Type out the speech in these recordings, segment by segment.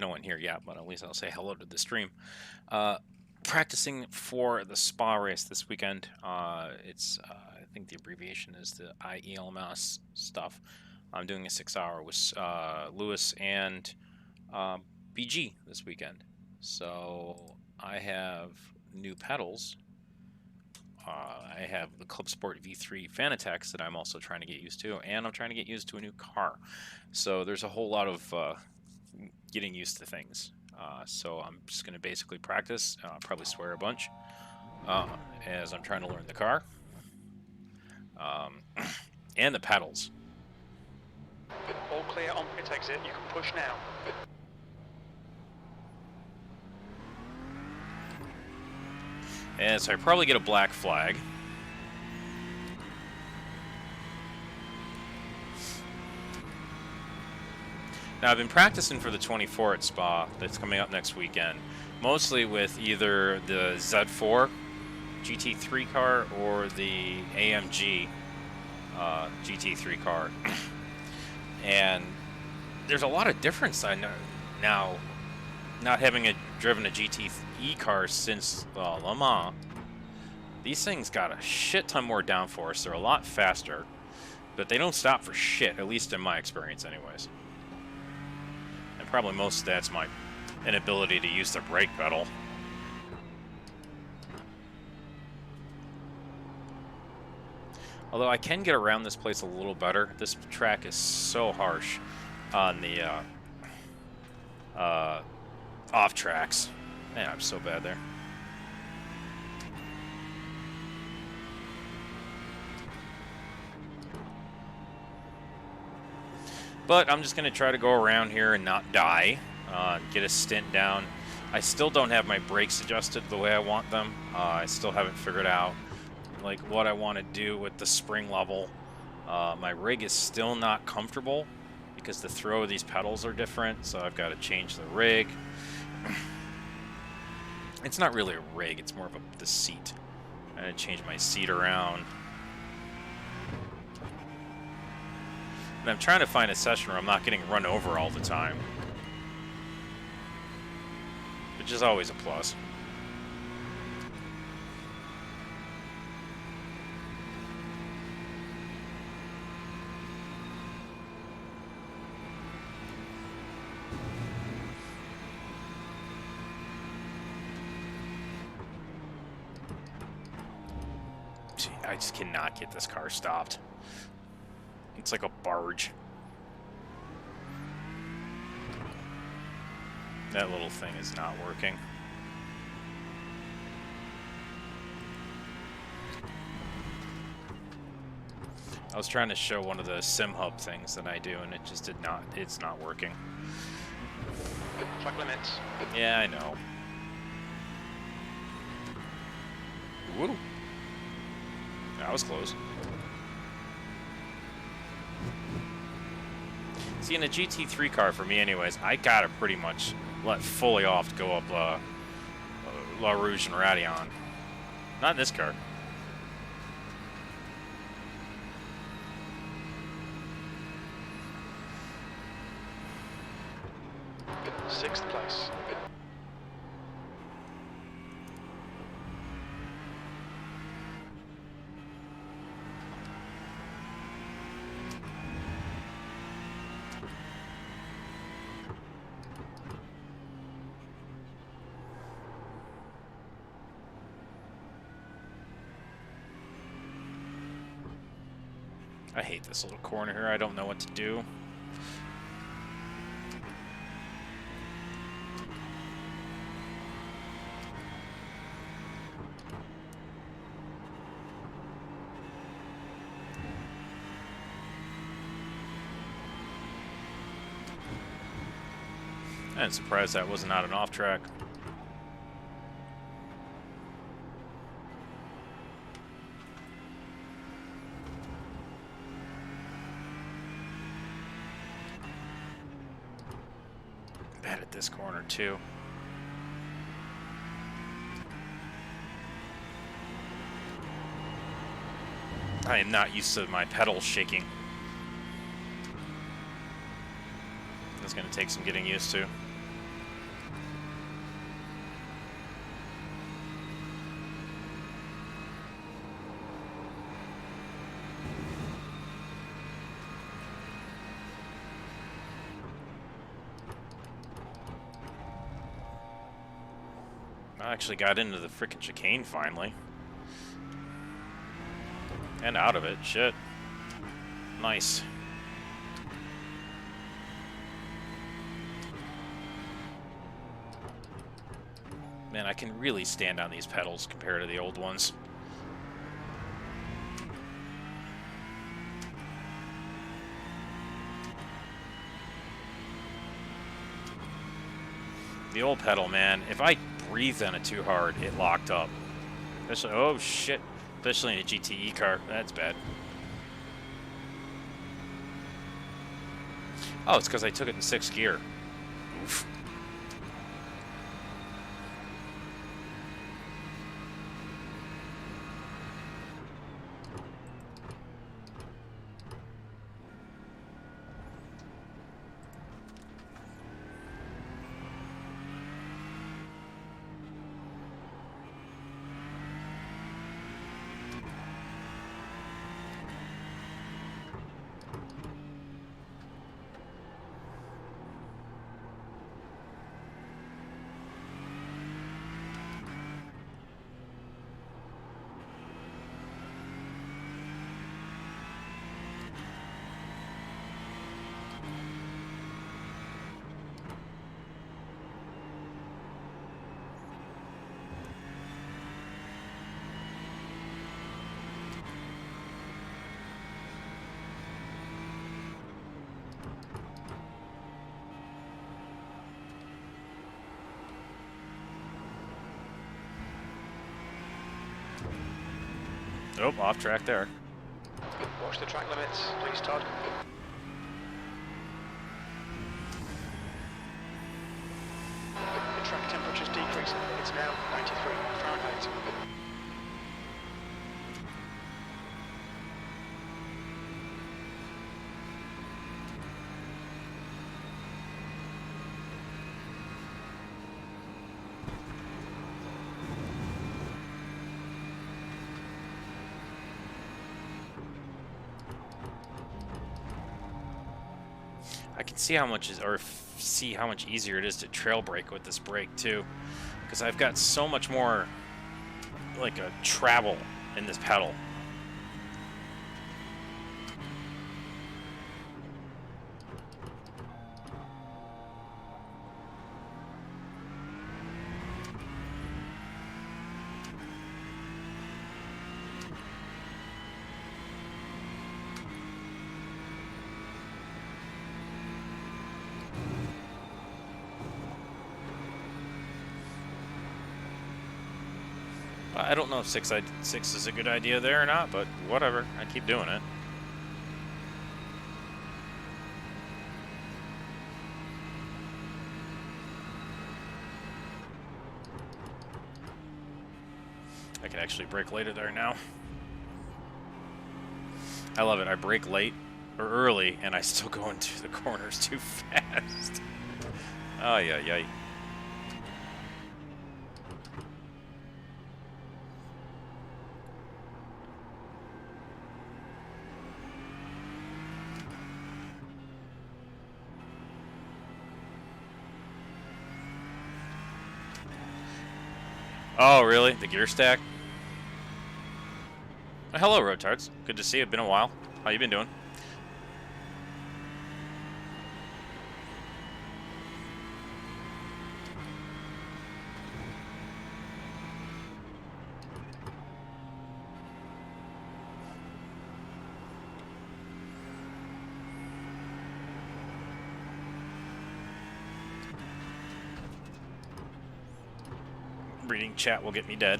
no one here yet, but at least I'll say hello to the stream. Uh, Practicing for the spa race this weekend. I think the abbreviation is the ELMs stuff. I'm doing a 6 hour with Lewis and BG this weekend. So I have new pedals. I have the Club Sport V3 Fanatec's that I'm also trying to get used to, and I'm trying to get used to a new car. So there's a whole lot of getting used to things. So I'm just going to basically practice, probably swear a bunch, as I'm trying to learn the car. And the pedals. All clear on pit exit, you can push now. And so I probably get a black flag. Now I've been practicing for the 24 at Spa that's coming up next weekend, mostly with either the Z4 GT3 car or the AMG GT3 car. And there's a lot of difference I know now, not having driven a GTE car since Le Mans. These things got a shit ton more downforce. They're a lot faster, but they don't stop for shit, at least in my experience anyways. And probably most of that's my inability to use the brake pedal. Although I can get around this place a little better. This track is so harsh on the off tracks. Man, I'm so bad there. But I'm just going to try to go around here and not die, get a stint down. I still don't have my brakes adjusted the way I want them. I still haven't figured out like what I want to do with the spring level. My rig is still not comfortable because the throw of these pedals are different, so I've got to change the rig. It's not really a rig, it's more of the seat. I'm going to change my seat around. And I'm trying to find a session where I'm not getting run over all the time, which is always a plus. I just cannot get this car stopped. It's like a barge. That little thing is not working. I was trying to show one of the sim hub things that I do, and it just did not. It's not working. Track limits. Yeah, I know. Woo! That was close. See, in a GT3 car, for me anyways, I gotta pretty much let fully off to go up La Rouge and Radeon. Not in this car. Sixth place. I hate this little corner here. I don't know what to do. I'm surprised that was not an off track. Bad at this corner too. I am not used to my pedals shaking. That's going to take some getting used to. I actually got into the frickin' chicane finally. And out of it. Shit. Nice. Man, I can really stand on these pedals compared to the old ones. The old pedal, man, if I breathed on it too hard, it locked up. Especially, oh shit. Especially in a GTE car. That's bad. Oh, it's because I took it in 6th gear. Oof. Oh, off track there. Watch the track limits, please, Todd. The track temperature's decreasing. It's now 93 Fahrenheit. I can see how much see how much easier it is to trail brake with this brake too, because I've got so much more like a travel in this pedal. I don't know if 6 is a good idea there or not, but whatever. I keep doing it. I can actually brake later there now. I love it. I brake late or early, and I still go into the corners too fast. Oh, yeah. Oh, really? The gear stack? Oh, hello, Rotards. Good to see you. Been a while. How you been doing? Reading chat will get me dead.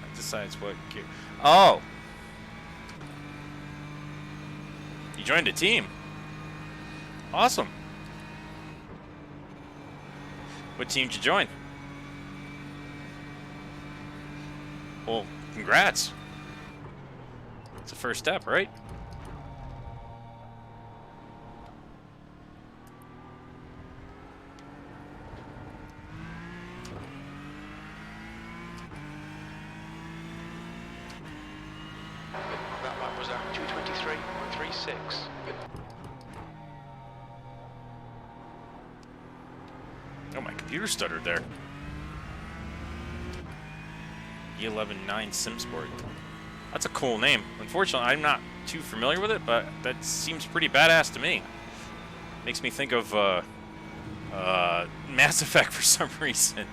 That decides what gear. Oh! You joined a team. Awesome. What team did you join? Well, congrats. It's the first step, right? That lap was at 36. Oh, my computer stuttered there. E11-9 SimSport. That's a cool name. Unfortunately, I'm not too familiar with it, but that seems pretty badass to me. Makes me think of Mass Effect for some reason.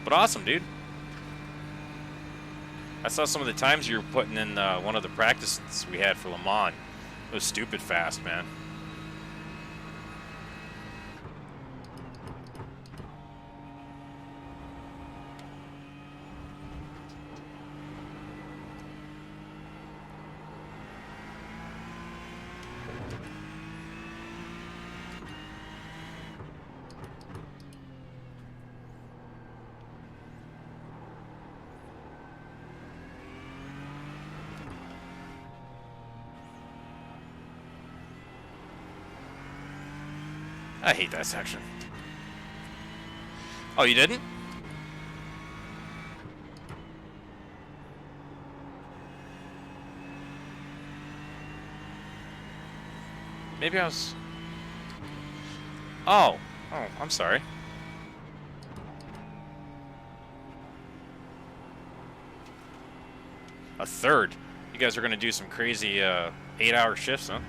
But awesome, dude. I saw some of the times you were putting in one of the practices we had for Le Mans. It was stupid fast, man. I hate that section. Oh, you didn't? Maybe I was... Oh. Oh, I'm sorry. A third. You guys are going to do some crazy 8-hour shifts, huh?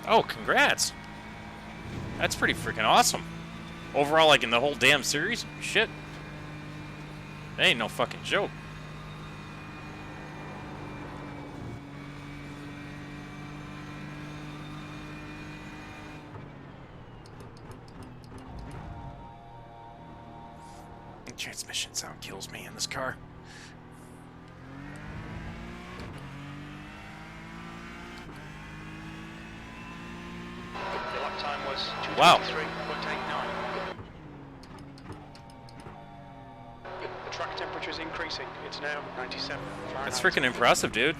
Oh, congrats. That's pretty freaking awesome. Overall, like in the whole damn series? Shit. That ain't no fucking joke. The transmission sound kills me in this car. Your lap time was Wow. 2:23.89. The track temperature is increasing. It's now 97 Fahrenheit. That's freaking impressive, dude.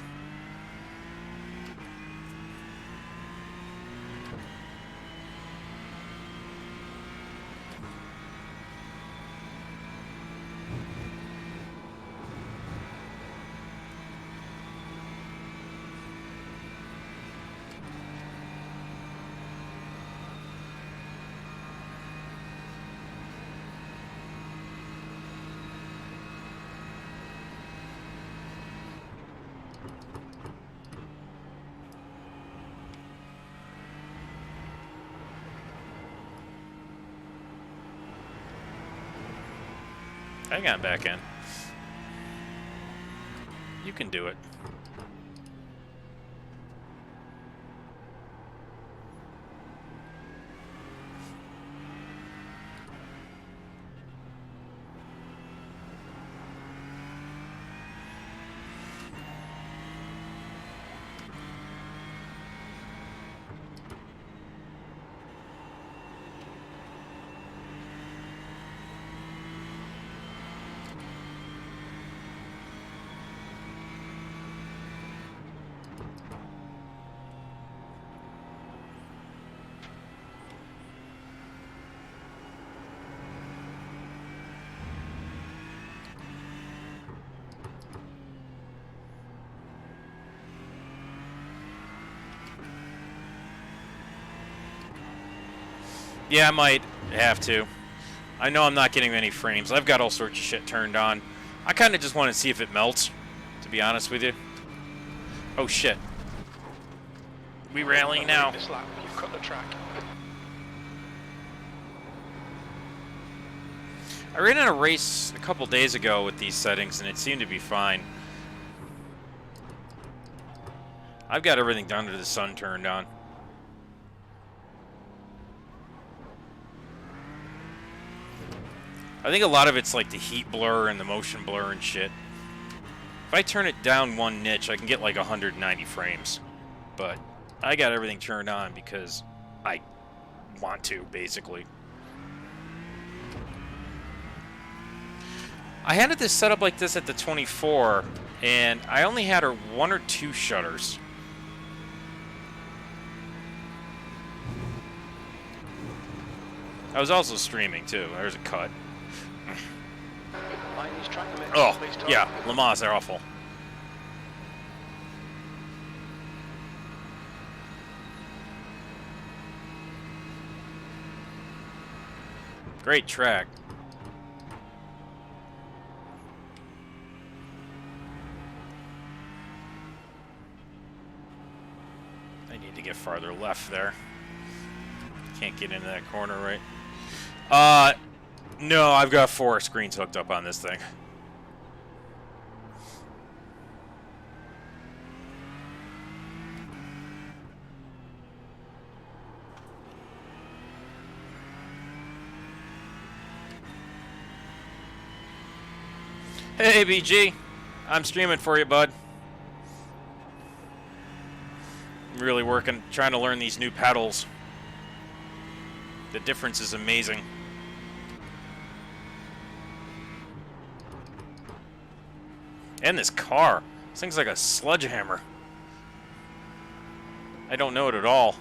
Hang on back in. You can do it. Yeah, I might have to. I know I'm not getting many frames. I've got all sorts of shit turned on. I kind of just want to see if it melts, to be honest with you. Oh, shit. We rallying now. This lap, you've cut the track. I ran in a race a couple days ago with these settings, and it seemed to be fine. I've got everything down to the sun turned on. I think a lot of it's like the heat blur and the motion blur and shit. If I turn it down one notch, I can get like 190 frames. But I got everything turned on because I want to, basically. I had this set up like this at the 24, and I only had her 1 or 2 shutters. I was also streaming too. There's a cut. Oh, yeah, Le Mans, they're awful. Great track. I need to get farther left there. Can't get into that corner, right? No, I've got 4 screens hooked up on this thing. Hey, BG. I'm streaming for you, bud. I'm really working, trying to learn these new pedals. The difference is amazing. And this car. This thing's like a sledgehammer. I don't know it at all.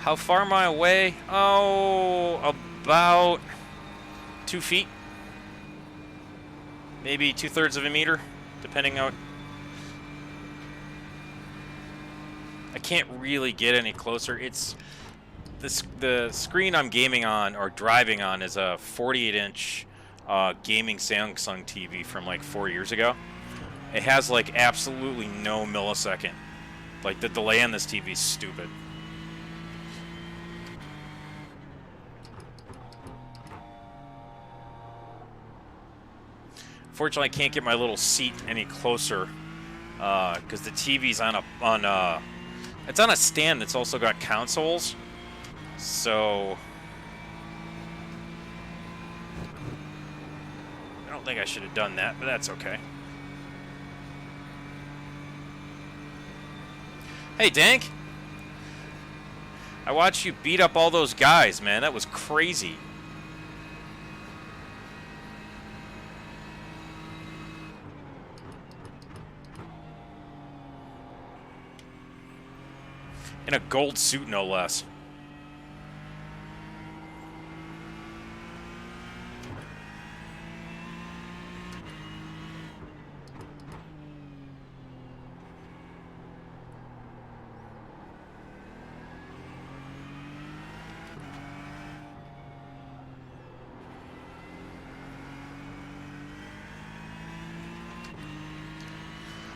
How far am I away? Oh, about 2 feet. Maybe 2/3 of a meter, depending on... I can't really get any closer. It's... The screen I'm gaming on, or driving on, is a 48-inch gaming Samsung TV from like 4 years ago. It has like absolutely no millisecond. Like the delay on this TV is stupid. Fortunately, I can't get my little seat any closer because the TV's it's on a stand that's also got consoles. So I don't think I should have done that, but that's okay. Hey, Dank. I watched you beat up all those guys, man. That was crazy. In a gold suit, no less.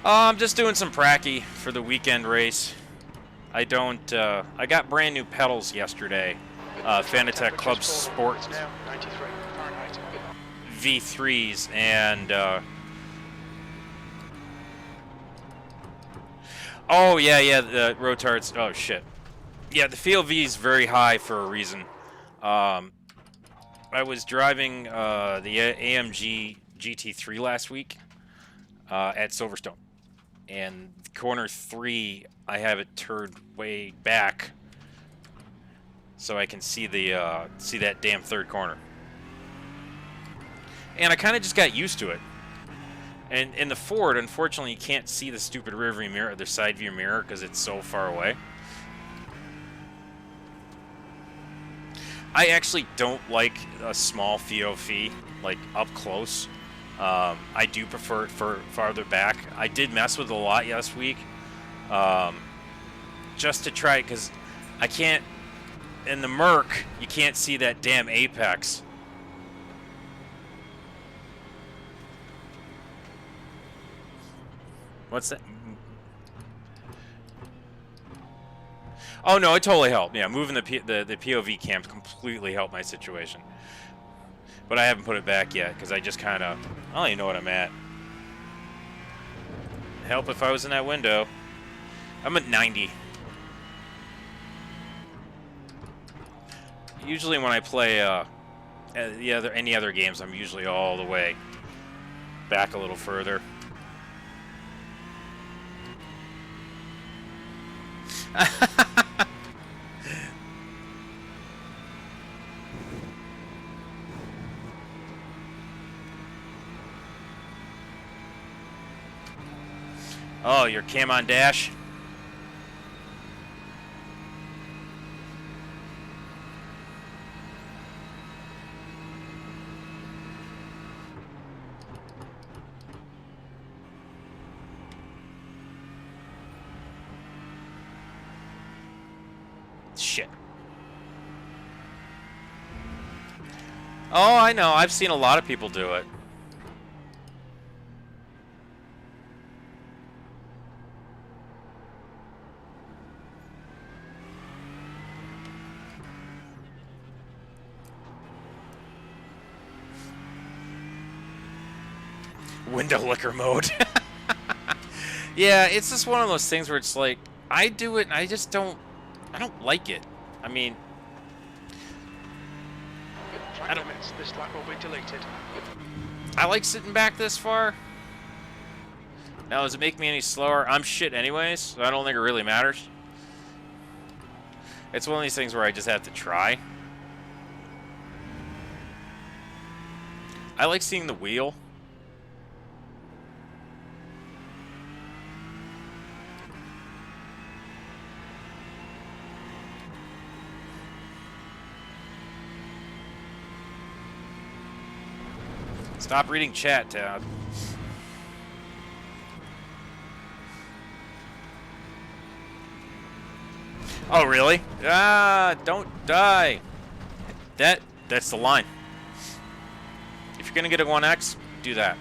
I'm just doing some pracky for the weekend race. I got brand new pedals yesterday. Fanatec Club Sport V3s, and oh yeah, the rotards. Oh shit. Yeah, the FOV is very high for a reason. I was driving the AMG GT3 last week at Silverstone, and corner 3, I have it turned way back so I can see the see that damn third corner. And I kind of just got used to it. And in the Ford, unfortunately, you can't see the stupid rear view mirror, the side view mirror, because it's so far away. I actually don't like a small FOV, like up close. I do prefer it for farther back. I did mess with it a lot last week, just to try it, because I can't, in the Merc, you can't see that damn apex. What's that? Oh no, it totally helped. Yeah, moving the POV cams completely helped my situation. But I haven't put it back yet because I just kind of, I don't even know what I'm at. Help if I was in that window. I'm at 90. Usually when I play any other games, I'm usually all the way back a little further. Oh, your cam on dash? Shit. Oh, I know. I've seen a lot of people do it. Window licker mode. Yeah, it's just one of those things where it's like, I do it and I don't like it. I mean, Track limits. This lap will be deleted. I like sitting back this far. Now, does it make me any slower? I'm shit anyways, so I don't think it really matters. It's one of these things where I just have to try. I like seeing the wheel. Stop reading chat, Tad. Oh, really? Ah, don't die. That's the line. If you're gonna get a 1X, do that.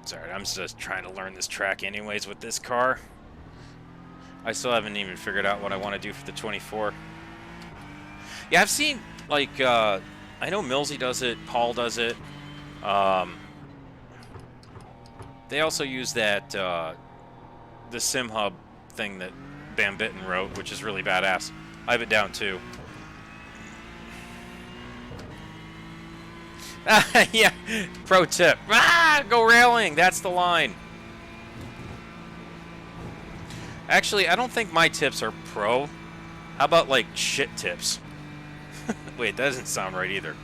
Sorry, I'm just trying to learn this track anyways with this car. I still haven't even figured out what I want to do for the 24. Yeah, I've seen, like, I know Millsy does it, Paul does it. They also use that, the Sim Hub thing that Bambitten wrote, which is really badass. I have it down, too. Yeah, pro tip. Ah, go railing, that's the line. Actually, I don't think my tips are pro. How about, like, shit tips? Wait, that doesn't sound right either.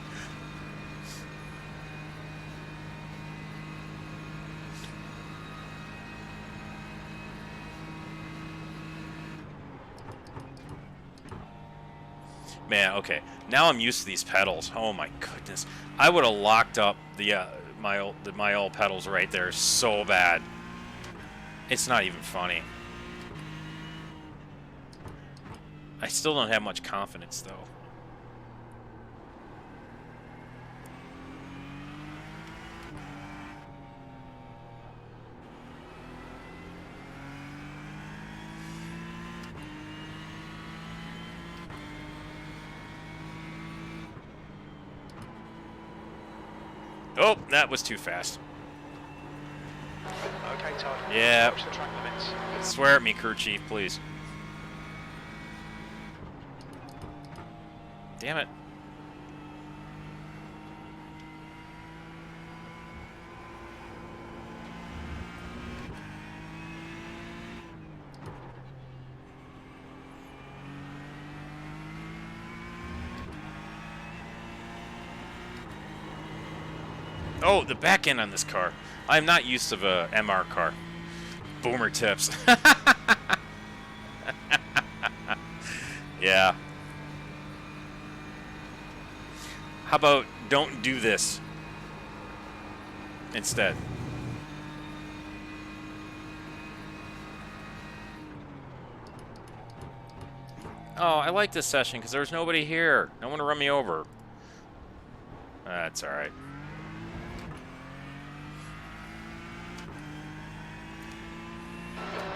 Man, okay. Now I'm used to these pedals. Oh my goodness. I would have locked up the my old pedals right there so bad. It's not even funny. I still don't have much confidence though. Oh, that was too fast. Okay, Todd. Yeah. Watch the track limits. Swear at me, crew chief, please. Damn it. Oh, the back end on this car. I'm not used to a MR car. Boomer tips. Yeah. How about don't do this instead? Oh, I like this session because there was nobody here. No one to run me over. That's all right.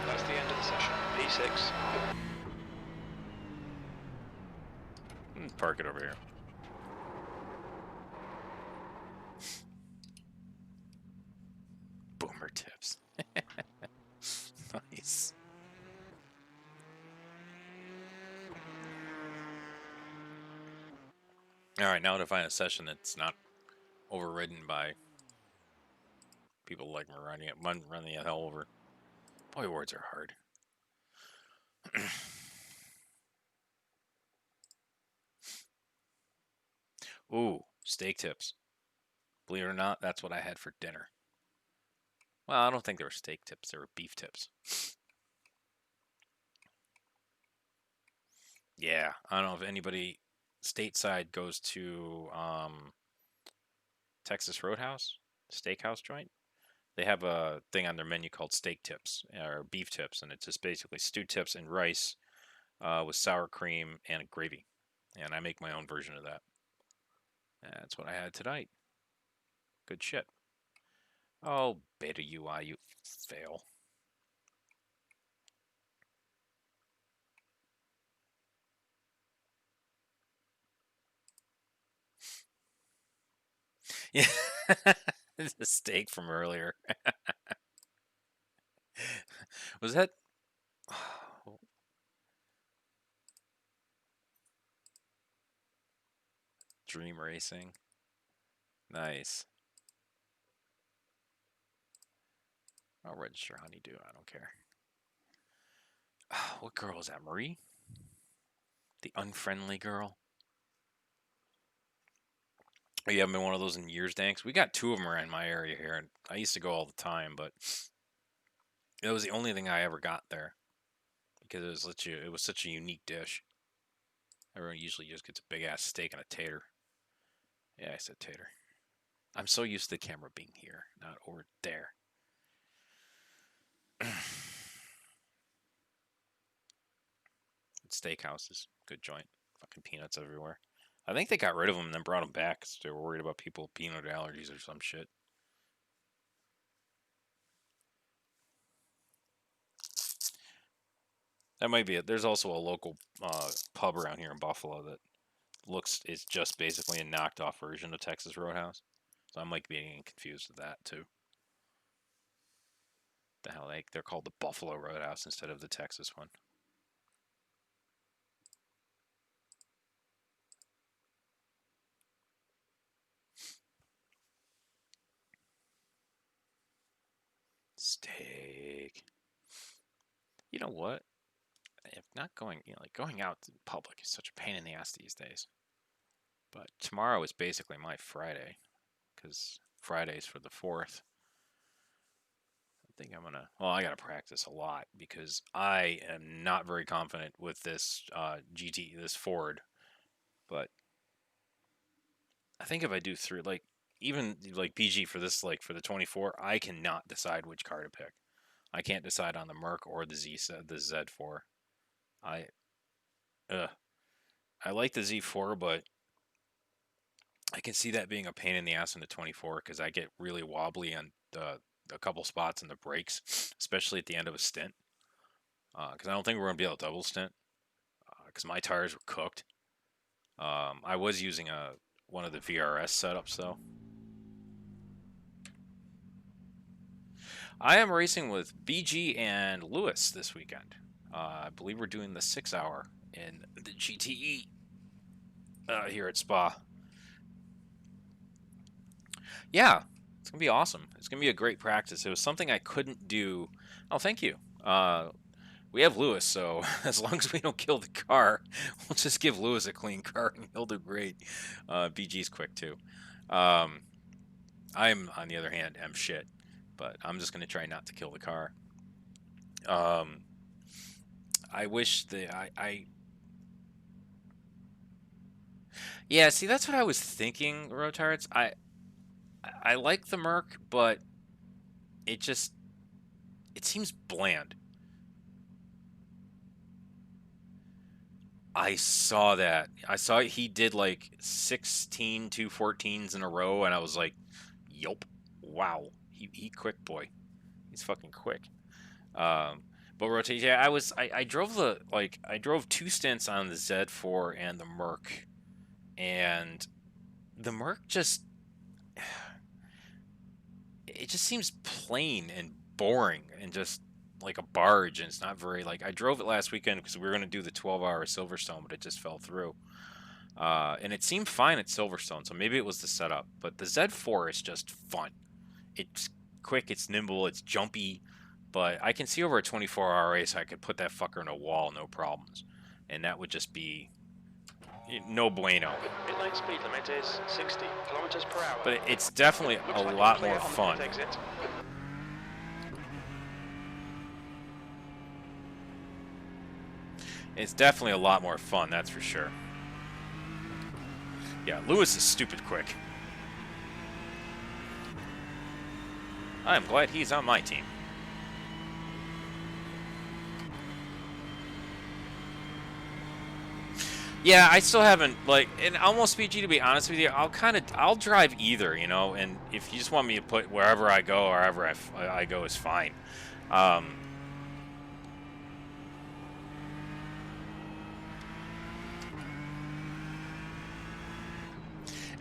That's the end of the session. P6. Park it over here. Boomer tips. Nice. All right, now to find a session that's not overridden by people like me running the hell over. Boy, words are hard. Ooh, steak tips. Believe it or not, that's what I had for dinner. Well, I don't think they were steak tips; they were beef tips. Yeah, I don't know if anybody stateside goes to Texas Roadhouse, steakhouse joint. They have a thing on their menu called steak tips or beef tips, and it's just basically stewed tips and rice with sour cream and gravy. And I make my own version of that. That's what I had tonight. Good shit. Oh, beta UI, you fail. Yeah, the steak from earlier. Was that Dream Racing? Nice. I'll register Honeydew. I don't care. What girl is that? Marie? The unfriendly girl? Oh, you haven't been one of those in years, Danks? We got two of them around my area here, and I used to go all the time, but it was the only thing I ever got there because it was such a unique dish. Everyone usually just gets a big ass steak and a tater. Yeah, I said tater. I'm so used to the camera being here, not over there. Steakhouses, good joint. Fucking peanuts everywhere. I think they got rid of them and then brought them back because they were worried about people with peanut allergies or some shit. That might be it. There's also a local pub around here in Buffalo that it's just basically a knocked off version of Texas Roadhouse. So I might be getting confused with that too. The hell they're called the Buffalo Roadhouse instead of the Texas one. Steak. You know what? If not going, like going out in public is such a pain in the ass these days. But tomorrow is basically my Friday because Friday's for the 4th. I think I'm gonna. Well, I gotta practice a lot because I am not very confident with this this Ford. But I think if I do three, like even like BG for this, like for the 24, I cannot decide which car to pick. I can't decide on the Merc or the Z4. I uh, I like the Z4, but I can see that being a pain in the ass in the 24 because I get really wobbly on a couple spots in the brakes, especially at the end of a stint. Because I don't think we're gonna be able to double stint because my tires were cooked. I was using one of the VRS setups though. I am racing with BG and Lewis this weekend. I believe we're doing the 6 hour in the GTE here at Spa. Yeah, it's gonna be awesome. It's gonna be a great practice. It was something I couldn't do. Oh, thank you. We have Lewis, so as long as we don't kill the car, we'll just give Lewis a clean car and he'll do great. BG's quick too. Um, I'm, on the other hand, am shit, but I'm just gonna try not to kill the car. Um, I wish the yeah. See, that's what I was thinking. Rotards. I like the Merc, but it just it seems bland. I saw that. I saw he did like 16 214s in a row, and I was like, "Yup, wow, he quick boy. He's fucking quick." Um, but rotate, yeah, I drove I drove two stints on the Z4 and the Merc, and the Merc just it just seems plain and boring and just like a barge, and it's not very like I drove it last weekend because we were gonna do the 12-hour Silverstone, but it just fell through. And it seemed fine at Silverstone, so maybe it was the setup. But the Z4 is just fun. It's quick, it's nimble, it's jumpy. But I can see over a 24-hour race, I could put that fucker in a wall, no problems. And that would just be no bueno. Pit lane speed limit is 60 kilometers per hour. But it's definitely Looks a like lot you're clear more on the fun. pit exit. It's definitely a lot more fun, that's for sure. Yeah, Lewis is stupid quick. I'm glad he's on my team. Yeah, I still haven't, like, in almost PG, to be honest with you, I'll drive either, you know, and if you just want me to put wherever I go, wherever I go is fine.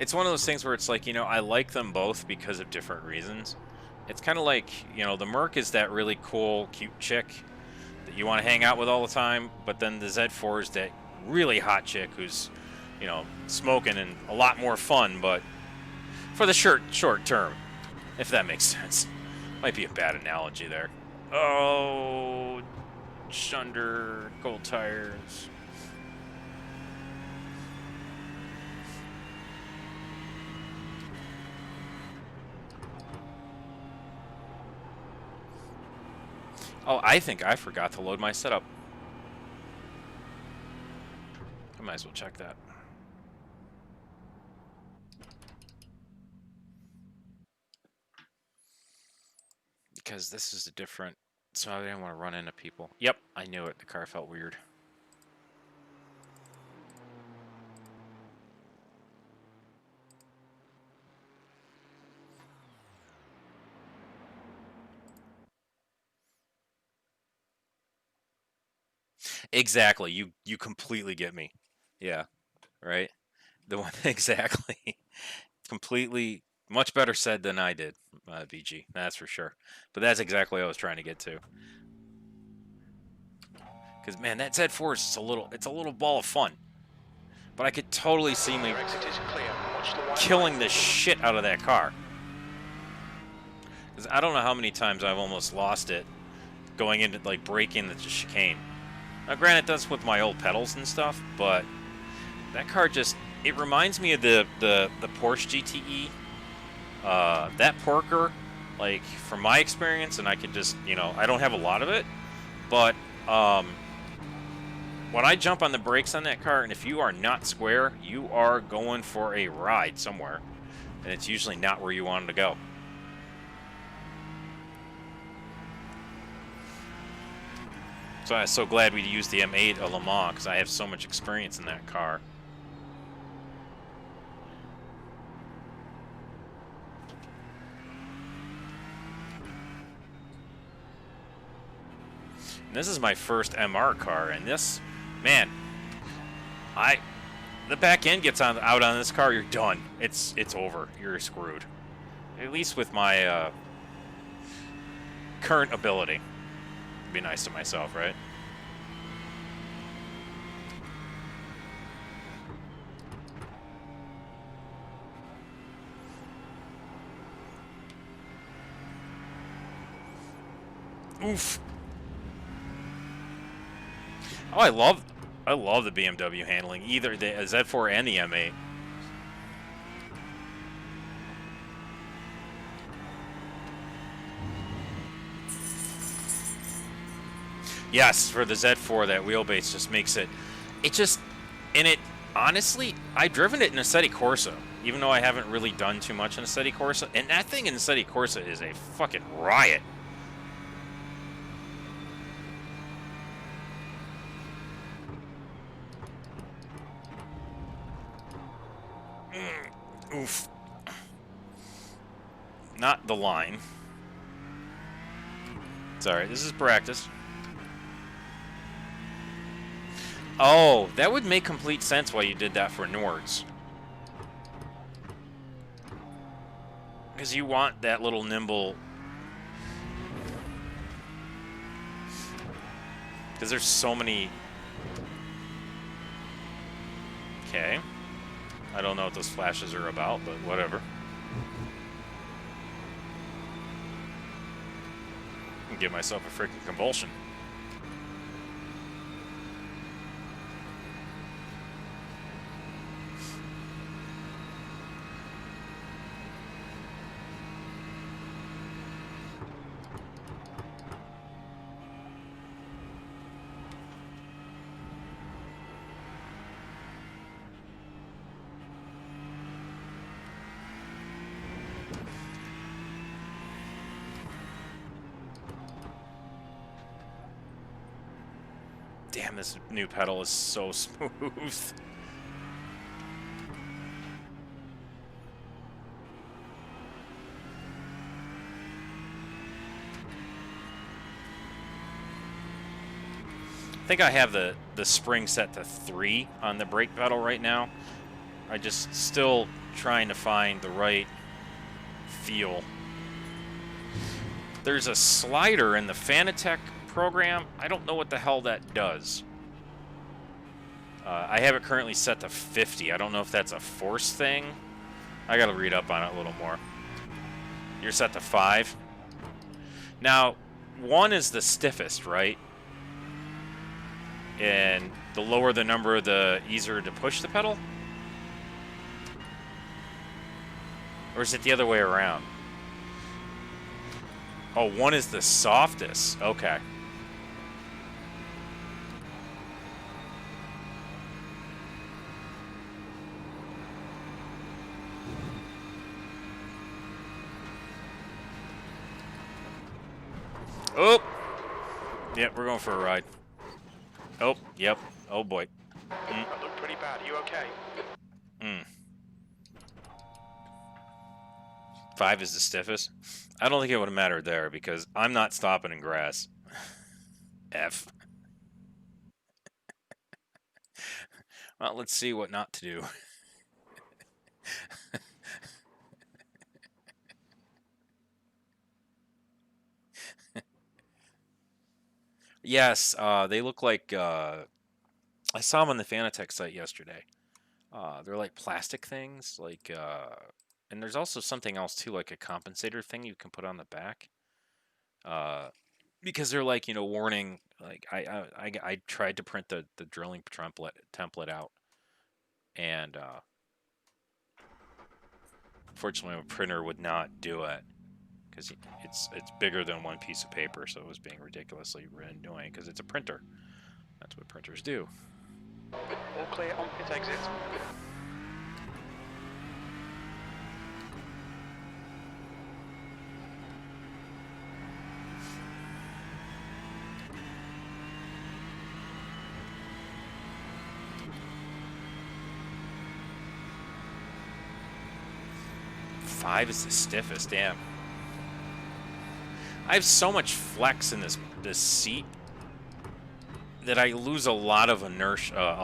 It's one of those things where it's like, you know, I like them both because of different reasons. It's kind of like, you know, the Merc is that really cool, cute chick that you want to hang out with all the time, but then the Z4 is that really hot chick who's, you know, smoking and a lot more fun, but for the short term, if that makes sense. Might be a bad analogy there. Oh, Shunder, gold tires. Oh, I think I forgot to load my setup. I might as well check that. Because this is a different... So I didn't want to run into people. Yep, I knew it. The car felt weird. Exactly. You completely get me. Yeah, right? The one exactly. Completely much better said than I did, BG. That's for sure. But that's exactly what I was trying to get to. Because man, that Z4 is just it's a little ball of fun. But I could totally see me killing the shit out of that car. Because I don't know how many times I've almost lost it going into, like, braking the chicane. Now, granted, that's with my old pedals and stuff, but that car just, it reminds me of the Porsche GTE. That porker, like, from my experience, and I could just, you know, I don't have a lot of it, but when I jump on the brakes on that car, and if you are not square, you are going for a ride somewhere, and it's usually not where you wanted to go. So I'm so glad we used the M8 at Le Mans, because I have so much experience in that car. And this is my first MR car, and this, man, the back end gets out on this car, you're done. It's over. You're screwed. At least with my current ability. Be nice to myself, right? Oof. Oh, I love the BMW handling, either the Z4 and the M8. Yes, for the Z4, that wheelbase just makes it... And it, honestly, I've driven it in a Assetto Corsa, even though I haven't really done too much in a Assetto Corsa, and that thing in Assetto Corsa is a fucking riot. Oof. Not the line. Sorry, this is practice. Oh, that would make complete sense why you did that for Nords. Because you want that little nimble... Because there's so many... Okay. I don't know what those flashes are about, but whatever. I can give myself a freaking convulsion. Damn, this new pedal is so smooth. I think I have the spring set to 3 on the brake pedal right now. I just still trying to find the right feel. There's a slider in the Fanatec program. I don't know what the hell that does. I have it currently set to 50. I don't know if that's a force thing. I gotta read up on it a little more. You're set to 5. Now, 1 is the stiffest, right? And the lower the number, the easier to push the pedal? Or is it the other way around? Oh, 1 is the softest. Okay. Oh! Yep, we're going for a ride. Oh, yep. Oh, boy. That looked pretty bad. You okay? 5 is the stiffest. I don't think it would have mattered there because I'm not stopping in grass. F. Well, let's see what not to do. Yes, they look like... I saw them on the Fanatec site yesterday. They're like plastic things, like... and there's also something else too, like a compensator thing you can put on the back. Because they're like, you know, warning. Like I tried to print the drilling template out, and fortunately, my printer would not do it because it's bigger than one piece of paper, so it was being ridiculously annoying because it's a printer. That's what printers do. All clear on pit exit. Five is the stiffest, damn. I have so much flex in this seat that I lose a lot of inertia,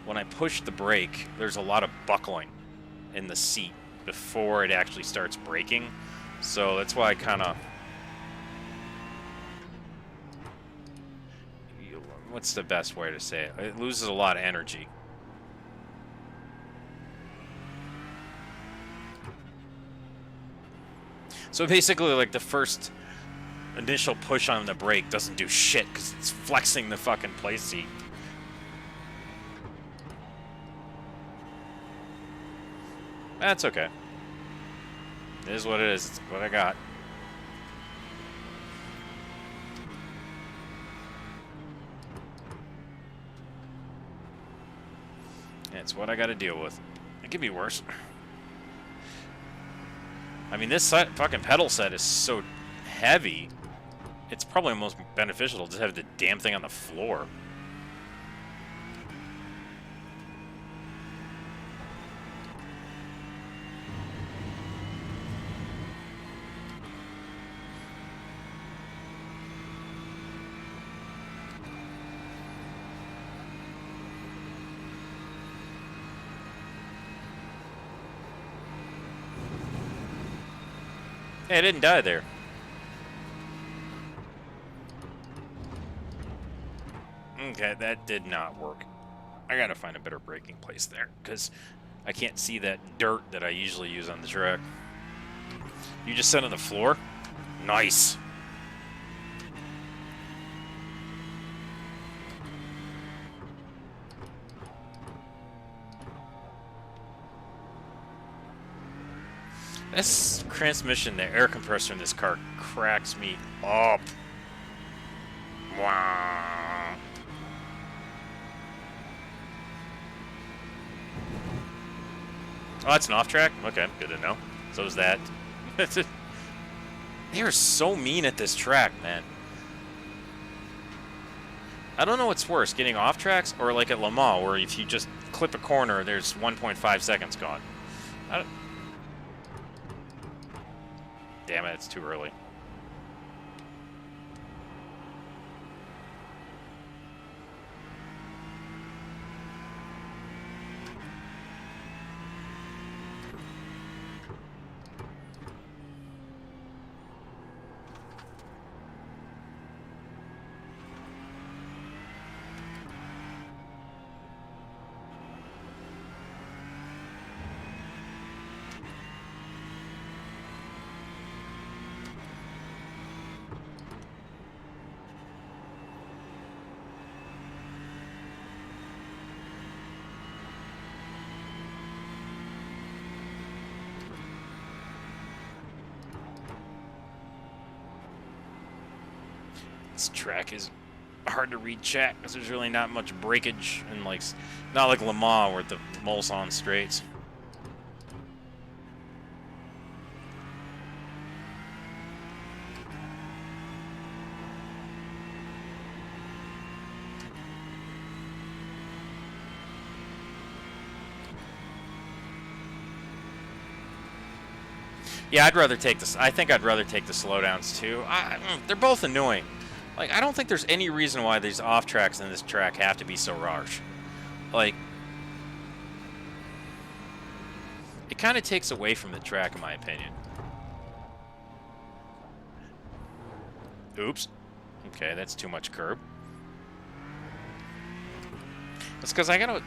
when I push the brake, there's a lot of buckling in the seat before it actually starts braking. So that's why I kind of... What's the best way to say it? It loses a lot of energy. So basically, like, the first initial push on the brake doesn't do shit because it's flexing the fucking play seat. That's okay. It is what it is. It's what I got. It's what I got to deal with. It could be worse. I mean, this fucking pedal set is so heavy. It's probably most beneficial to just have the damn thing on the floor. Hey, I didn't die there. Okay, that did not work. I gotta find a better braking place there, because I can't see that dirt that I usually use on the track. You just sit on the floor? Nice. This transmission, the air compressor in this car cracks me up. Wow. Oh, that's an off track? Okay, good to know. So is that. They are so mean at this track, man. I don't know what's worse, getting off tracks or like at Le Mans, where if you just clip a corner, there's 1.5 seconds gone. Damn it, it's too early. This track is hard to read chat because there's really not much breakage and like not like Le Mans where the Mulsanne straights. Yeah, I'd rather take this. I think I'd rather take the slowdowns too. They're both annoying. Like, I don't think there's any reason why these off tracks in this track have to be so harsh. Like, it kind of takes away from the track, in my opinion. Oops. Okay, that's too much curb. That's because I gotta.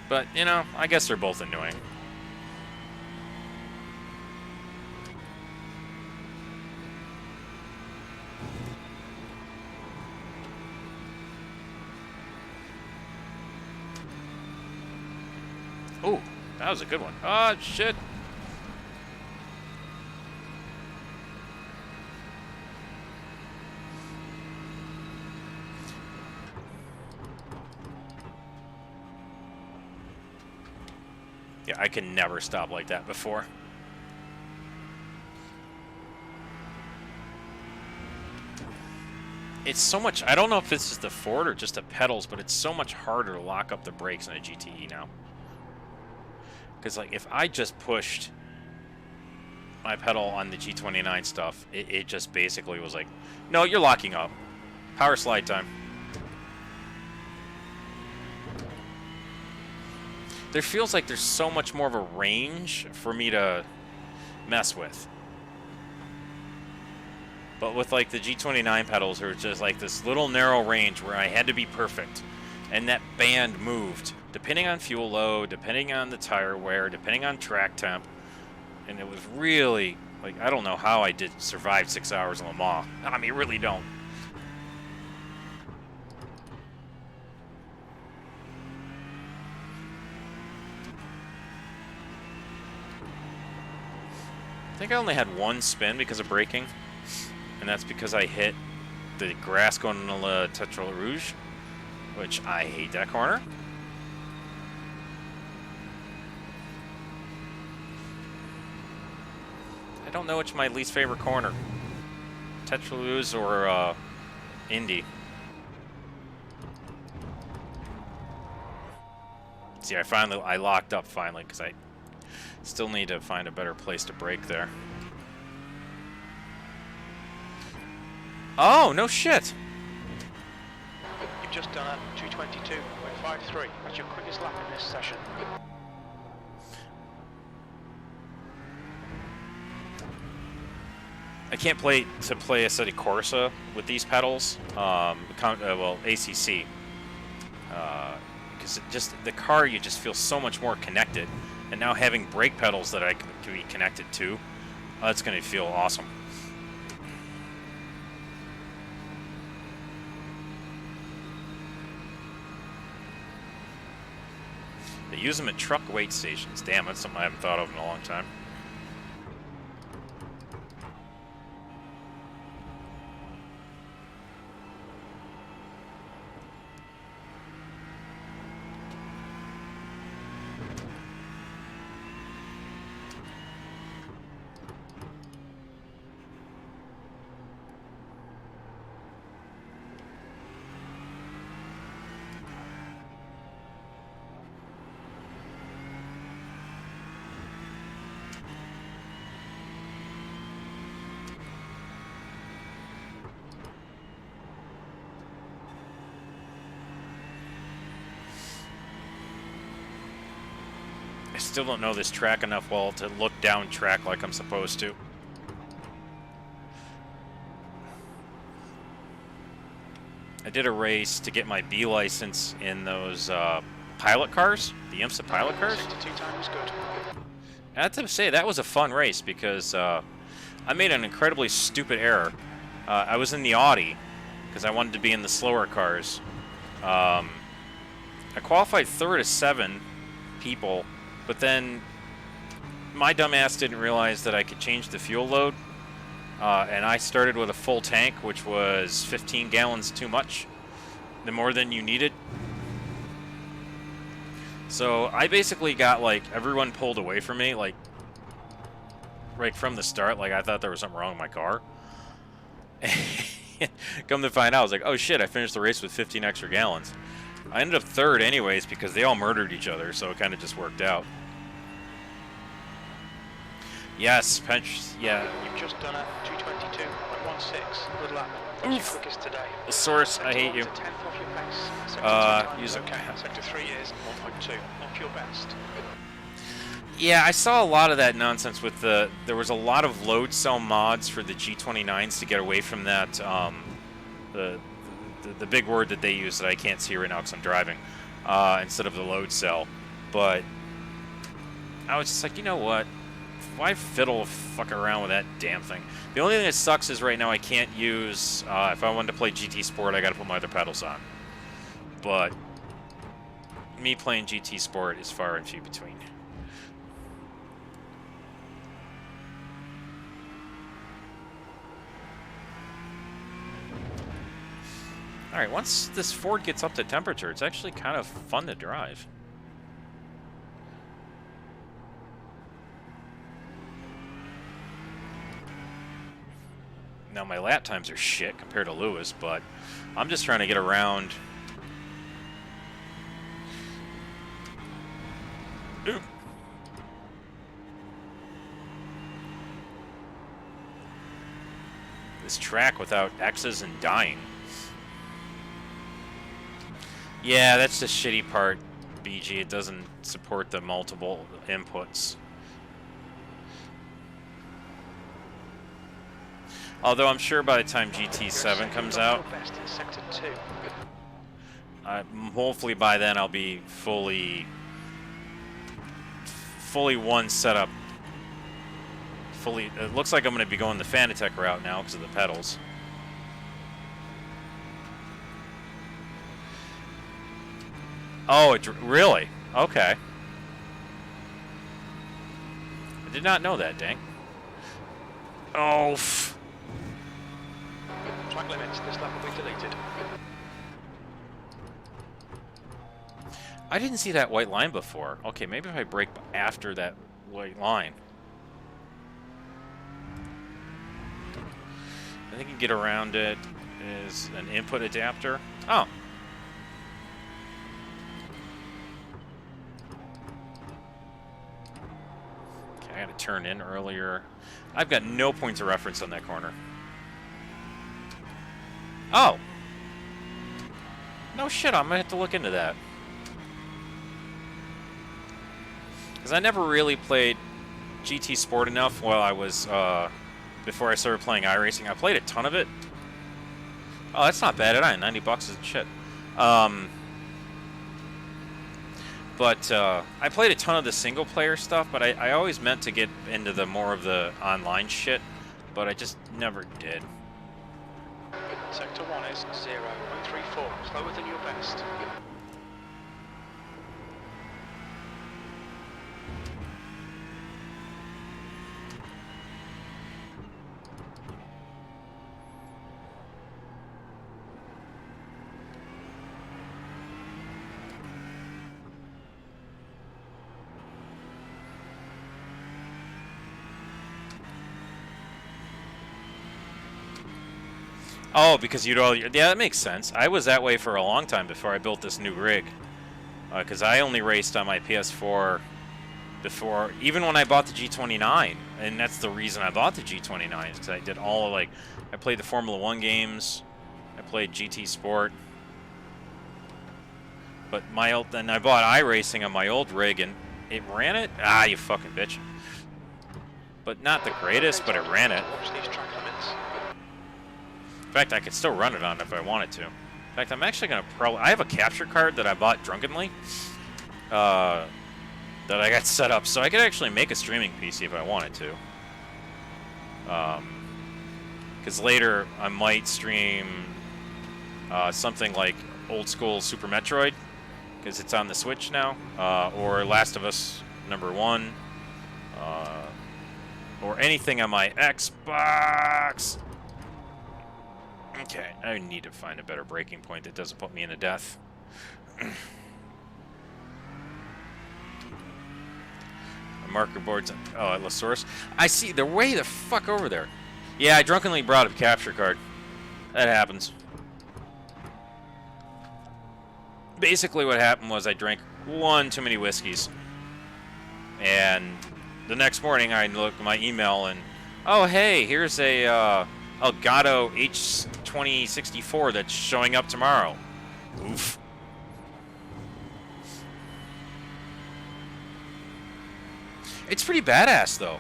But, you know, I guess they're both annoying. Oh, that was a good one. Oh, shit. Yeah, I can never stop like that before. It's so much. I don't know if this is the Ford or just the pedals, but it's so much harder to lock up the brakes in a GTE now. Because, like, if I just pushed my pedal on the G29 stuff, it just basically was like, no, you're locking up. Power slide time. There feels like there's so much more of a range for me to mess with. But with like the G29 pedals, there was just like this little narrow range where I had to be perfect. And that band moved, depending on fuel load, depending on the tire wear, depending on track temp. And it was really, like, I don't know how I did survive 6 hours in Le Mans. I mean, really don't. I think I only had one spin because of braking, and that's because I hit the grass going into La Tetra Rouge, which I hate that corner. I don't know which my least favorite corner, Tetra Rouge or Indy. See, I locked up finally because I still need to find a better place to brake there. Oh, no shit. just done a 222.53. That's your quickest lap in this session. I can't play a City Corsa with these pedals. Well, ACC. Because just the car, you just feel so much more connected. And now having brake pedals that I can be connected to, that's going to feel awesome. They use them at truck weight stations. Damn, that's something I haven't thought of in a long time. I still don't know this track enough well to look down track like I'm supposed to. I did a race to get my B license in those pilot cars, the IMSA pilot cars. 62 time is good. I have to say, that was a fun race because I made an incredibly stupid error. I was in the Audi because I wanted to be in the slower cars. I qualified third of 7 people, but then my dumbass didn't realize that I could change the fuel load. And I started with a full tank, which was 15 gallons too much, the more than you needed. So I basically got, like, everyone pulled away from me, like, right from the start. Like, I thought there was something wrong with my car. Come to find out, I was like, oh shit, I finished the race with 15 extra gallons. I ended up third anyways because they all murdered each other, so it kind of just worked out. Yes, yeah. You've just done a 222.16. Good lap. That's your quickest today. The source, I hate you. To 10th off your pace. Use okay. Sector 3 is 1.2. Off your best. Yeah, I saw a lot of that nonsense with there was a lot of load cell mods for the G29s to get away from that, the big word that they use that I can't see right now because I'm driving, instead of the load cell. But I was just like, you know what? Why fiddle fucking around with that damn thing? The only thing that sucks is right now I can't use, if I wanted to play GT Sport, I gotta put my other pedals on. But me playing GT Sport is far and few between. Alright, once this Ford gets up to temperature, it's actually kind of fun to drive. Now, my lap times are shit compared to Lewis, but I'm just trying to get around. Ooh. This track without X's and dying. Yeah, that's the shitty part, BG. It doesn't support the multiple inputs. Although I'm sure by the time GT7 comes out, hopefully by then I'll be fully one setup. It looks like I'm going to be going the Fanatec route now because of the pedals. Oh, really? Okay. I did not know that, dang. Oh, track limits, this lap will be deleted. I didn't see that white line before. Okay, maybe if I brake after that white line. I think you can get around it is an input adapter. Oh. Okay, I had to turn in earlier. I've got no points of reference on that corner. Oh. No shit, I'm gonna have to look into that. Because I never really played GT Sport enough while I was, before I started playing iRacing. I played a ton of it. Oh, that's not bad at all. $90 is shit. But I played a ton of the single-player stuff, but I always meant to get into the more of the online shit, but I just never did. Sector 1 is 0.34, slower than your best. Oh, because you'd all... Yeah, that makes sense. I was that way for a long time before I built this new rig. Because I only raced on my PS4 before... Even when I bought the G29. And that's the reason I bought the G29. Is because I did all, like... I played the Formula 1 games. I played GT Sport. But my old... Then I bought iRacing on my old rig, and it ran it? Ah, you fucking bitch. But not the greatest, but it ran it. Watch these track limits. In fact, I could still run it on if I wanted to. In fact, I'm actually going to probably... I have a capture card that I bought drunkenly. That I got set up. So I could actually make a streaming PC if I wanted to. Because later I might stream something like old school Super Metroid. Because it's on the Switch now. Or Last of Us #1. Or anything on my Xbox. Okay, I need to find a better breaking point that doesn't put me into death. Marker boards. Oh, at La Source. I see. They're way the fuck over there. Yeah, I drunkenly brought a capture card. That happens. Basically, what happened was I drank one too many whiskeys. And the next morning, I look at my email and, oh, hey, here's a Elgato H2064 that's showing up tomorrow. Oof. It's pretty badass, though.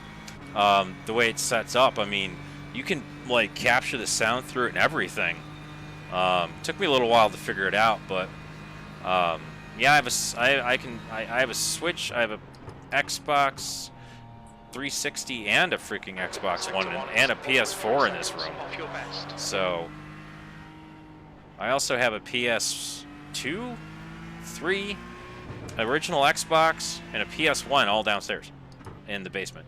The way it sets up. I mean, you can, like, capture the sound through it and everything. Took me a little while to figure it out, but yeah, I have a Switch, I have a Xbox 360 and a freaking Xbox One and a PS4 in this room. So I also have a PS2, 3, original Xbox, and a PS1 all downstairs in the basement.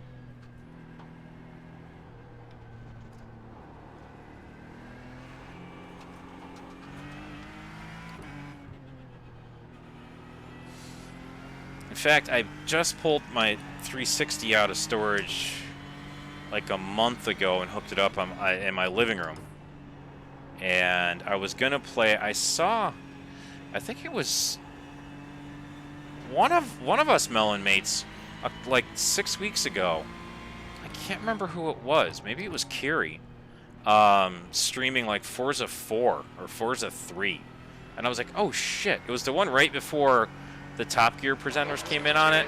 In fact, I just pulled my 360 out of storage like a month ago and hooked it up in my living room. And I was gonna play. I think it was one of us Melon mates like 6 weeks ago. I can't remember who it was. Maybe it was Kiri, streaming like Forza 4 or Forza 3, and I was like, oh shit! It was the one right before the Top Gear presenters came in on it,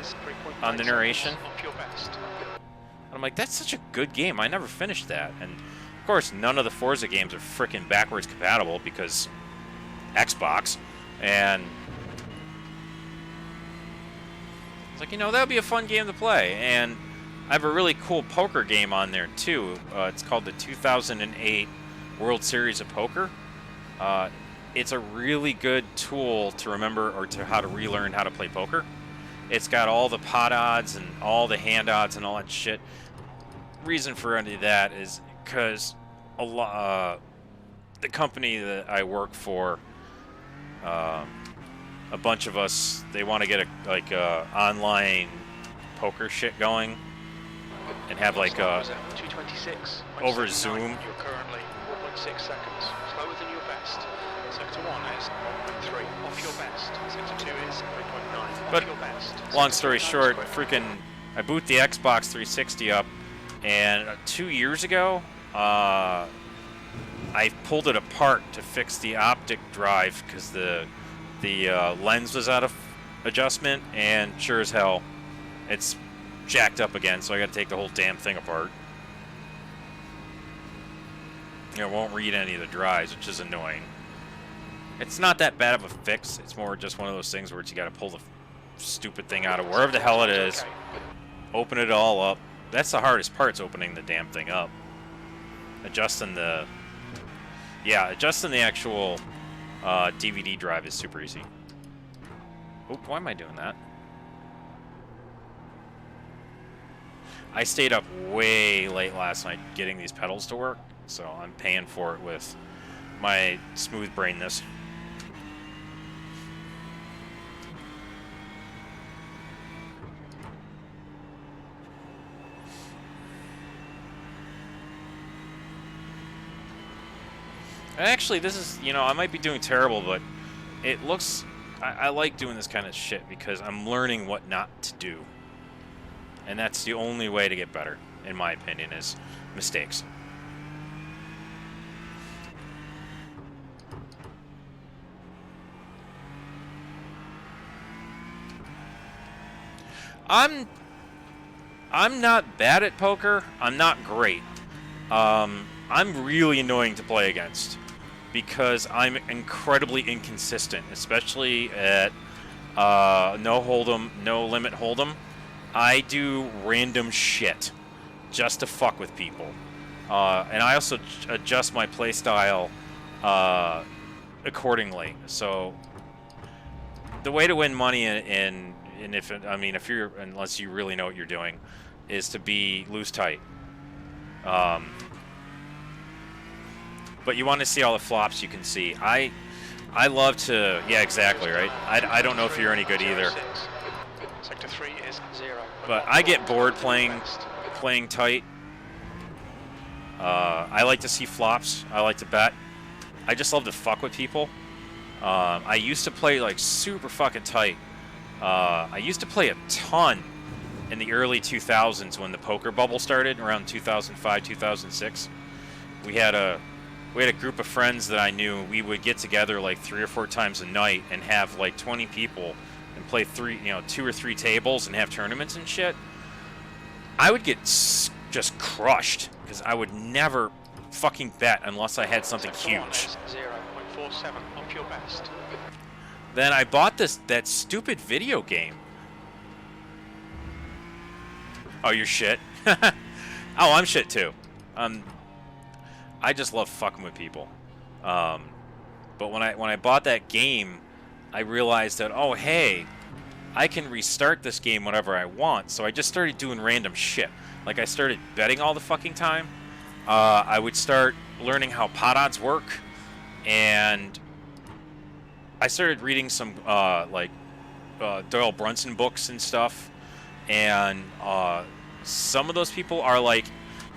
on the narration. And I'm like, that's such a good game. I never finished that. And of course, none of the Forza games are freaking backwards compatible because Xbox. And it's like, that would be a fun game to play. And I have a really cool poker game on there too. It's called the 2008 World Series of Poker. It's a really good tool to remember or to how to relearn how to play poker. It's got all the pot odds and all the hand odds and all that shit. Reason for any of that is because the company that I work for, a bunch of us, they want to get a online poker shit going and have like over Zoom. You're currently 4.6 seconds slower than your best. Sector 1 is 1.3 off your best. Sector 2 is 3.9 off your best. Long story short, freaking, I boot the Xbox 360 up, and 2 years ago, I pulled it apart to fix the optic drive because the lens was out of adjustment, and sure as hell, it's jacked up again. So I got to take the whole damn thing apart. It won't read any of the drives, which is annoying. It's not that bad of a fix. It's more just one of those things where you got to pull the stupid thing out of wherever the hell it is, open it all up. That's the hardest part, is opening the damn thing up. Adjusting the actual DVD drive is super easy. Oh, why am I doing that? I stayed up way late last night getting these pedals to work, so I'm paying for it with my smooth brainness. Actually, this is, you know, I might be doing terrible, but it looks, I like doing this kind of shit because I'm learning what not to do. And that's the only way to get better, in my opinion, is mistakes. I'm not bad at poker. I'm not great. I'm really annoying to play against because I'm incredibly inconsistent, especially at no hold'em, no limit hold'em. I do random shit just to fuck with people, and I also adjust my playstyle accordingly. So the way to win money in if you're, unless you really know what you're doing, is to be loose tight. But you want to see all the flops you can see. I love to, yeah, exactly, right? I don't know if you're any good either. Sector 3 is 0. But I get bored playing tight. I like to see flops. I like to bet. I just love to fuck with people. I used to play like super fucking tight. I used to play a ton in the early 2000s when the poker bubble started, around 2005, 2006. We had a group of friends that I knew. We would get together like 3 or 4 times a night and have like 20 people and play 2 or 3 tables and have tournaments and shit. I would get just crushed because I would never fucking bet unless I had something huge. 0.47 off your best. Then I bought that stupid video game. Oh, you're shit. Oh, I'm shit too. I just love fucking with people. But when I bought that game, I realized that, oh hey, I can restart this game whenever I want. So I just started doing random shit. Like I started betting all the fucking time. I would start learning how pot odds work, and I started reading some Doyle Brunson books and stuff. And some of those people are like,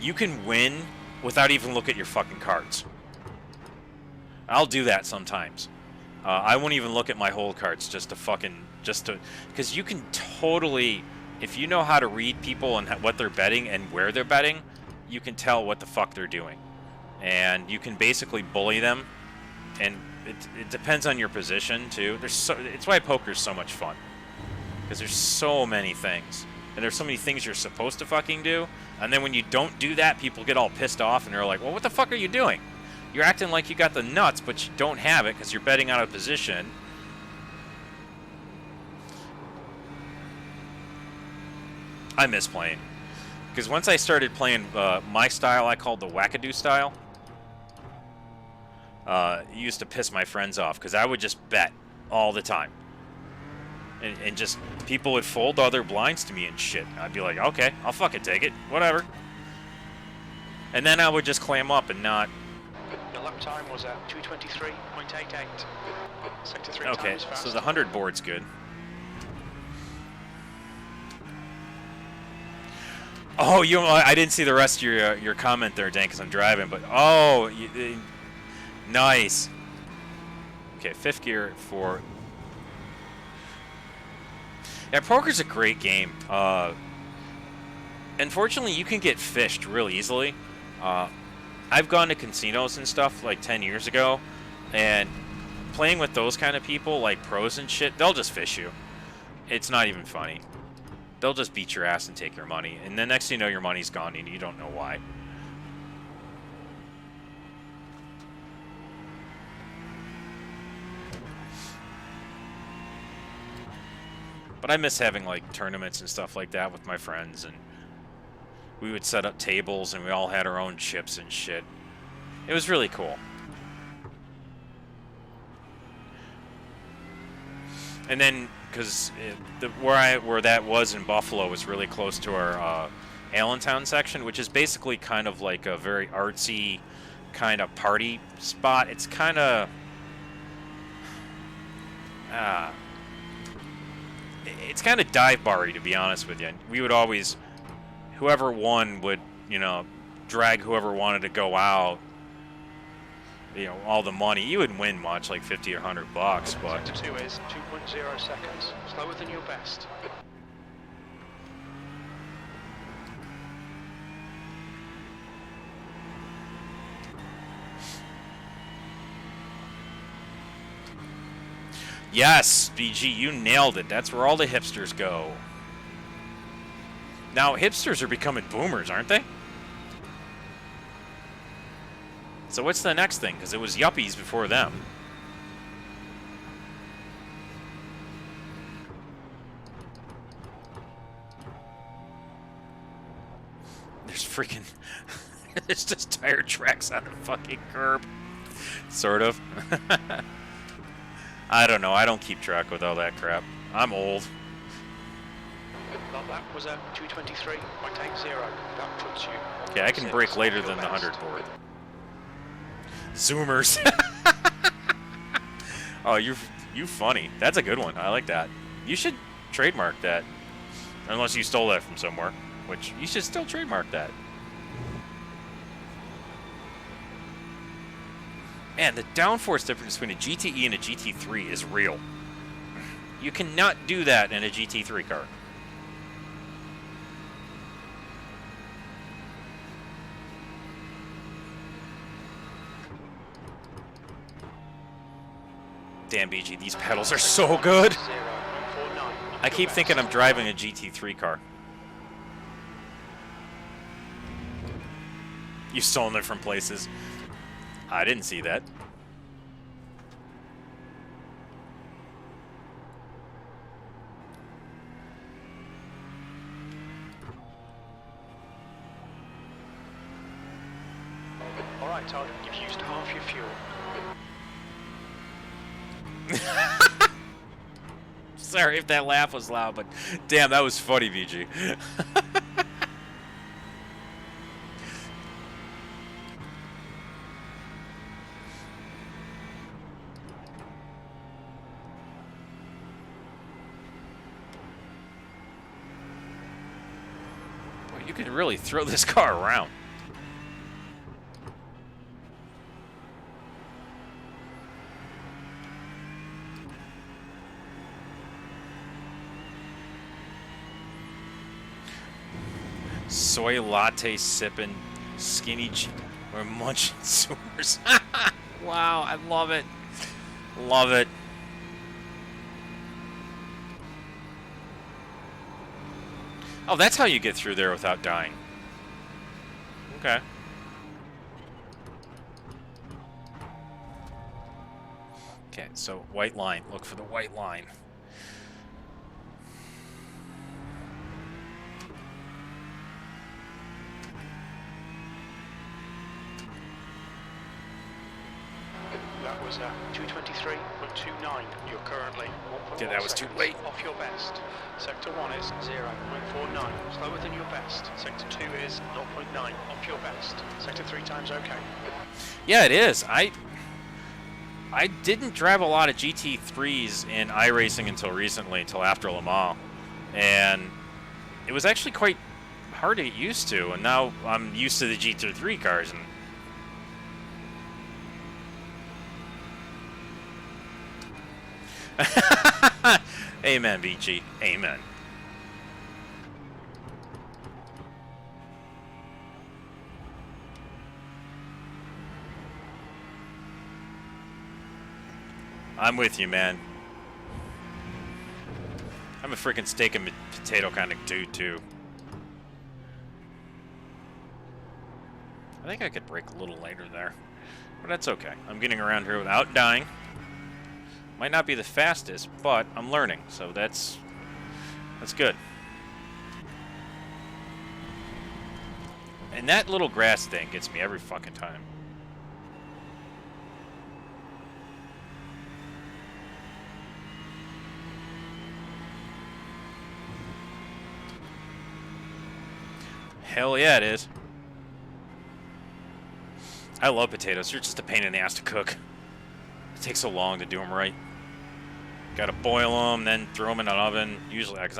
you can win without even look at your fucking cards. I'll do that sometimes. I won't even look at my hold cards just to, because you can totally, if you know how to read people and what they're betting and where they're betting, you can tell what the fuck they're doing. And you can basically bully them, and it depends on your position too. It's why poker's so much fun. Because there's so many things. And there's so many things you're supposed to fucking do. And then when you don't do that, people get all pissed off and they're like, well, what the fuck are you doing? You're acting like you got the nuts, but you don't have it because you're betting out of position. I miss playing. Because once I started playing my style, I called the wackadoo style. It used to piss my friends off because I would just bet all the time. And just, people would fold all their blinds to me and shit. I'd be like, okay, I'll fucking take it, whatever. And then I would just clam up and not. Your lap time was at 2:23.88. Sector 3 okay, time is fast. So the 100 board's good. Oh, I didn't see the rest of your comment there, Dan, because I'm driving. But oh, nice. Okay, 5th gear for. Yeah, poker's a great game. Unfortunately, you can get fished real easily. I've gone to casinos and stuff like 10 years ago, and playing with those kind of people, like pros and shit, they'll just fish you. It's not even funny. They'll just beat your ass and take your money, and the next thing you know, your money's gone and you don't know why. But I miss having like tournaments and stuff like that with my friends, and we would set up tables and we all had our own chips and shit. It was really cool. And then, because where that was in Buffalo was really close to our Allentown section, which is basically kind of like a very artsy kind of party spot. It's kind of it's kind of dive bar-y, to be honest with you. We would always, whoever won would, you know, drag whoever wanted to go out. You know, all the money. You wouldn't win much, like 50 or 100 bucks, but... Sector 2 is 2.0 seconds. Slower than your best. Yes, BG, you nailed it. That's where all the hipsters go. Now, hipsters are becoming boomers, aren't they? So what's the next thing? Because it was yuppies before them. There's freaking... There's just tire tracks on the fucking curb. Sort of. I don't know. I don't keep track with all that crap. I'm old. Well, that was a 223.80. That puts you... Okay, I can brake later than the 100 board. Zoomers. Oh, you funny. That's a good one. I like that. You should trademark that. Unless you stole that from somewhere. Which, you should still trademark that. Man, the downforce difference between a GTE and a GT3 is real. You cannot do that in a GT3 car. Damn, BG, these pedals are so good. I keep thinking I'm driving a GT3 car. You've stolen it from places. I didn't see that. All right, Todd, you've used half your fuel. Sorry if that laugh was loud, but damn, that was funny, BG. Boy, you could really throw this car around. Soy latte sipping, skinny or munching zoomers. Wow, I love it. Love it. Oh, that's how you get through there without dying. Okay. Okay, so white line. Look for the white line. That was 223.29. You're currently 1.1 Yeah, that was too late. Off your best. Sector 1 is 0.49. Slower than your best. Sector 2 is 0.9. Off your best. Sector 3 times okay. Yeah, it is. I didn't drive a lot of GT3s in iRacing until recently, until after Le Mans. And it was actually quite hard to get used to. And now I'm used to the GT3 cars. And Amen, BG. Amen. I'm with you, man. I'm a freaking steak and potato kind of dude, too. I think I could brake a little later there. But that's okay. I'm getting around here without dying. Might not be the fastest, but I'm learning, so that's good. And that little grass thing gets me every fucking time. Hell yeah, it is. I love potatoes. They're just a pain in the ass to cook. It takes so long to do them right. Gotta boil them, then throw them in an oven. Usually, because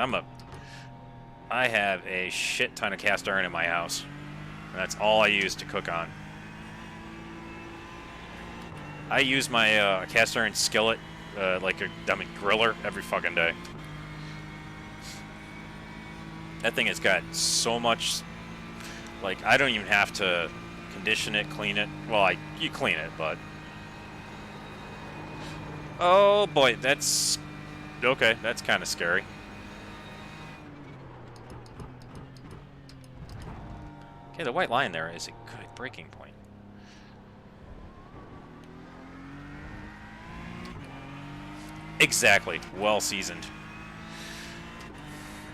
I have a shit ton of cast iron in my house. And that's all I use to cook on. I use my cast iron skillet like a dummy griller every fucking day. That thing has got so much. Like, I don't even have to condition it, clean it. Well, you clean it, but. Oh boy, that's. Okay, that's kind of scary. Okay, the white line there is a good breaking point. Exactly. Well seasoned.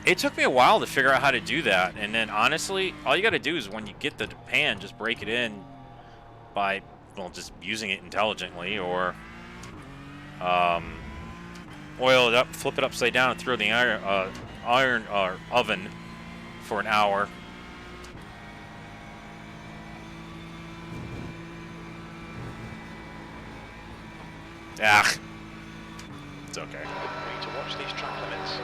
It took me a while to figure out how to do that, and then honestly, all you got to do is when you get the pan, just break it in by, well, just using it intelligently, or oil it up, flip it upside down, and throw it in the iron oven for an hour. Ah, it's okay. We need to watch these track limits.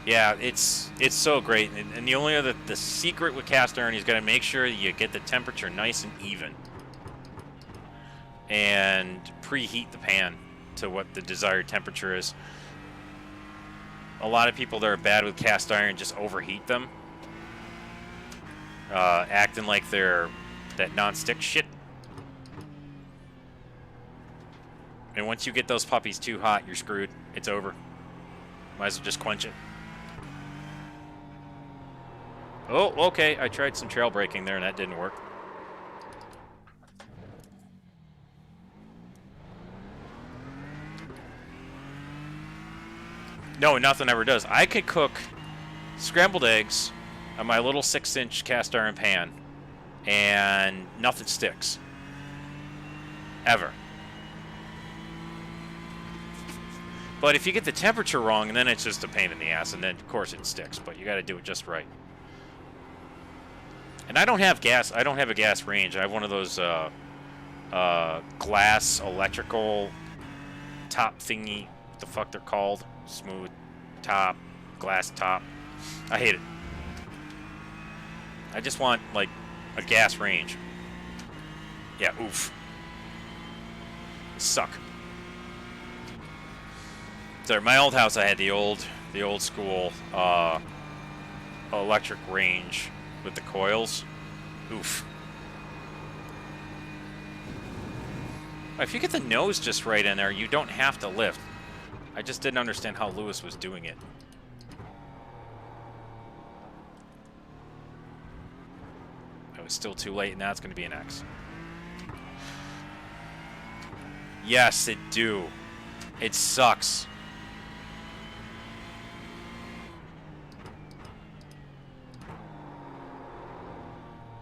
Yeah, it's so great, and the only other the secret with cast iron is got to make sure you get the temperature nice and even, and preheat the pan to what the desired temperature is. A lot of people that are bad with cast iron just overheat them, acting like they're that non-stick shit. And once you get those puppies too hot, you're screwed. It's over. Might as well just quench it. Oh, okay. I tried some trail braking there, and that didn't work. No, nothing ever does. I could cook scrambled eggs on my little 6-inch cast iron pan, and nothing sticks. Ever. But if you get the temperature wrong, then it's just a pain in the ass, and then, of course, it sticks. But you got to do it just right. And I don't have gas. I don't have a gas range. I have one of those glass electrical top thingy. What the fuck they're called? Smooth top, glass top. I hate it. I just want, like, a gas range. Yeah, oof. They suck. So at my old house, I had the old school electric range with the coils. Oof. If you get the nose just right in there, you don't have to lift. I just didn't understand how Lewis was doing it. It was still too late, and now it's going to be an X. Yes, it do. It sucks.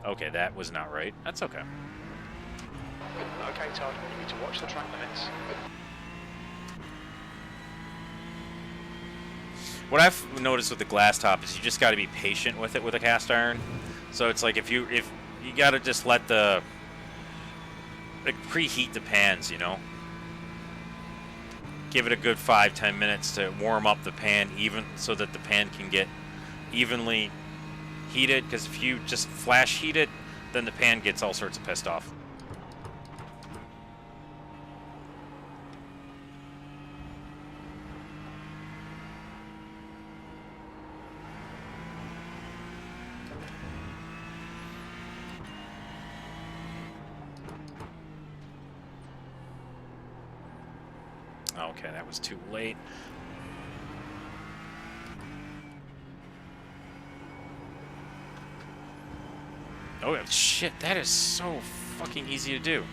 Okay, that was not right. That's okay. Okay, Todd, you need to watch the track limits. What I've noticed with the glass top is you just got to be patient with it with a cast iron. So it's like if you got to just let the preheat the pans, you know. Give it a good 5-10 minutes to warm up the pan even so that the pan can get evenly heated, because if you just flash heat it, then the pan gets all sorts of pissed off. Okay, that was too late. Oh, shit, that is so fucking easy to do.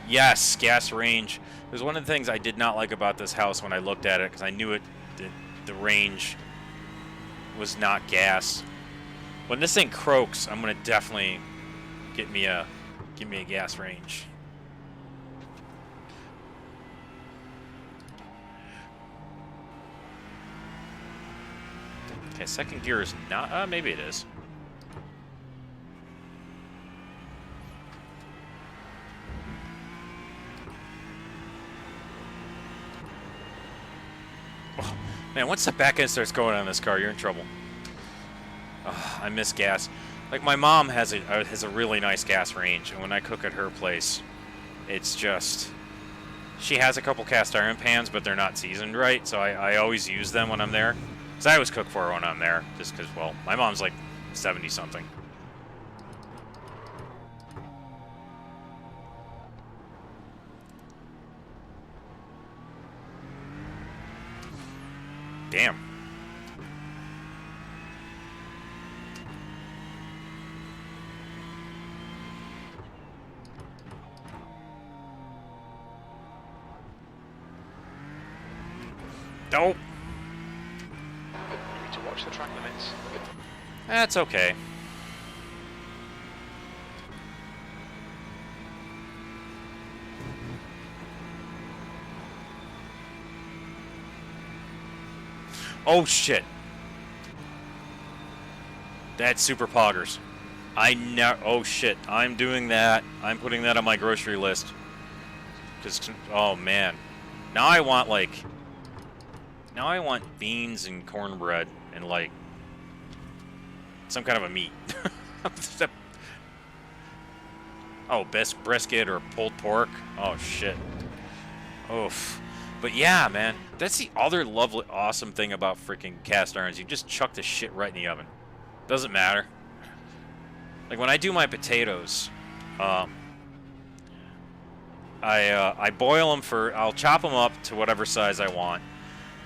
Yes, gas range. It was one of the things I did not like about this house when I looked at it, because I knew the range was not gas. When this thing croaks, I'm gonna definitely give me a gas range. Okay, second gear is not. Maybe it is. Oh, man, once the back end starts going on this car, you're in trouble. Oh, I miss gas. Like, my mom has a really nice gas range, and when I cook at her place, it's just... She has a couple cast iron pans, but they're not seasoned right, so I always use them when I'm there. Because I always cook for her when I'm there, just because, well, my mom's like 70-something. Damn. Nope. You need to watch the track limits. That's okay. Oh, shit. That's super poggers. Oh, shit. I'm doing that. I'm putting that on my grocery list. Just, oh, man. Now I want, like... Now I want beans and cornbread and, like... some kind of a meat. Oh, best brisket or pulled pork. Oh, shit. Oof. But yeah, man, that's the other lovely, awesome thing about freaking cast irons. You just chuck the shit right in the oven. Doesn't matter. Like when I do my potatoes, I boil them for. I'll chop them up to whatever size I want,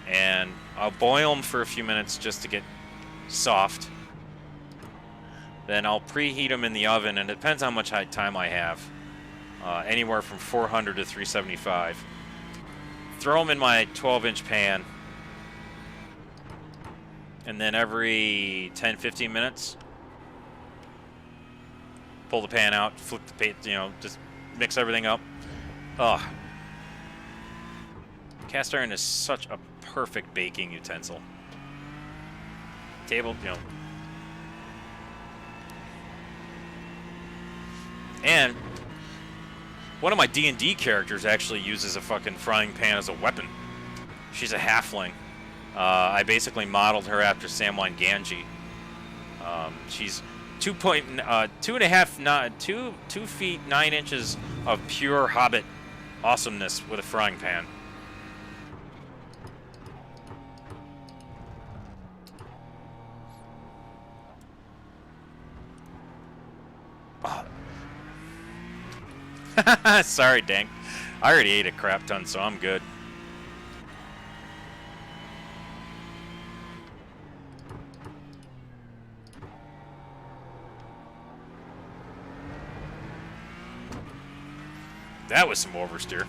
and I'll boil them for a few minutes just to get soft. Then I'll preheat them in the oven, and it depends how much time I have. Anywhere from 400 to 375. Throw them in my 12-inch pan, and then every 10-15 minutes, pull the pan out, flip the pan, just mix everything up. Ugh. Cast iron is such a perfect baking utensil. Table, And one of my D&D characters actually uses a fucking frying pan as a weapon. She's a halfling. I basically modeled her after Samwine Gamgee. She's 2 feet 9 inches of pure hobbit awesomeness with a frying pan. Sorry, Dank. I already ate a crap ton, so I'm good. That was some oversteer.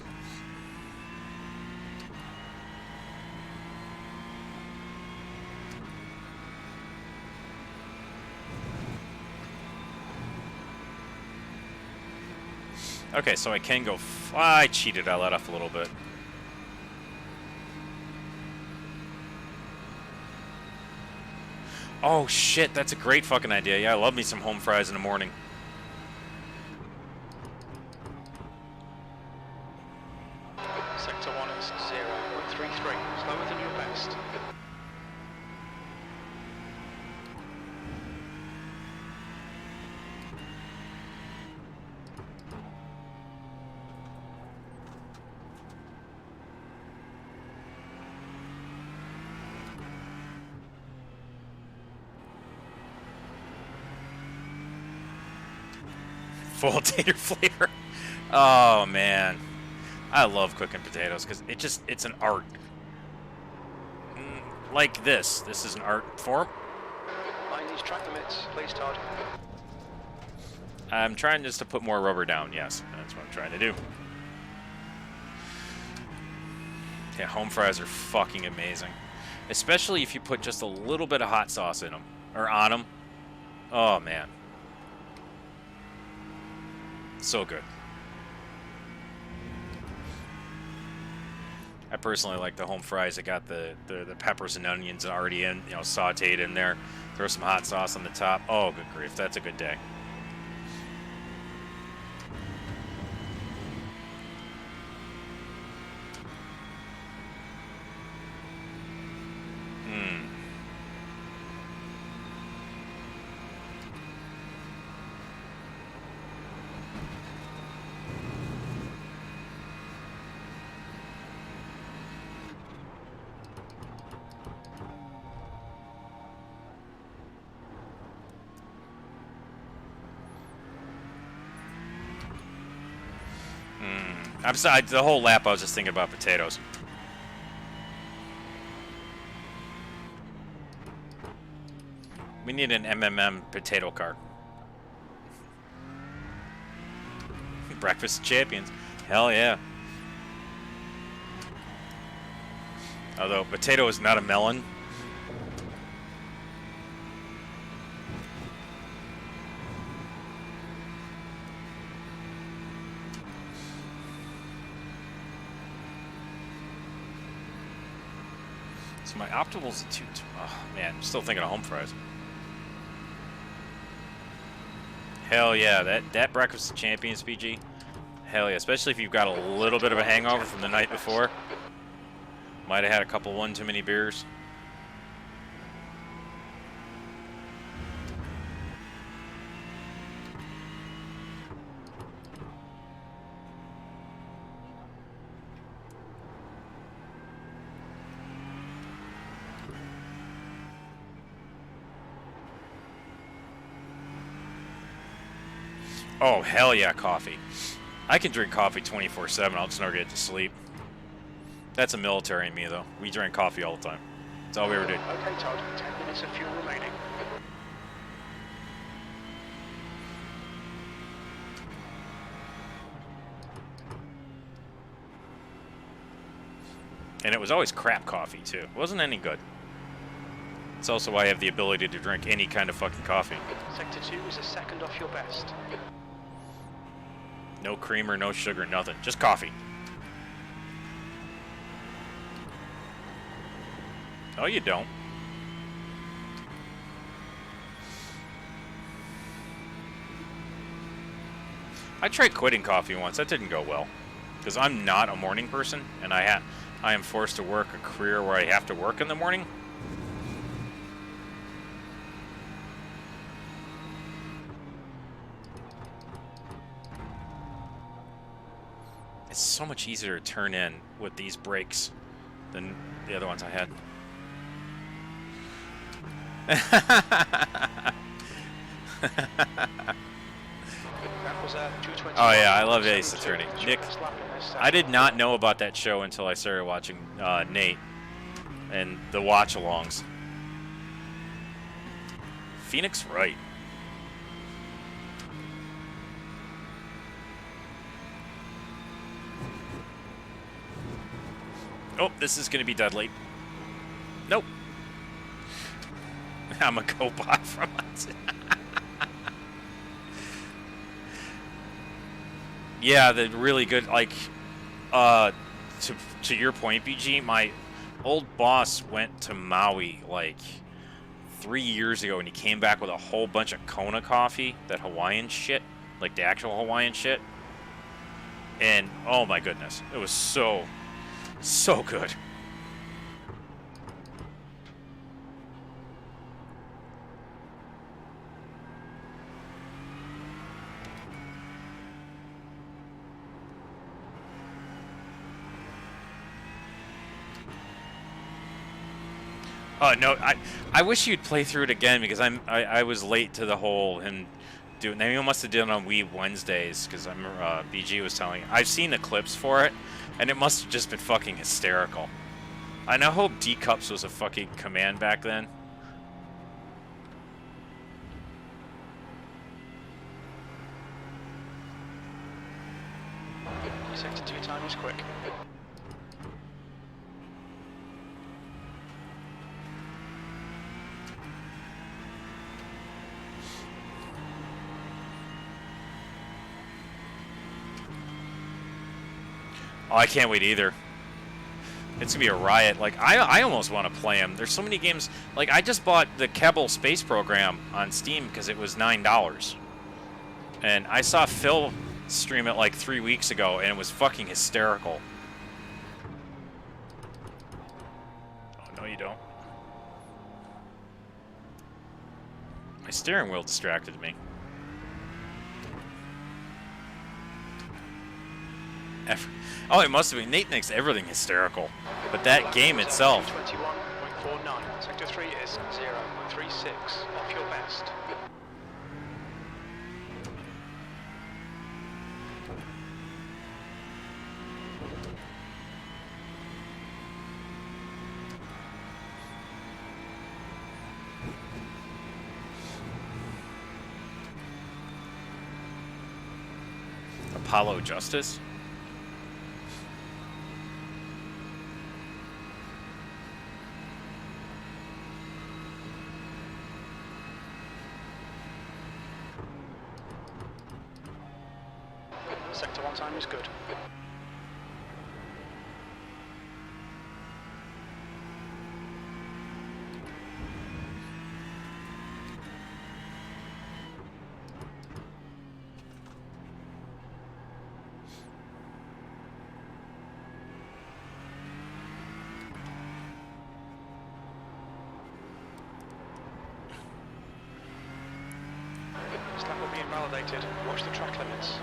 Okay, so I can go... I cheated. I let off a little bit. Oh, shit. That's a great fucking idea. Yeah, I love me some home fries in the morning. Sector 1 is 0.33. Slower than your best. Full tater flavor. Oh, man. I love cooking potatoes because it's an art. Like this. This is an art form. Mind these track limits, please, Todd. I'm trying just to put more rubber down. Yes, that's what I'm trying to do. Yeah, home fries are fucking amazing. Especially if you put just a little bit of hot sauce in them. Or on them. Oh, man. So good. I personally like the home fries that got the peppers and onions already in, you know, sauteed in there. Throw some hot sauce on the top. Oh, good grief. That's a good day. I'm sorry, the whole lap I was just thinking about potatoes. We need an potato cart. Breakfast of Champions. Hell yeah. Although potato is not a melon. So my optimal's a 2. Oh man, I'm still thinking of home fries. Hell yeah, that Breakfast of Champions, PG. Hell yeah, especially if you've got a little bit of a hangover from the night before. Might have had a couple one too many beers. Oh, hell yeah, coffee. I can drink coffee 24/7. I'll just never get to sleep. That's a military in me, though. We drink coffee all the time. That's all we ever do. Okay, Todd. 10 minutes of fuel remaining. And it was always crap coffee, too. It wasn't any good. It's also why I have the ability to drink any kind of fucking coffee. Sector 2 is a second off your best. No creamer, no sugar, nothing. Just coffee. No, you don't. I tried quitting coffee once. That didn't go well. Because I'm not a morning person, and I am forced to work a career where I have to work in the morning. It's so much easier to turn in with these brakes than the other ones I had. Oh yeah, I love Ace Attorney. Nick, I did not know about that show until I started watching Nate and the watch-alongs. Phoenix Wright. Oh, this is going to be deadly. Nope. I'm a co-bot from it. Yeah, the really good, like, to your point, BG, my old boss went to Maui, like, 3 years ago, and he came back with a whole bunch of Kona coffee, that Hawaiian shit, like the actual Hawaiian shit. And, oh my goodness, it was so good. Oh no, I wish you'd play through it again because I was late to the whole him doing. They must have done it on Weeb Wednesdays because I remember BG was telling. I've seen the clips for it, and it must have just been fucking hysterical. And I hope D Cups was a fucking command back then. Sector 2 time is quick. Oh, I can't wait either. It's gonna be a riot. Like, I almost want to play them. There's so many games. Like, I just bought the Kerbal Space Program on Steam because it was $9. And I saw Phil stream it like 3 weeks ago, and it was fucking hysterical. Oh, no, you don't. My steering wheel distracted me. Oh, it must have been. Nate makes everything hysterical. But that game itself. 21.49. Sector 3 is 0.36. Off your best. Apollo Justice? Sector 1 time is good. Slap will be invalidated. Watch the track limits.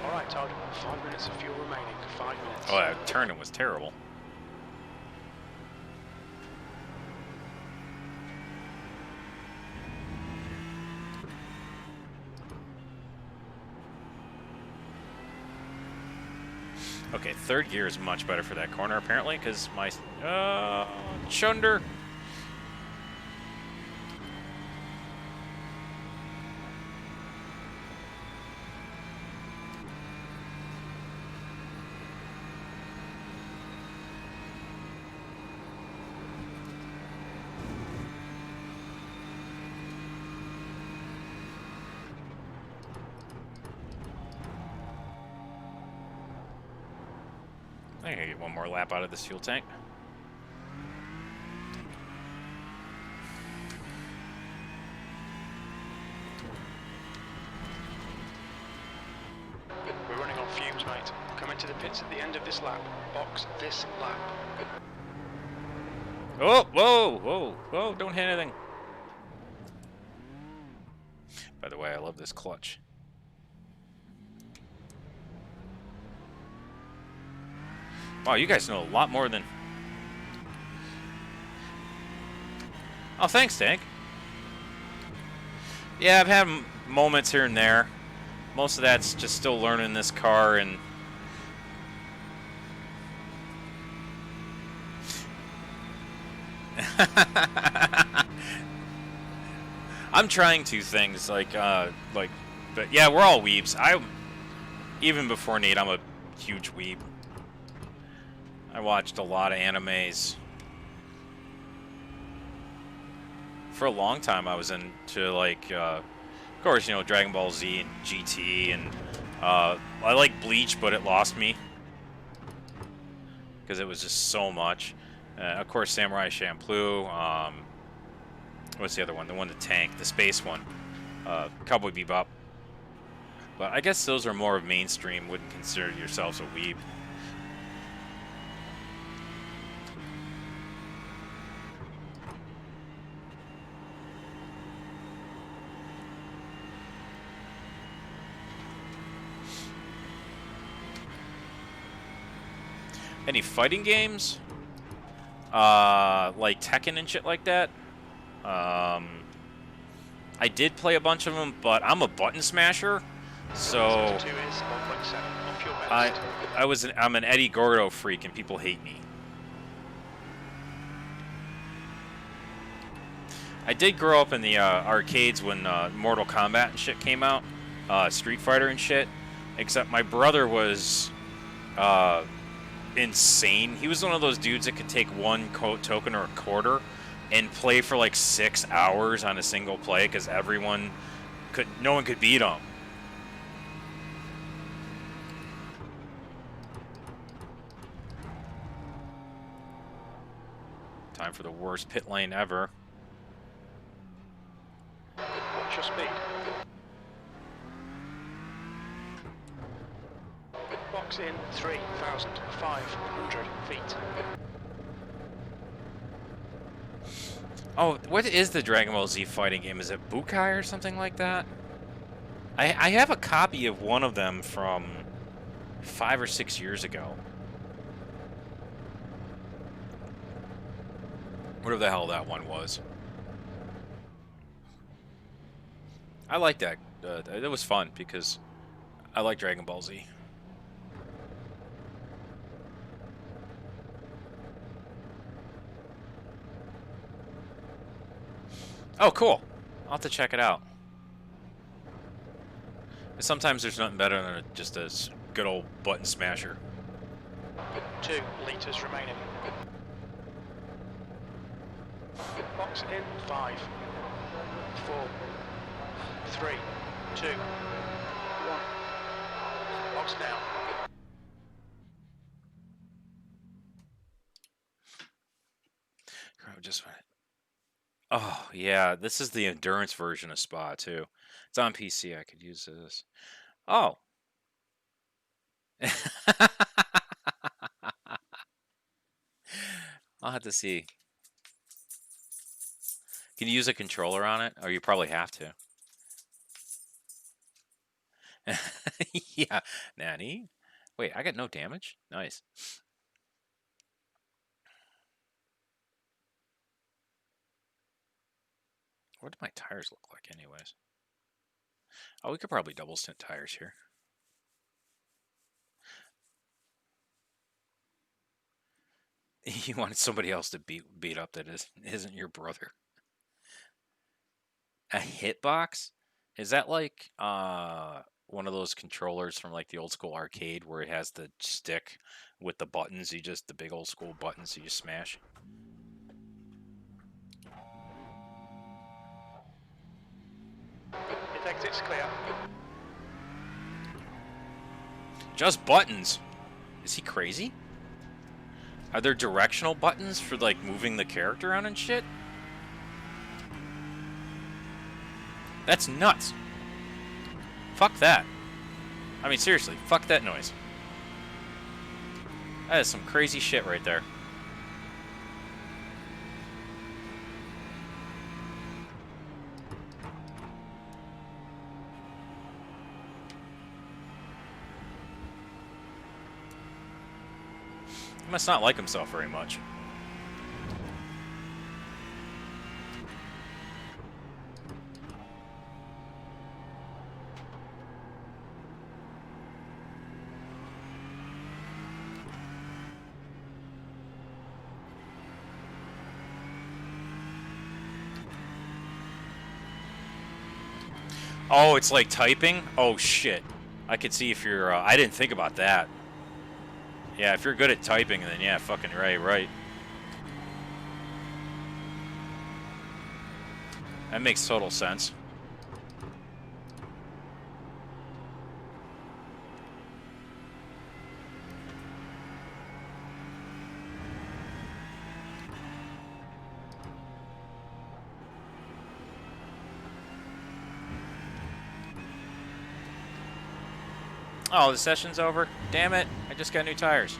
Alright, Todd. 5 minutes of fuel remaining. 5 minutes. Oh, that turning was terrible. Okay, third gear is much better for that corner, apparently, because my... Chunder. I think I get one more lap out of this fuel tank. We're running on fumes, mate. Come into the pits at the end of this lap. Box this lap. Oh, whoa, whoa, whoa, don't hit anything. By the way, I love this clutch. Wow, you guys know a lot more than... Oh, thanks, Tank. Yeah, I've had moments here and there. Most of that's just still learning this car and... I'm trying two things, but yeah, we're all weebs. Even before Nate, I'm a huge weeb. I watched a lot of animes. For a long time, I was into, like, of course, you know, Dragon Ball Z and GT, and I like Bleach, but it lost me. Because it was just so much. Of course, Samurai Champloo. What's the other one? The one, the tank, the space one. Cowboy Bebop. But I guess those are more of mainstream, wouldn't consider yourselves a weeb. Any fighting games? Like Tekken and shit like that? I did play a bunch of them, but I'm a button smasher, so Sector 2 is 1.7 off your best. I'm an Eddie Gordo freak, and people hate me. I did grow up in the arcades when Mortal Kombat and shit came out, Street Fighter and shit. Except my brother was insane. He was one of those dudes that could take one token or a quarter and play for like 6 hours on a single play because no one could beat him. Time for the worst pit lane ever. What's your speed? Box in 3,500 feet. Oh, what is the Dragon Ball Z fighting game? Is it Bukai or something like that? I have a copy of one of them from 5 or 6 years ago. Whatever the hell that one was. I like that. It was fun because I like Dragon Ball Z. Oh, cool. I'll have to check it out. Sometimes there's nothing better than just a good old button smasher. 2 litres remaining. Box in 5, 4, 3, 2, 1. Box now. Oh, yeah, this is the endurance version of Spa, too. It's on PC. I could use this. Oh. I'll have to see. Can you use a controller on it? Or you probably have to. Yeah. Nanny? Wait, I got no damage? Nice. What do my tires look like anyways? Oh, we could probably double stint tires here. You wanted somebody else to beat up that isn't your brother. A hitbox? Is that like one of those controllers from like the old school arcade where it has the stick with the buttons? The big old school buttons you smash. His exit's clear. Just buttons. Is he crazy? Are there directional buttons for like moving the character around and shit? That's nuts. Fuck that. I mean, seriously, fuck that noise. That is some crazy shit right there. He must not like himself very much. Oh, it's like typing? Oh, shit. I could see if you're... I didn't think about that. Yeah, if you're good at typing, then yeah, fucking right. That makes total sense. Oh, the session's over? Damn it, I just got new tires.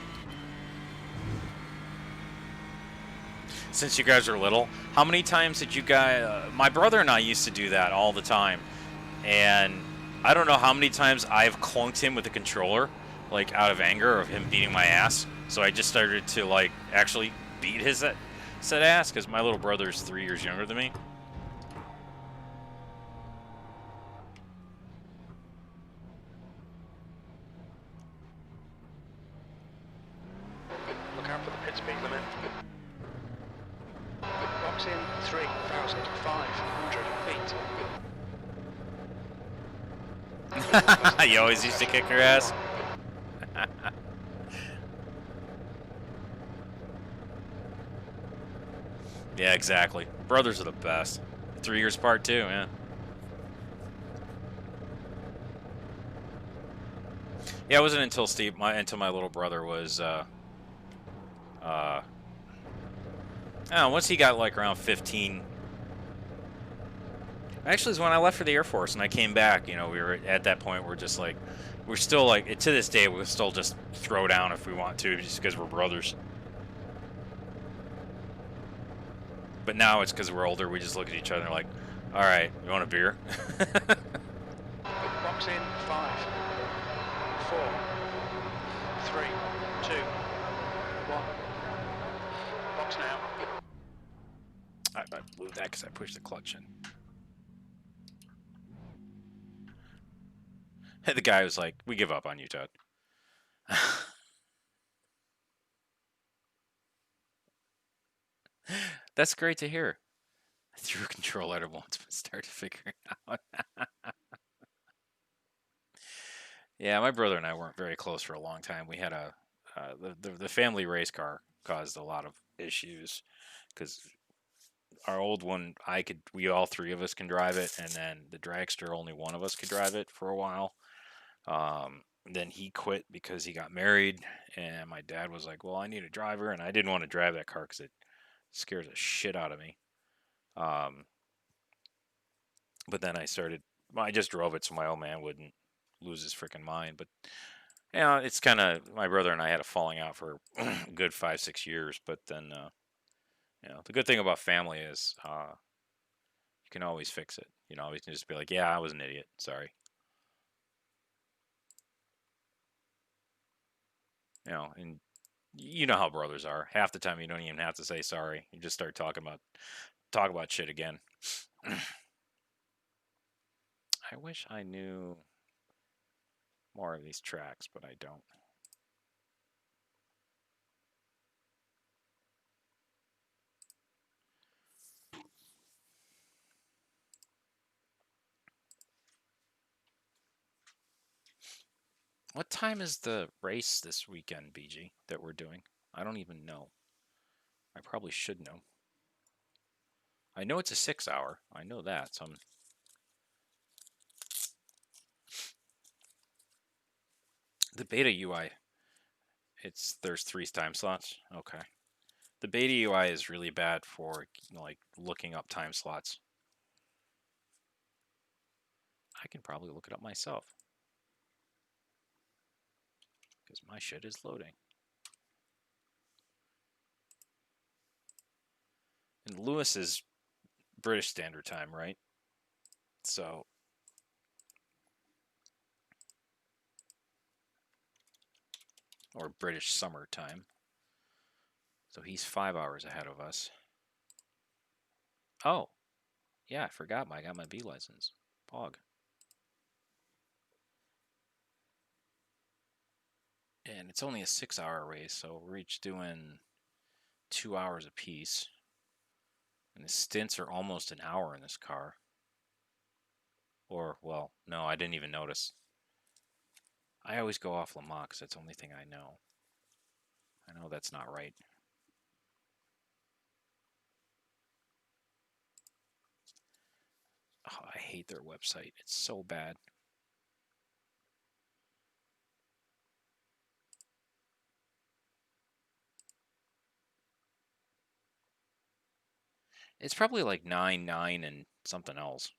Since you guys are little, how many times did you guys... my brother and I used to do that all the time. And I don't know how many times I've clunked him with the controller like out of anger of him beating my ass. So I just started to like actually beat his said ass because my little brother's 3 years younger than me. Look out for the pit speed limit. Box in 3,500 feet. You always used to kick her ass. Yeah, exactly. Brothers are the best. 3 years apart too, yeah. Yeah, it wasn't until until my little brother was I don't know, once he got like around 15. Actually, is when I left for the Air Force and I came back. You know, we were at that point. We're just like, we're still like, to this day, we'll still just throw down if we want to, just because we're brothers. But now it's because we're older. We just look at each other and like, all right, you want a beer? Box in 5, 4, 3, 2, 1. Box now. I blew that because I pushed the clutch in. The guy was like, we give up on you, Todd. That's great to hear. I threw a control at her once, but started figuring out. Yeah, my brother and I weren't very close for a long time. We had the family race car caused a lot of issues because our old one, we all three of us can drive it, and then the dragster, only one of us could drive it for a while. Then he quit because he got married, and my dad was like, "Well, I need a driver," and I didn't want to drive that car because it scares the shit out of me. Um, but then I just drove it so my old man wouldn't lose his freaking mind. But yeah, it's kind of, my brother and I had a falling out for a good 5 6 years. But then, the good thing about family is you can always fix it. You know, you can just be like, "Yeah, I was an idiot. Sorry." And you know how brothers are. Half the time, you don't even have to say sorry. You just start talk about shit again. I wish I knew more of these tracks, but I don't. What time is the race this weekend, BG, that we're doing? I don't even know. I probably should know. I know it's a 6 hour. I know that. So the beta UI, there's 3 time slots. Okay. The beta UI is really bad for like looking up time slots. I can probably look it up myself because my shit is loading. And Lewis is British Standard Time, right? So or British Summer Time. So he's 5 hours ahead of us. Oh, yeah, I forgot. I got my B license. Pog. And it's only a 6 hour race, so we're each doing 2 hours apiece. And the stints are almost an hour in this car. Or, well, no, I didn't even notice. I always go off Le Mans because that's the only thing I know. I know that's not right. Oh, I hate their website. It's so bad. It's probably like 9 and something else.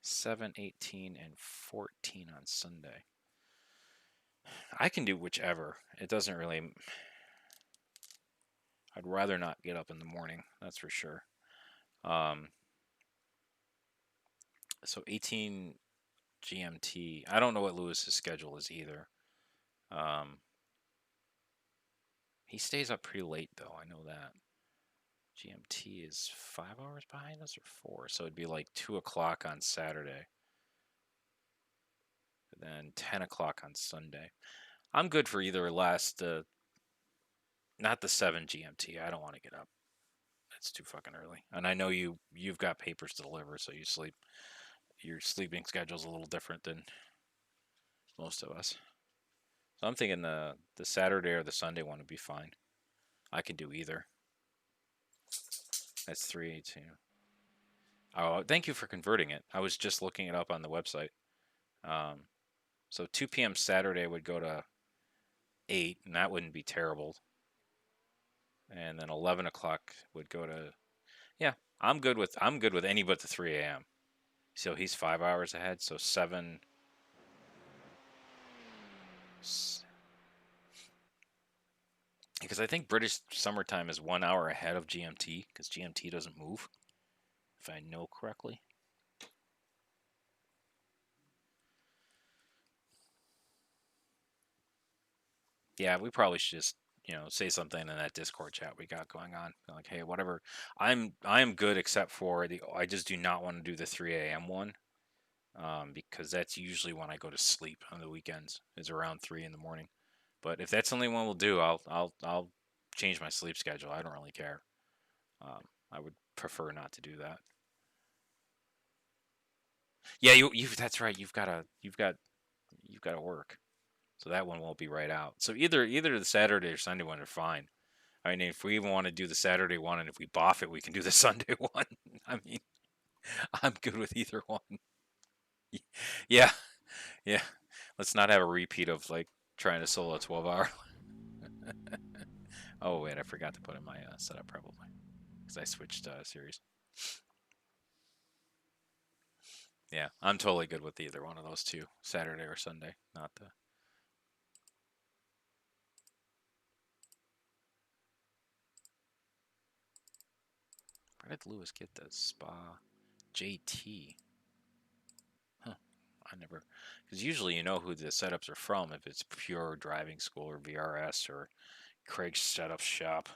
7, 18, and 14 on Sunday. I can do whichever. It doesn't really. I'd rather not get up in the morning, that's for sure. So 18 GMT. I don't know what Lewis's schedule is either. He stays up pretty late though. I know that. GMT is 5 hours behind us or 4, so it'd be like 2 o'clock on Saturday, and then 10 o'clock on Sunday. I'm good for either last. Not the 7 GMT. I don't want to get up. It's too fucking early. And I know you've got papers to deliver, so you sleep. Your sleeping schedule's a little different than most of us. So I'm thinking the Saturday or the Sunday one would be fine. I can do either. That's 3:18. Oh, thank you for converting it. I was just looking it up on the website. So 2 p.m. Saturday would go to 8, and that wouldn't be terrible. And then 11 o'clock would go to, yeah. I'm good with any but the 3 a.m. So he's 5 hours ahead. So 7. Because I think British summertime is 1 hour ahead of GMT because GMT doesn't move, if I know correctly. Yeah, we probably should just say something in that Discord chat we got going on. Like, hey, whatever. I'm good except for I just do not want to do the 3 a.m. one, because that's usually when I go to sleep on the weekends. Is around 3 in the morning. But if that's the only one we'll do, I'll change my sleep schedule. I don't really care. I would prefer not to do that. Yeah, you that's right. You've got to work. So that one won't be right out. So either the Saturday or Sunday one are fine. I mean, if we even want to do the Saturday one, and if we boff it, we can do the Sunday one. I mean, I'm good with either one. Yeah, yeah. Let's not have a repeat of like trying to solo a 12-hour. Oh wait, I forgot to put in my setup probably because I switched series. Yeah, I'm totally good with either one of those two, Saturday or Sunday. Not the. Where did Lewis get the Spa JT? Huh. I never, because usually you know who the setups are from if it's pure driving school or VRS or Craig's setup shop.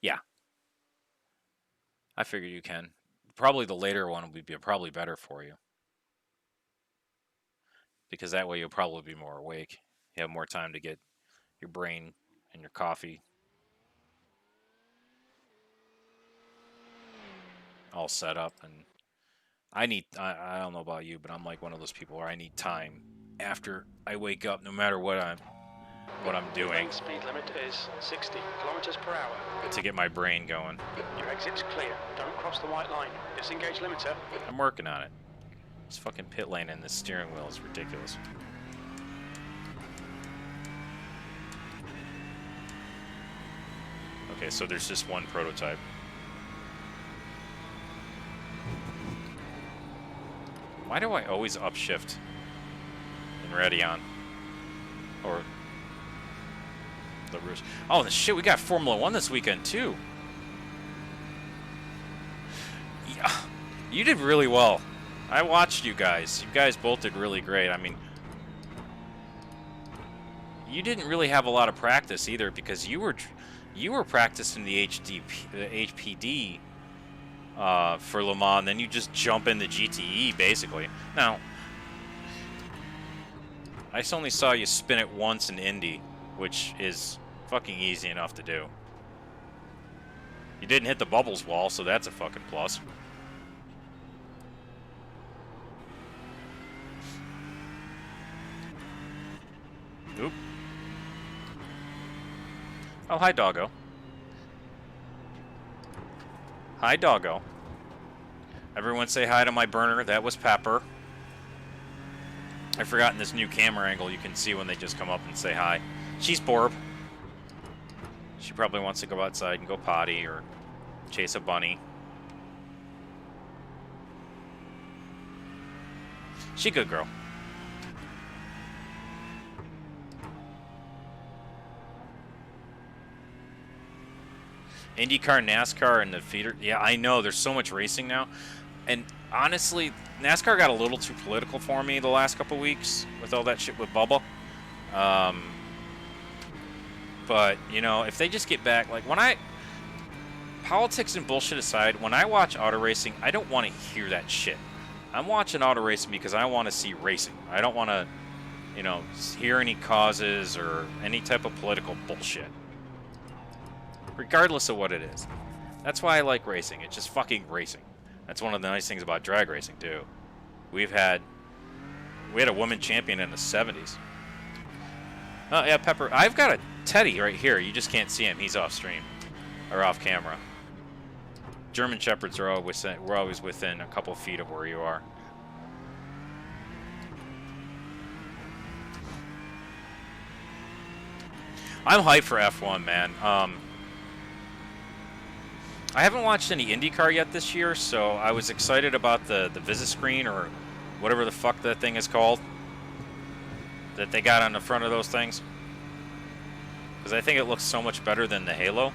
Yeah, I figure you can. Probably the later one would be probably better for you because that way you'll probably be more awake. You have more time to get your brain and your coffee all set up. And I don't know about you, but I'm like one of those people where I need time after I wake up, no matter what I'm doing. The speed limit is 60 kilometers per hour. To get my brain going. Your exit's clear. Don't cross the white line. Disengage limiter. I'm working on it. This fucking pit lane and this steering wheel is ridiculous. Okay, so there's just one prototype. Why do I always upshift in Radeon? Or the Rouge? Oh, the shit, we got Formula 1 this weekend, too. Yeah, you did really well. I watched you guys. You guys both did really great. I mean, you didn't really have a lot of practice either because you were practicing the HPD for Le Mans, then you just jump in the GTE basically. Now, I only saw you spin it once in Indy, which is fucking easy enough to do. You didn't hit the bubbles wall, so that's a fucking plus. Oop. Oh, hi, doggo. Hi, doggo. Everyone say hi to my burner. That was Pepper. I've forgotten this new camera angle you can see when they just come up and say hi. She's Borb. She probably wants to go outside and go potty or chase a bunny. She a good girl. IndyCar, NASCAR, and the feeder. Yeah, I know. There's so much racing now. And honestly, NASCAR got a little too political for me the last couple weeks with all that shit with Bubba. But, you know, if they just get back, like, politics and bullshit aside, when I watch auto racing, I don't want to hear that shit. I'm watching auto racing because I want to see racing. I don't want to, you know, hear any causes or any type of political bullshit. Regardless of what it is. That's why I like racing. It's just fucking racing. That's one of the nice things about drag racing, too. We had a woman champion in the 70s. Oh, yeah, Pepper. I've got a Teddy right here. You just can't see him. He's off stream. Or off camera. German Shepherds are always within a couple feet of where you are. I'm hyped for F1, man. I haven't watched any IndyCar yet this year, so I was excited about the visit screen or whatever the fuck that thing is called that they got on the front of those things. Because I think it looks so much better than the Halo.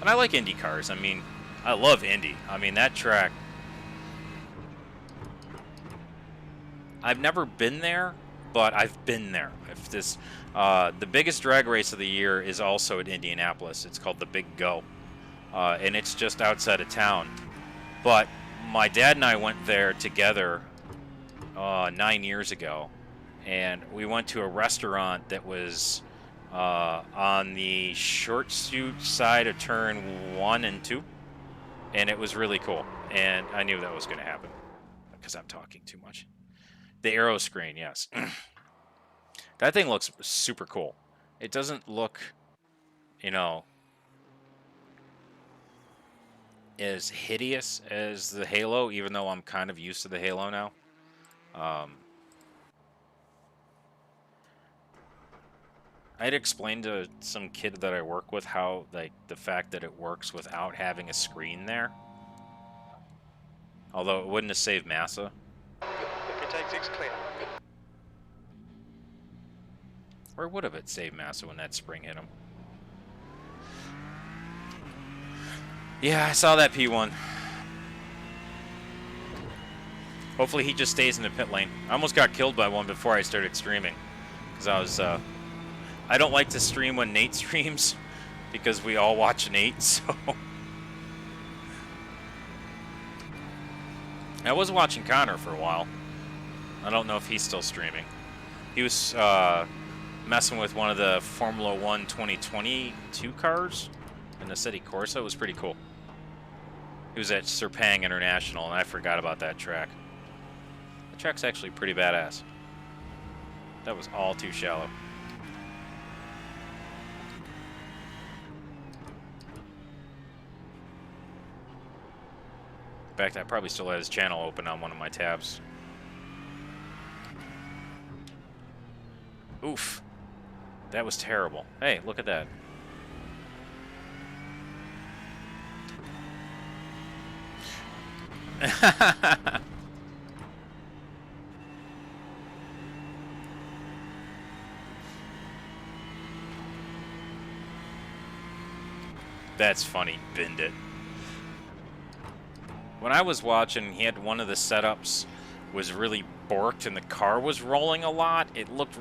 And I like Indy cars. I mean, I love Indy. I mean, that track. I've never been there, but I've been there. If this, the biggest drag race of the year is also at Indianapolis. It's called the Big Go, and it's just outside of town. But my dad and I went there together 9 years ago, and we went to a restaurant that was on the short shoot side of turn 1 and 2, and it was really cool. And I knew that was going to happen because I'm talking too much. The aero screen, yes. That thing looks super cool. It doesn't look, you know, as hideous as the Halo, even though I'm kind of used to the Halo now. I'd explained to some kid that I work with how, like, the fact that it works without having a screen there. Although it wouldn't have saved Massa. Exit's clear. Or would have it saved Massa when that spring hit him? Yeah, I saw that P1. Hopefully he just stays in the pit lane. I almost got killed by one before I started streaming. Because I was, I don't like to stream when Nate streams. Because we all watch Nate, so... I was watching Connor for a while. I don't know if he's still streaming. He was messing with one of the Formula 1 2022 cars in the City Corsa. It was pretty cool. He was at Serpang International, and I forgot about that track. The track's actually pretty badass. That was all too shallow. In fact, I probably still have his channel open on one of my tabs. Oof. That was terrible. Hey, look at that. That's funny. Binned it. When I was watching, he had one of the setups was really borked and the car was rolling a lot. It looked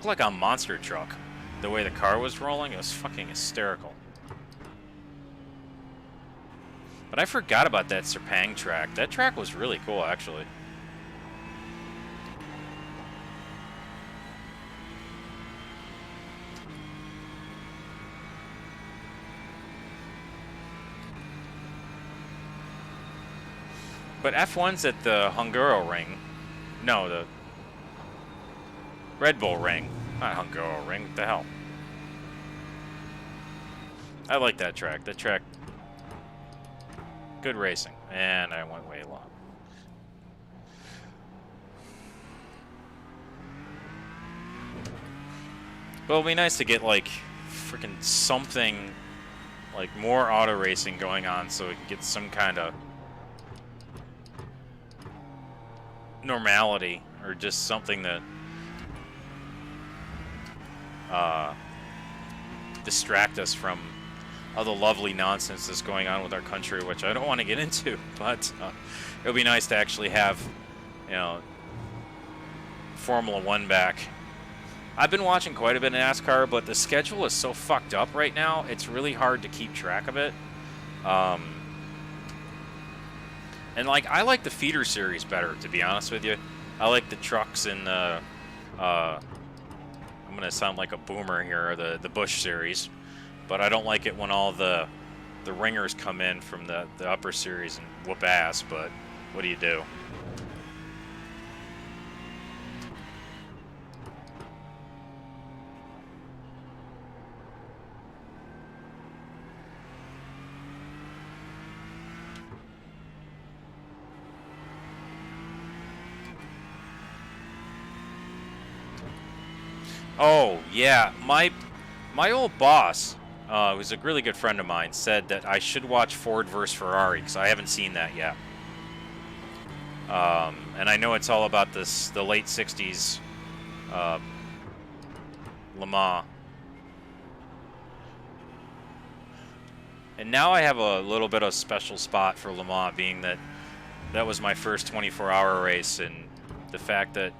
like a monster truck. The way the car was rolling, it was fucking hysterical. But I forgot about that Serpang track. That track was really cool, actually. But F1's at the Hungaro Ring. No, the Red Bull Ring. Not Hungaro Ring. What the hell? I like that track. That track... Good racing. And I went way long. But it'll be nice to get, like, freaking something, like, more auto racing going on so we can get some kind of normality, or just something that distract us from all the lovely nonsense that's going on with our country, which I don't want to get into, but it would be nice to actually have, you know, Formula One back. I've been watching quite a bit of NASCAR, but the schedule is so fucked up right now, it's really hard to keep track of it. And like, I like the feeder series better, to be honest with you. I like the trucks and the, I'm gonna sound like a boomer here, the Bush series, but I don't like it when all the ringers come in from the upper series and whoop ass, but what do you do? Oh, yeah, my old boss, who's a really good friend of mine, said that I should watch Ford vs. Ferrari, because I haven't seen that yet. And I know it's all about the late 60s Le Mans. And now I have a little bit of a special spot for Le Mans, being that was my first 24-hour race, and the fact that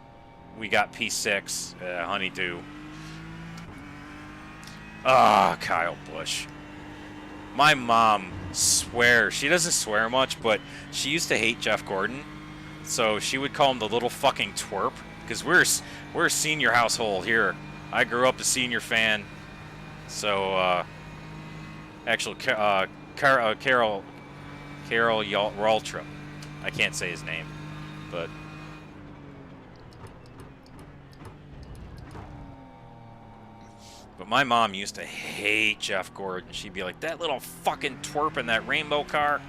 we got P6, Honeydew. Ah, Kyle Busch. My mom swears. She doesn't swear much, but she used to hate Jeff Gordon. So she would call him the little fucking twerp. Because we're a senior household here. I grew up a senior fan. So, actually, Carol Waltrip. I can't say his name, but... But my mom used to hate Jeff Gordon. She'd be like, that little fucking twerp in that rainbow car.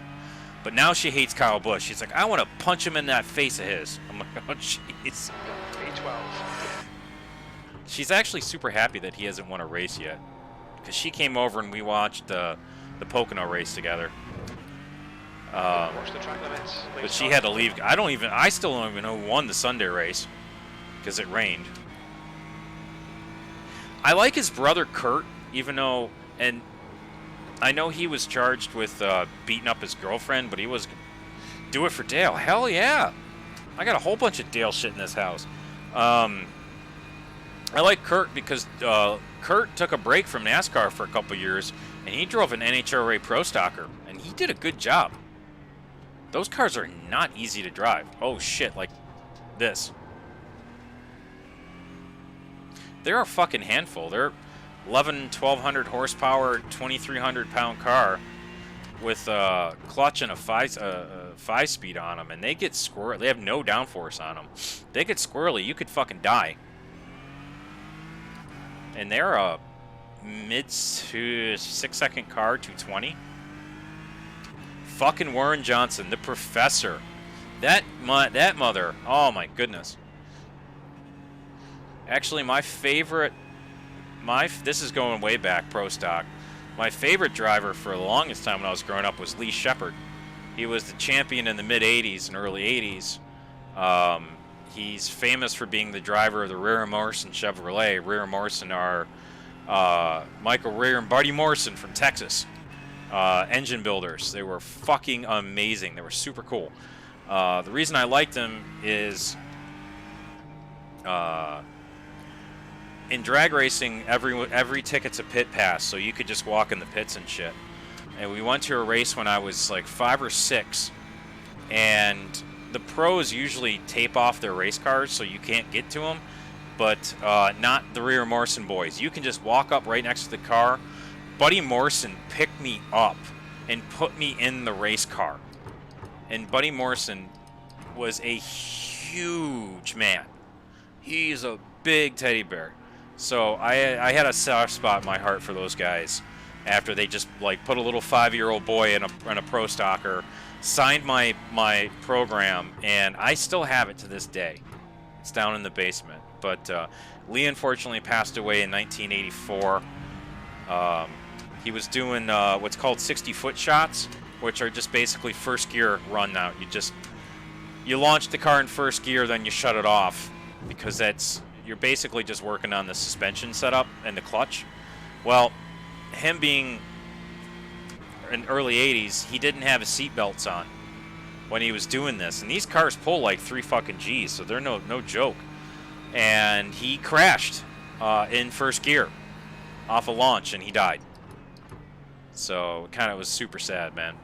But now she hates Kyle Busch. She's like, I want to punch him in that face of his. I'm like, oh, jeez. 312. She's actually super happy that he hasn't won a race yet. Because she came over and we watched the Pocono race together. Watch the track limits. But she had to leave. I still don't even know who won the Sunday race. Because it rained. I like his brother Kurt, even though, and I know he was charged with beating up his girlfriend, but he was do it for Dale. Hell yeah! I got a whole bunch of Dale shit in this house. I like Kurt because Kurt took a break from NASCAR for a couple years, and he drove an NHRA Pro Stocker, and he did a good job. Those cars are not easy to drive. Oh shit, like this. They're a fucking handful. They're 1,200 horsepower, 2,300 pound car with a clutch and a five speed on them, and they get squirrely. They have no downforce on them. They get squirrely. You could fucking die. And they're a mid to 6-second car, 220. Fucking Warren Johnson, the professor. That mother. Oh my goodness. Actually, my favorite, this is going way back, Pro Stock. My favorite driver for the longest time when I was growing up was Lee Shepard. He was the champion in the mid-'80s and early '80s. He's famous for being the driver of the Rear Morrison Chevrolet. Rear Morrison are Michael Rear and Buddy Morrison from Texas. Engine builders. They were fucking amazing. They were super cool. The reason I liked them is... in drag racing, every ticket's a pit pass, so you could just walk in the pits and shit. And we went to a race when I was like 5 or 6, and the pros usually tape off their race cars so you can't get to them, but not the Rear Morrison boys. You can just walk up right next to the car. Buddy Morrison picked me up and put me in the race car. And Buddy Morrison was a huge man. He's a big teddy bear. So I had a soft spot in my heart for those guys after they just like put a little 5-year-old boy in a Pro Stocker, signed my program, and I still have it to this day. It's down in the basement. But Lee unfortunately passed away in 1984. He was doing what's called 60-foot shots, which are just basically first gear run out. You launch the car in first gear, then you shut it off, because you're basically just working on the suspension setup and the clutch. Well, him being in early 80s, he didn't have his seatbelts on when he was doing this. And these cars pull like 3 fucking G's, so they're no joke. And he crashed in first gear off a launch, and he died. So, kind of was super sad, man.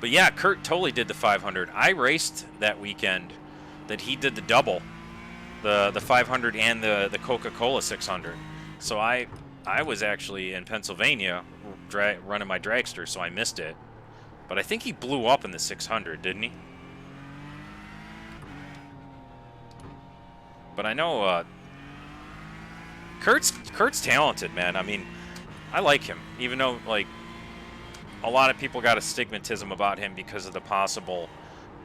But yeah, Kurt totally did the 500. I raced that weekend that he did the double, the 500 and the Coca-Cola 600. So I was actually in Pennsylvania running my dragster, so I missed it. But I think he blew up in the 600, didn't he? But I know Kurt's talented, man. I mean, I like him, even though like a lot of people got a stigmatism about him because of the possible,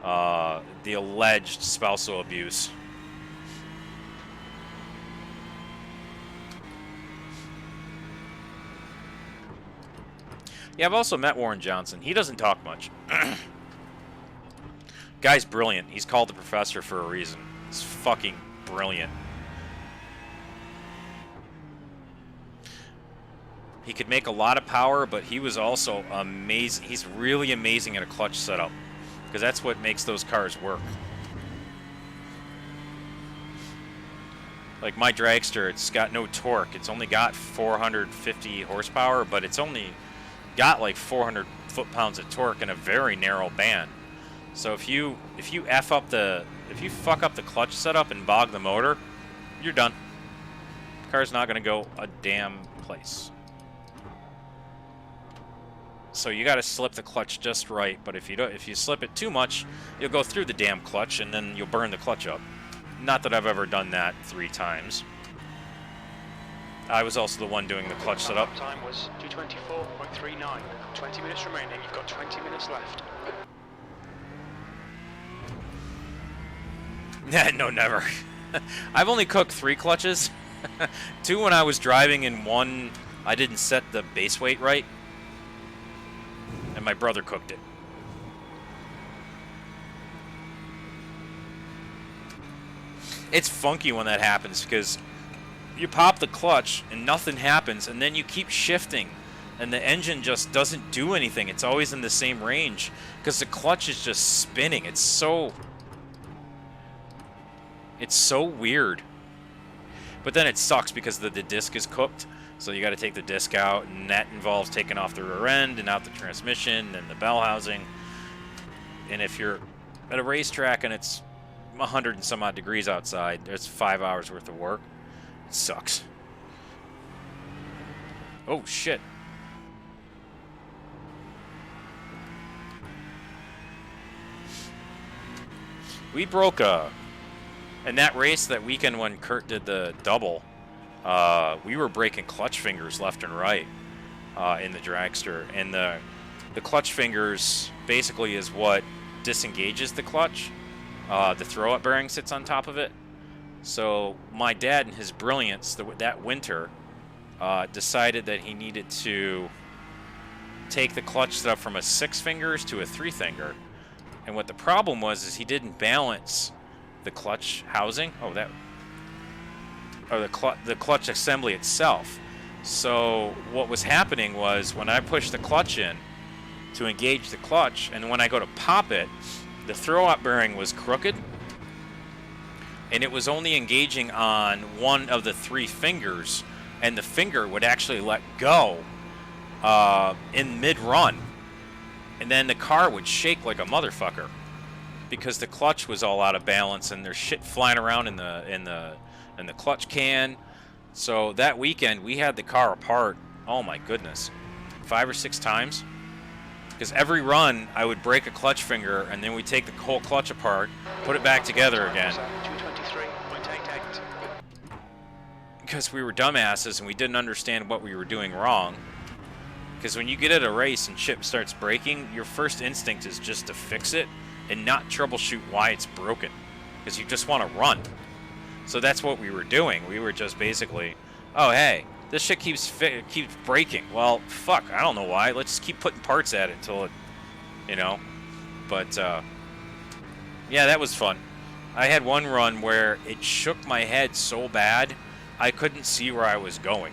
the alleged spousal abuse. Yeah, I've also met Warren Johnson. He doesn't talk much. Guy's brilliant. He's called the professor for a reason. He's fucking brilliant. He could make a lot of power, but he was also amazing. He's really amazing at a clutch setup, because that's what makes those cars work. Like my dragster, it's got no torque. It's only got 450 horsepower, but it's only got like 400 foot-pounds of torque in a very narrow band. So if you fuck up the clutch setup and bog the motor, you're done. The car's not gonna go a damn place. So you got to slip the clutch just right. But if you slip it too much, you'll go through the damn clutch and then you'll burn the clutch up. Not that I've ever done that 3 times. I was also the one doing the clutch setup. Time was 2:24.39. 20 minutes remaining. You've got 20 minutes left. No, never. I've only cooked 3 clutches. 2 when I was driving, and 1 I didn't set the base weight right. And my brother cooked it. It's funky when that happens, because you pop the clutch and nothing happens, and then you keep shifting and the engine just doesn't do anything. It's always in the same range because the clutch is just spinning. It's so weird. But then it sucks because the disc is cooked. So you got to take the disc out, and that involves taking off the rear end and out the transmission and the bell housing. And if you're at a racetrack and it's 100 and some odd degrees outside, there's 5 hours worth of work. It sucks. Oh shit. We broke in that race that weekend when Kurt did the double. We were breaking clutch fingers left and right in the dragster, and the clutch fingers basically is what disengages the clutch. The throw-up bearing sits on top of it. So my dad, in his brilliance, that winter, decided that he needed to take the clutch setup from a 6 fingers to a 3 finger. And what the problem was is he didn't balance the clutch housing. The clutch assembly itself. So what was happening was when I pushed the clutch in to engage the clutch, and when I go to pop it, the throw-out bearing was crooked, and it was only engaging on one of the 3 fingers, and the finger would actually let go in mid-run, and then the car would shake like a motherfucker because the clutch was all out of balance, and there's shit flying around in the clutch can. So that weekend we had the car apart, oh my goodness, 5 or 6 times, because every run I would break a clutch finger, and then we'd take the whole clutch apart, put it back together again, because we were dumbasses and we didn't understand what we were doing wrong. Because when you get at a race and shit starts breaking, your first instinct is just to fix it and not troubleshoot why it's broken, because you just want to run. So that's what we were doing. We were just basically, oh hey, this shit keeps breaking. Well, fuck, I don't know why. Let's just keep putting parts at it until it, you know. But yeah, that was fun. I had one run where it shook my head so bad I couldn't see where I was going.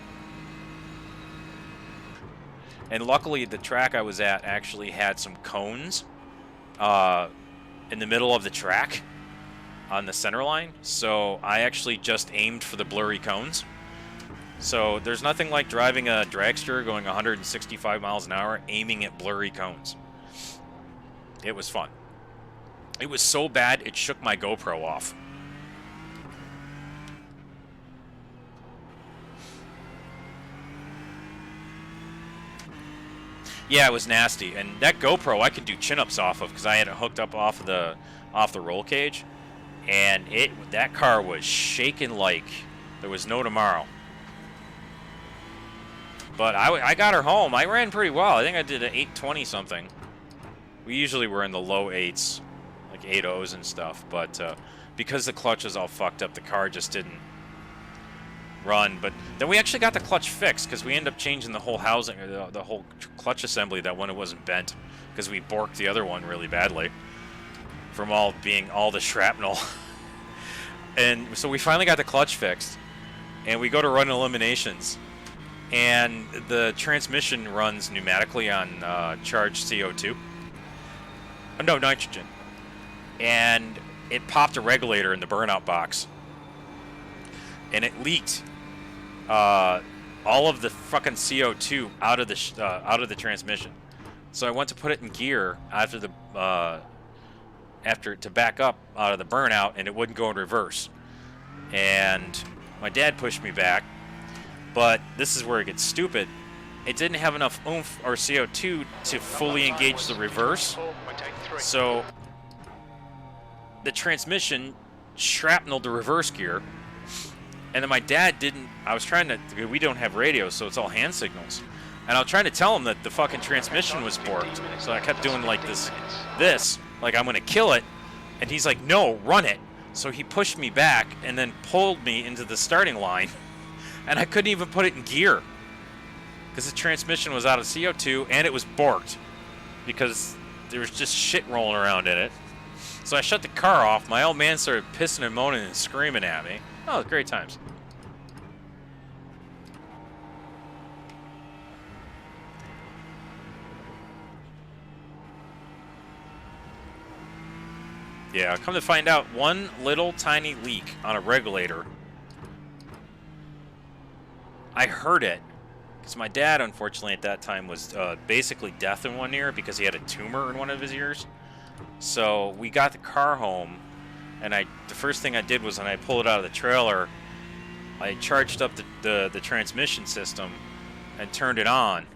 And luckily, the track I was at actually had some cones in the middle of the track on the center line. So I actually just aimed for the blurry cones. So there's nothing like driving a dragster going 165 miles an hour aiming at blurry cones. It was fun. It was so bad it shook my GoPro off. Yeah, it was nasty. And that GoPro I could do chin-ups off of because I had it hooked up off the roll cage. And that car was shaking like there was no tomorrow. But I got her home. I ran pretty well. I think I did an 820 something. We usually were in the low 8s, like 8.0s and stuff. But because the clutch was all fucked up, the car just didn't run. But then we actually got the clutch fixed because we ended up changing the whole housing, or the whole clutch assembly that when it wasn't bent because we borked the other one really badly from all the shrapnel. And so we finally got the clutch fixed, and we go to run eliminations. And the transmission runs pneumatically on charged CO2. No, nitrogen. And it popped a regulator in the burnout box. And it leaked all of the fucking CO2 out of the transmission. So I went to put it in gear after to back up out of the burnout, and it wouldn't go in reverse. And my dad pushed me back. But this is where it gets stupid. It didn't have enough oomph or CO2 to fully engage the reverse. So the transmission shrapneled the reverse gear. And then my dad didn't. We don't have radios, so it's all hand signals. And I was trying to tell him that the fucking transmission was borked. So I kept doing like this, like I'm going to kill it. And he's like, no, run it. So he pushed me back and then pulled me into the starting line. And I couldn't even put it in gear because the transmission was out of CO2 and it was borked because there was just shit rolling around in it. So I shut the car off. My old man started pissing and moaning and screaming at me. Oh, great times. Yeah, come to find out, one little tiny leak on a regulator. I heard it, because my dad, unfortunately, at that time was basically deaf in one ear because he had a tumor in one of his ears. So we got the car home, and the first thing I did was when I pulled it out of the trailer, I charged up the transmission system and turned it on,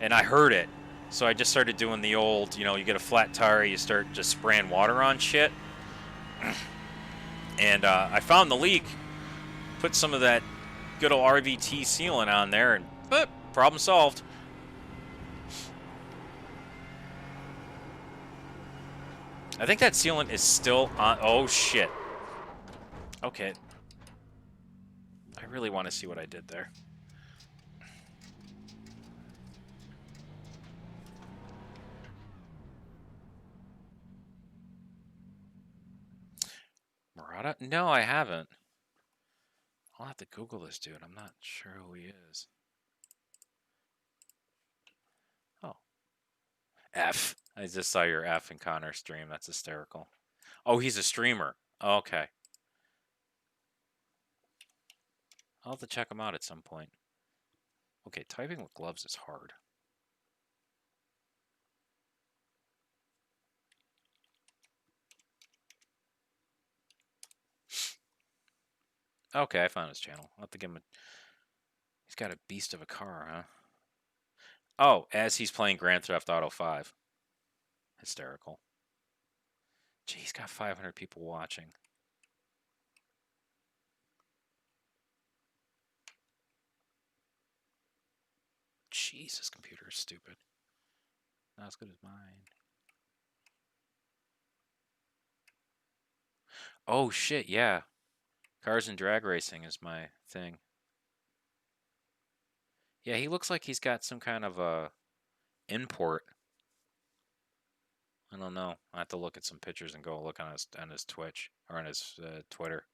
and I heard it. So I just started doing the old, you get a flat tire, you start just spraying water on shit. And I found the leak, put some of that good old RVT sealant on there, and problem solved. I think that sealant is still on. Oh shit. Okay. I really want to see what I did there. Murata? No, I haven't. I'll have to Google this dude. I'm not sure who he is. Oh. F. I just saw your F and Connor stream. That's hysterical. Oh, he's a streamer. Okay. I'll have to check him out at some point. Okay, typing with gloves is hard. Okay, I found his channel. I'll have to give him a... He's got a beast of a car, huh? Oh, as he's playing Grand Theft Auto 5. Hysterical. Gee, he's got 500 people watching. Jeez, this computer is stupid. Not as good as mine. Oh, shit, yeah. Cars and drag racing is my thing. Yeah, he looks like he's got some kind of a import. I don't know. I have to look at some pictures and go look on his Twitch or on his Twitter.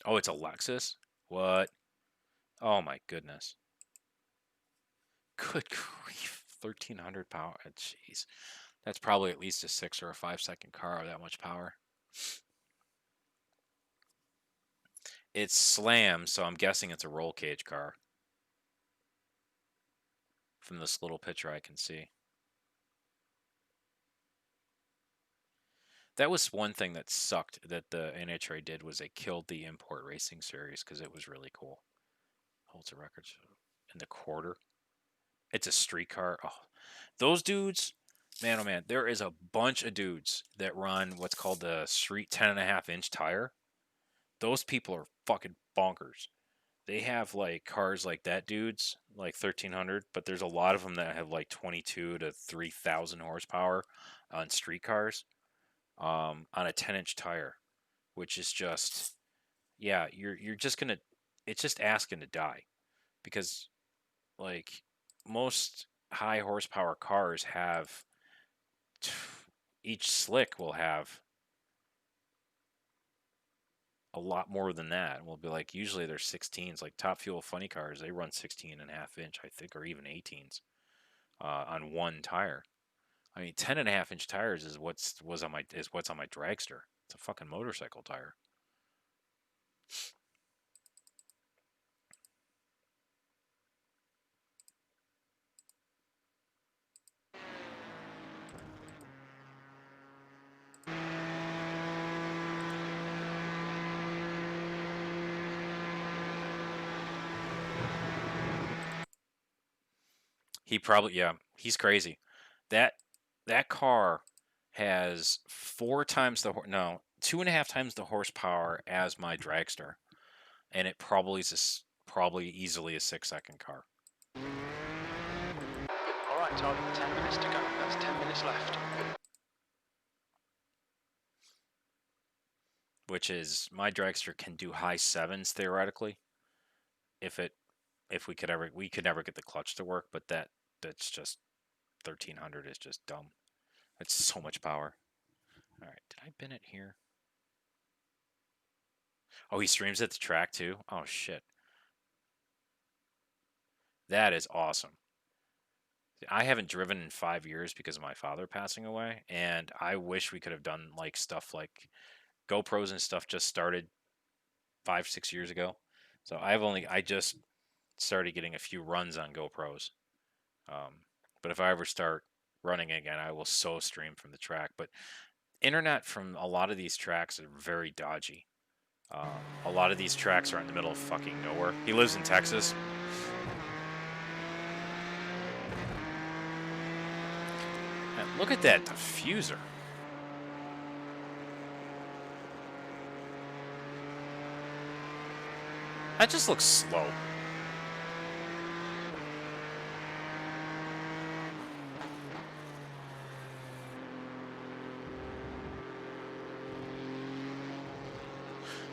Oh, it's a Lexus? What? Oh my goodness. Good grief, 1,300 power. Jeez, that's probably at least a 6 or a 5 second car with that much power. It's slam, so I'm guessing it's a roll cage car. From this little picture I can see. That was one thing that sucked that the NHRA did was they killed the import racing series because it was really cool. Holds a record in the quarter. It's a street car. Oh, those dudes, man, oh man, there is a bunch of dudes that run what's called the street 10.5 inch tire. Those people are fucking bonkers. They have like cars like that, dudes, like 1,300, but there's a lot of them that have like 22 to 3,000 horsepower on street cars, on a 10-inch tire, which is just, yeah, you're just gonna, it's just asking to die because like most high horsepower cars have, each slick will have a lot more than that. We'll be like, usually they're 16s, like Top Fuel funny cars, they run 16.5 inch, I think, or even 18s on one tire. I mean, 10.5 inch tires is what's on my dragster. It's a fucking motorcycle tire. He probably, yeah, he's crazy. That that car has 4 times the no 2.5 times the horsepower as my dragster, and it probably is probably easily a 6 second car. All right, target 10 minutes to go. That's 10 minutes left. Which is my dragster can do high sevens theoretically if it if we could never get the clutch to work, but that's just 1,300 is just dumb. It's so much power. All right, did I bin it here? Oh, he streams at the track too. Oh shit, that is awesome. I haven't driven in 5 years because of my father passing away, and I wish we could have done like stuff like GoPros and stuff just started 5 6 years ago. So I just started getting a few runs on GoPros. But if I ever start running again, I will so stream from the track. But internet from a lot of these tracks are very dodgy. A lot of these tracks are in the middle of fucking nowhere. He lives in Texas. Man, look at that diffuser. That just looks slow.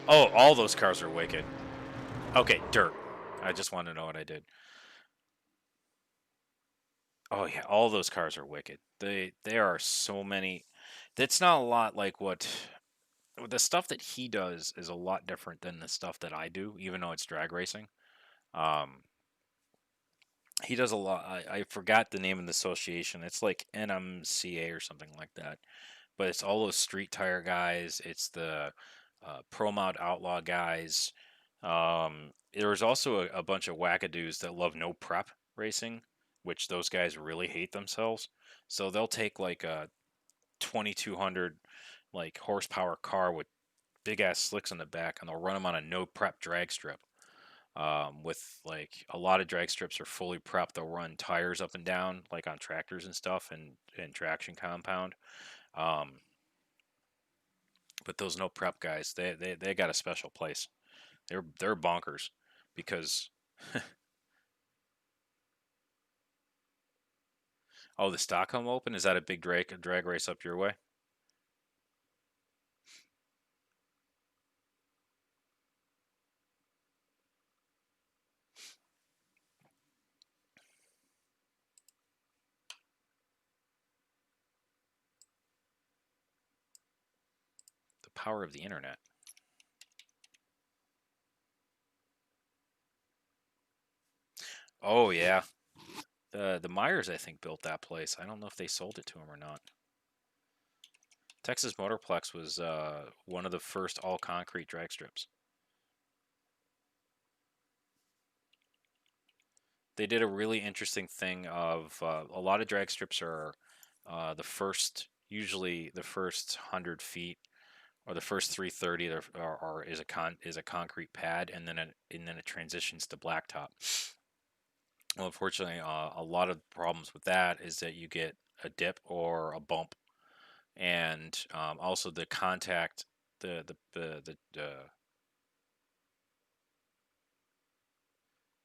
Oh, all those cars are wicked. Okay, dirt. I just want to know what I did. Oh yeah, all those cars are wicked. There are so many. That's not a lot like what the stuff that he does is a lot different than the stuff that I do, even though it's drag racing. Um, he does a lot. I forgot the name of the association. It's like NMCA or something like that. But it's all those street tire guys. It's the Pro Mod Outlaw guys. There's also a bunch of wackadoos that love no prep racing, which those guys really hate themselves. So they'll take like a 2,200 like horsepower car with big ass slicks in the back, and they'll run them on a no prep drag strip. With like a lot of drag strips are fully prepped. They'll run tires up and down like on tractors and stuff and traction compound. Um, but those no prep guys, they got a special place. They're bonkers because oh, the Stockholm Open, is that a big drag race up your way? The power of the internet. Oh yeah, The Myers, I think, built that place. I don't know if they sold it to him or not. Texas Motorplex was one of the first all concrete drag strips. They did a really interesting thing of a lot of drag strips are usually the first 100 feet or the first 330 is a concrete pad, and then it transitions to blacktop. Well, unfortunately, a lot of problems with that is that you get a dip or a bump, and also the contact, the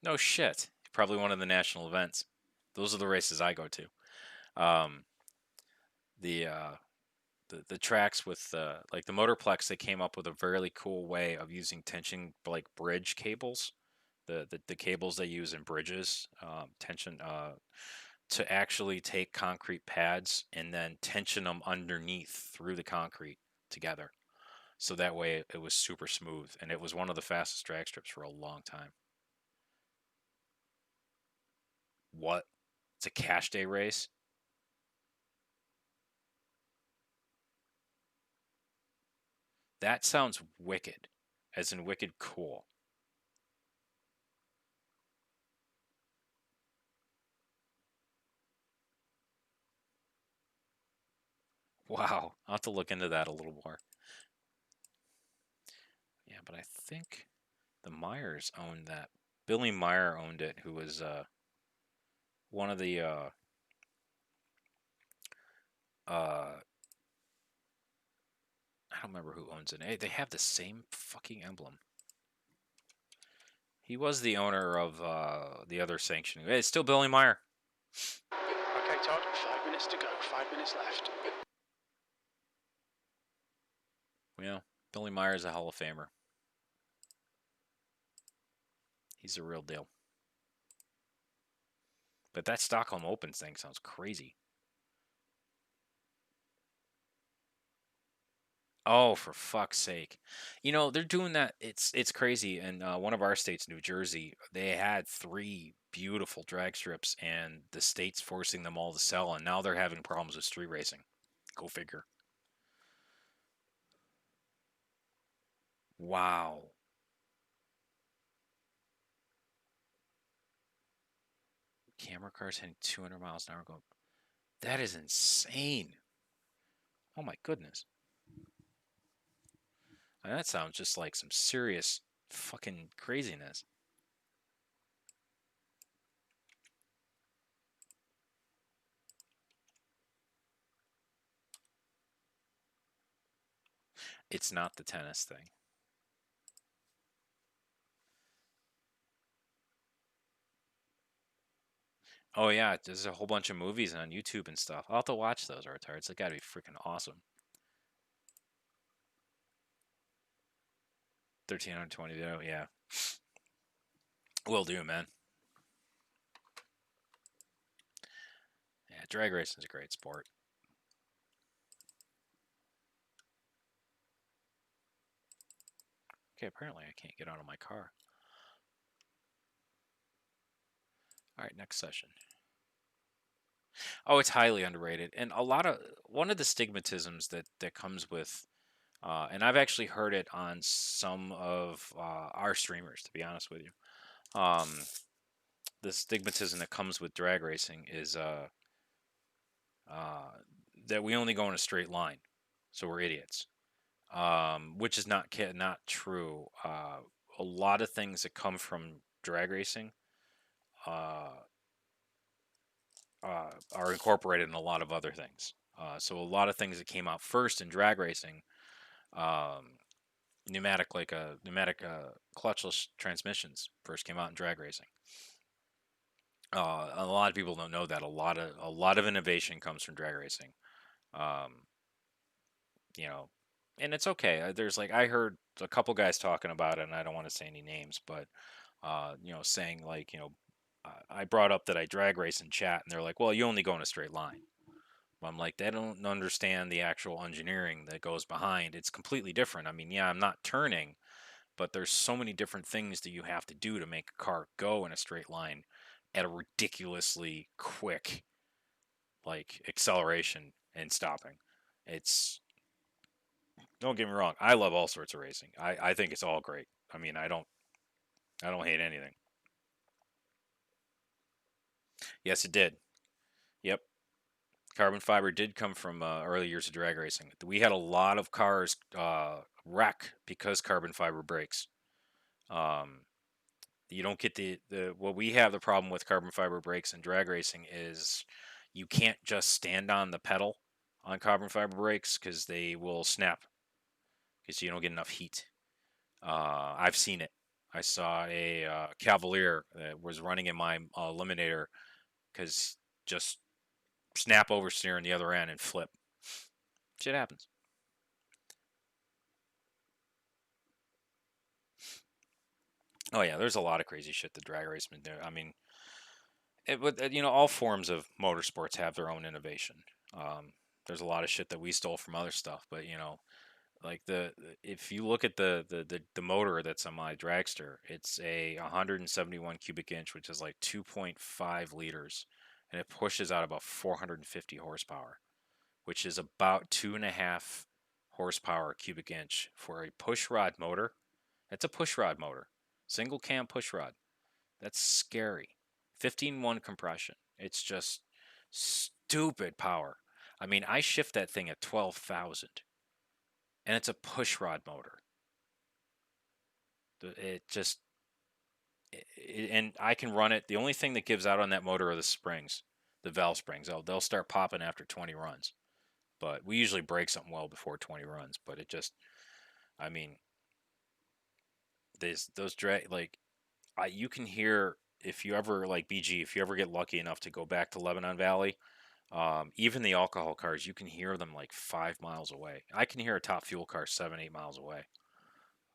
no shit, probably one of the national events. Those are the races I go to. Um, the uh, the tracks with like the Motorplex, they came up with a really cool way of using tension like bridge cables, the cables they use in bridges, tension to actually take concrete pads and then tension them underneath through the concrete together. So that way it was super smooth, and it was one of the fastest drag strips for a long time. What? It's a cash day race? That sounds wicked, as in wicked cool. Wow, I'll have to look into that a little more. Yeah, but I think the Myers owned that. Billy Meyer owned it, who was one of the uh, I don't remember who owns it. Hey, they have the same fucking emblem. He was the owner of the other sanctioning. Hey, it's still Billy Meyer. Okay, Todd, 5 minutes to go, 5 minutes left. Yeah, Billy Meyer's a Hall of Famer. He's a real deal. But that Stockholm Open thing sounds crazy. Oh, for fuck's sake! You know they're doing that. It's crazy. In one of our states, New Jersey, they had three beautiful drag strips, and the state's forcing them all to sell, and now they're having problems with street racing. Go figure. Wow. Camera cars hitting 200 miles an hour going. That is insane. Oh my goodness. I mean, that sounds just like some serious fucking craziness. It's not the tennis thing. Oh yeah, there's a whole bunch of movies on YouTube and stuff. I'll have to watch those, retards. They gotta be freaking awesome. 1320 though, yeah. Will do, man. Yeah, drag racing is a great sport. Okay, apparently I can't get out of my car. All right, next session. Oh, it's highly underrated, and one of the stigmatisms that comes with, and I've actually heard it on some of our streamers. To be honest with you, the stigmatism that comes with drag racing is uh, that we only go in a straight line, so we're idiots. Which is not true. A lot of things that come from drag racing uh, are incorporated in a lot of other things. So a lot of things that came out first in drag racing, um, pneumatic clutchless transmissions first came out in drag racing. A lot of people don't know that a lot of innovation comes from drag racing. Um, you know, and it's okay. There's like I heard a couple guys talking about it, and I don't want to say any names, but saying like I brought up that I drag race in chat, and they're like, "Well, you only go in a straight line." I'm like, they don't understand the actual engineering that goes behind. It's completely different. I mean, yeah, I'm not turning, but there's so many different things that you have to do to make a car go in a straight line at a ridiculously quick like acceleration and stopping. It's don't get me wrong, I love all sorts of racing. I think it's all great. I mean, I don't hate anything. Yes, it did. Yep. Carbon fiber did come from early years of drag racing. We had a lot of cars wreck because carbon fiber breaks. Um, you don't get the what we have the problem with carbon fiber brakes and drag racing is you can't just stand on the pedal on carbon fiber brakes because they will snap because you don't get enough heat. I've seen it. I saw a Cavalier that was running in my eliminator because just snap oversteer in the other end and flip. Shit happens. Oh yeah, there's a lot of crazy shit that drag racemen do. I mean, all forms of motorsports have their own innovation. Um, there's a lot of shit that we stole from other stuff, but like if you look at the motor that's on my dragster, it's a 171 cubic inch, which is like 2.5 liters, and it pushes out about 450 horsepower, which is about 2.5 horsepower cubic inch for a push rod motor. It's a push rod motor, single cam push rod. That's scary. 15-1 compression. It's just stupid power. I mean, I shift that thing at 12,000 and it's a push rod motor. It just and I can run it. The only thing that gives out on that motor are the springs, the valve springs. They'll start popping after 20 runs. But we usually break something well before 20 runs, but it just I mean, those drag like you can hear if you ever like BG, if you ever get lucky enough to go back to Lebanon Valley, even the alcohol cars, you can hear them like 5 miles away. I can hear a top fuel car 7, 8 miles away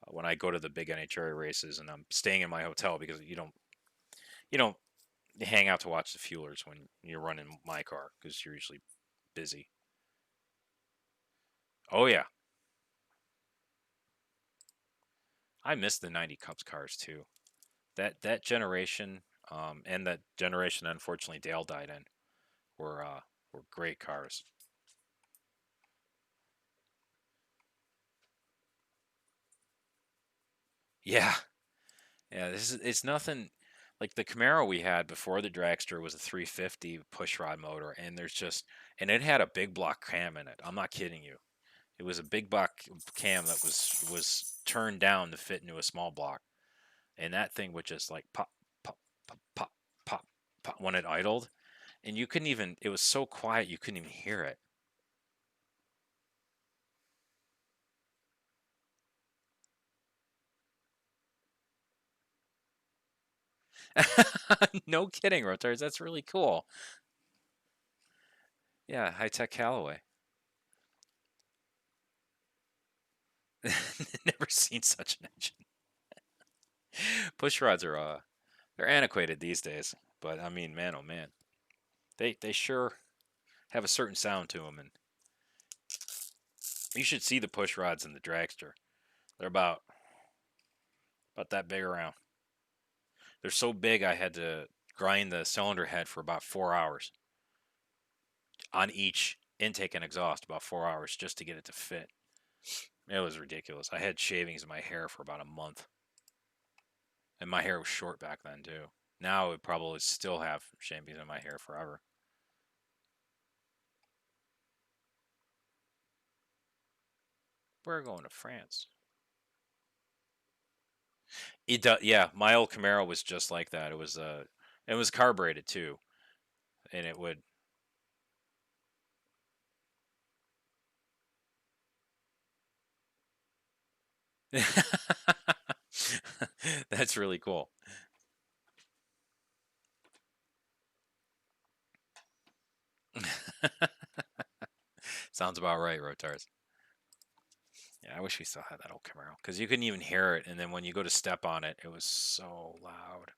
when I go to the big NHRA races, and I'm staying in my hotel because you don't hang out to watch the fuelers when you're running my car because you're usually busy. Oh yeah, I miss the '90 Cups cars too. That generation, and that generation unfortunately Dale died in were great cars. Yeah, yeah. It's nothing like the Camaro we had before the Dragster was a 350 pushrod motor, and and it had a big block cam in it. I'm not kidding you. It was a big block cam that was turned down to fit into a small block, and that thing would just like pop, pop, pop, pop, pop, pop when it idled, and you couldn't even. It was so quiet you couldn't even hear it. No kidding, Rotars. That's really cool. Yeah, high tech Callaway. Never seen such an engine. Push rods are they're antiquated these days, but I mean, man, oh man, they sure have a certain sound to them, and you should see the push rods in the dragster. They're about that big around. They're so big I had to grind the cylinder head for about 4 hours on each intake and exhaust, about 4 hours just to get it to fit. It was ridiculous. I had shavings in my hair for about a month, and my hair was short back then too. Now I would probably still have shavings in my hair forever. We're going to France. It does, yeah. My old Camaro was just like that. It was carbureted too, and it would. That's really cool. Sounds about right, Rotars. Yeah, I wish we still had that old Camaro because you couldn't even hear it, and then when you go to step on it, it was so loud.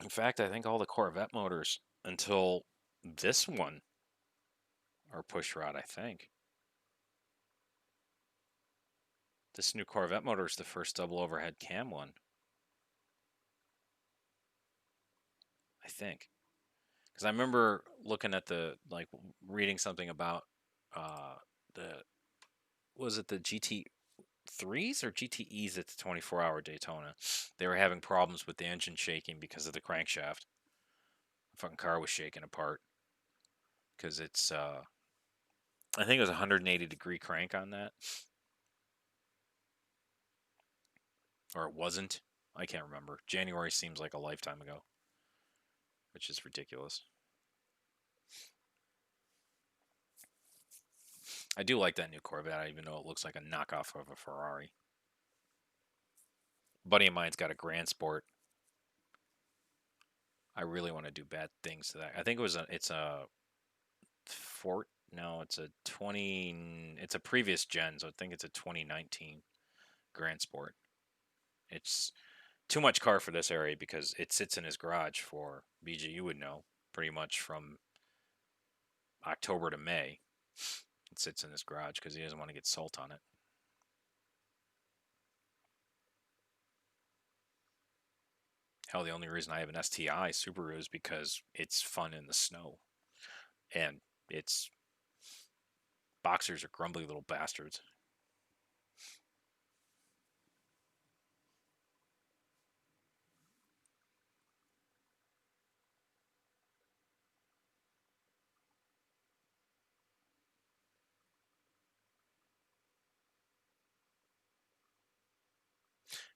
In fact, I think all the Corvette motors until this one are push rod, I think. This new Corvette motor is the first double overhead cam one. I think. Because I remember looking at reading something about the, was it the GT3s or GTEs at the 24-hour Daytona? They were having problems with the engine shaking because of the crankshaft. The fucking car was shaking apart. Because it's, I think it was a 180-degree crank on that. Or it wasn't. I can't remember. January seems like a lifetime ago, which is ridiculous. I do like that new Corvette, even though it looks like a knockoff of a Ferrari. A buddy of mine's got a Grand Sport. I really want to do bad things to that. I think it's a Fort. No, it's a 20. It's a previous gen, so I think it's a 2019 Grand Sport. It's too much car for this area because it sits in his garage for BG. You would know pretty much from October to May. It sits in his garage because he doesn't want to get salt on it. Hell, the only reason I have an STI Subaru is because it's fun in the snow. And its boxers are grumbly little bastards.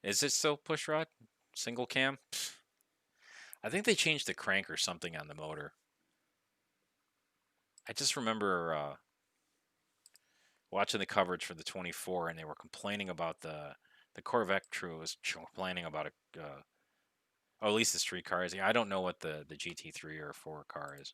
Is it still push rod? Single cam? Pfft. I think they changed the crank or something on the motor. I just remember watching the coverage for the 24, and they were complaining about the Corvette crew was complaining about a, or at least the street car is. I don't know what the GT3 or 4 car is.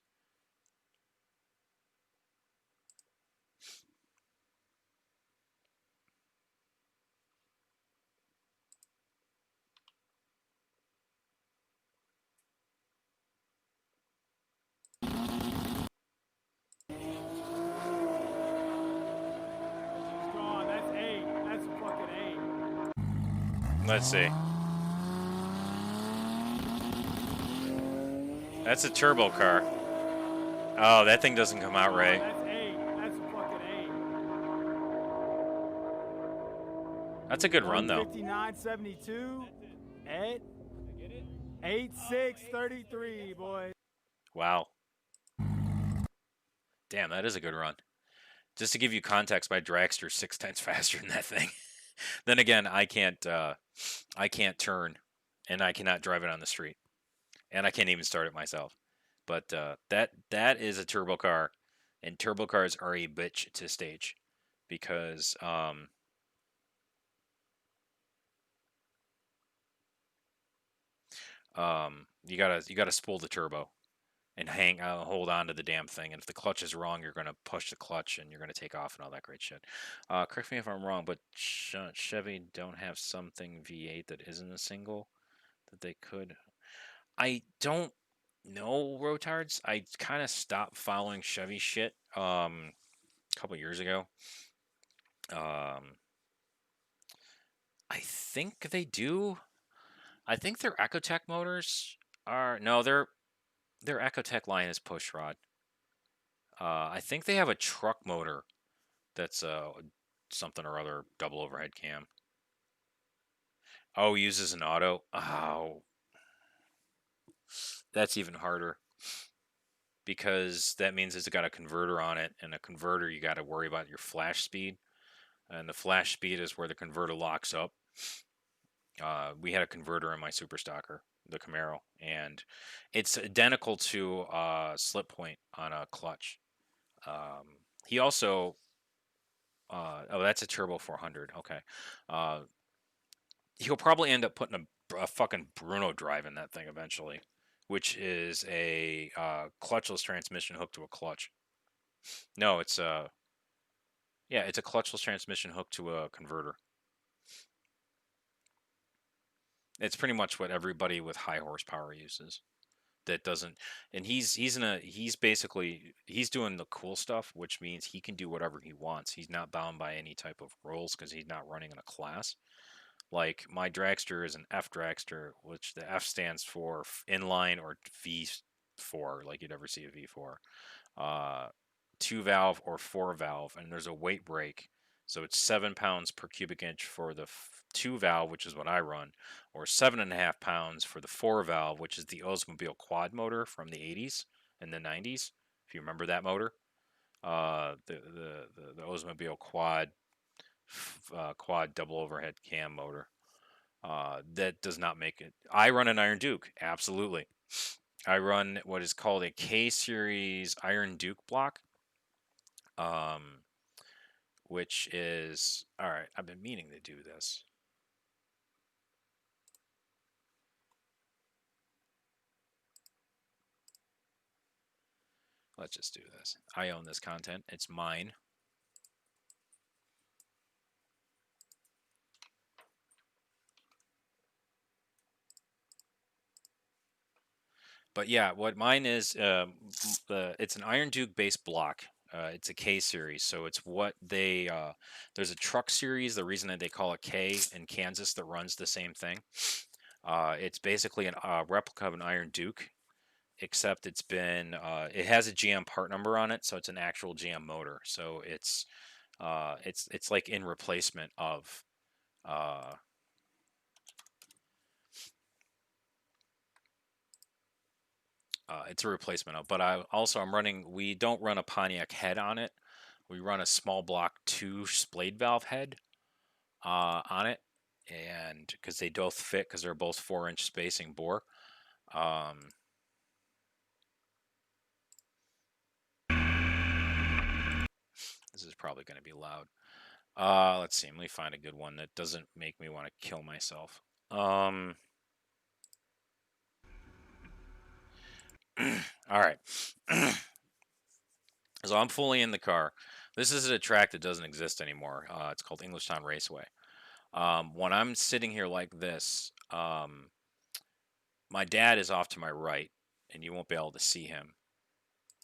Let's see. That's a turbo car. Oh, that thing doesn't come out right. That's A. That's fucking A. That's a good run, though. 59.72. Ed. 86.33, boys. Wow. Damn, that is a good run. Just to give you context, my dragster's 6 times faster than that thing. Then again, I can't turn, and I cannot drive it on the street, and I can't even start it myself. But that is a turbo car, and turbo cars are a bitch to stage, because you gotta spool the turbo and hold on to the damn thing. And if the clutch is wrong, you're gonna push the clutch and you're gonna take off and all that great shit. Correct me if I'm wrong, but Chevy don't have something V8 that isn't a single that they could. I don't know, rotards. I kind of stopped following Chevy shit a couple years ago. I think they do. I think their Ecotech motors are no, their Ecotech line is push rod. I think they have a truck motor that's something or other double overhead cam. Oh, uses an auto. Oh, that's even harder because that means it's got a converter on it, and a converter you got to worry about your flash speed, and the flash speed is where the converter locks up. We had a converter in my Super Stocker, the Camaro, and it's identical to slip point on a clutch. He also, oh, that's a Turbo 400. Okay. He'll probably end up putting a fucking Bruno drive in that thing eventually, which is a clutchless transmission hooked to a clutch. No, it's it's a clutchless transmission hooked to a converter. It's pretty much what everybody with high horsepower uses. that doesn't, and he's basically he's doing the cool stuff, which means he can do whatever he wants. He's not bound by any type of rules because he's not running in a class. Like my dragster is an F dragster, which the F stands for inline or V4, like you'd ever see a V4. 2 valve or 4 valve, and there's a weight break. So it's 7 pounds per cubic inch for the 2 valve, which is what I run, or 7.5 pounds for the 4 valve, which is the Oldsmobile quad motor from the 80s and the 90s. If you remember that motor, the Oldsmobile quad double overhead cam motor. That does not make it. I run an Iron Duke, absolutely. I run what is called a K series Iron Duke block, um, which is all right. I've been meaning to do this. Let's just do this. I own this content. It's mine. But yeah, what mine is, it's an Iron Duke based block. It's a K series, so it's what they. There's a truck series. The reason that they call it K in Kansas that runs the same thing. It's basically a replica of an Iron Duke, except it has a GM part number on it, so it's an actual GM motor. So it's like in replacement of. It's a replacement of, but I'm running. We don't run a Pontiac head on it. We run a small block 2 splayed valve head on it, and because they both fit, because they're both 4-inch spacing bore. This is probably going to be loud. Let's see. Let me find a good one that doesn't make me want to kill myself. All right. So I'm fully in the car. This is a track that doesn't exist anymore. It's called Englishtown Raceway. When I'm sitting here like this, my dad is off to my right, and you won't be able to see him.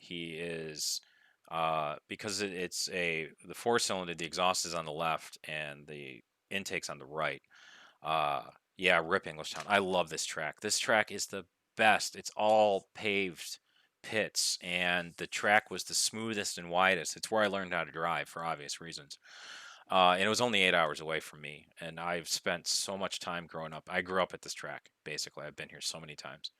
He is because it's the 4-cylinder. The exhaust is on the left, and the intake's on the right. Yeah, rip Englishtown. I love this track. This track is the best. It's all paved pits, and the track was the smoothest and widest. It's where I learned how to drive for obvious reasons. And it was only 8 hours away from me, and I've spent so much time growing up. I grew up at this track, basically. I've been here so many times.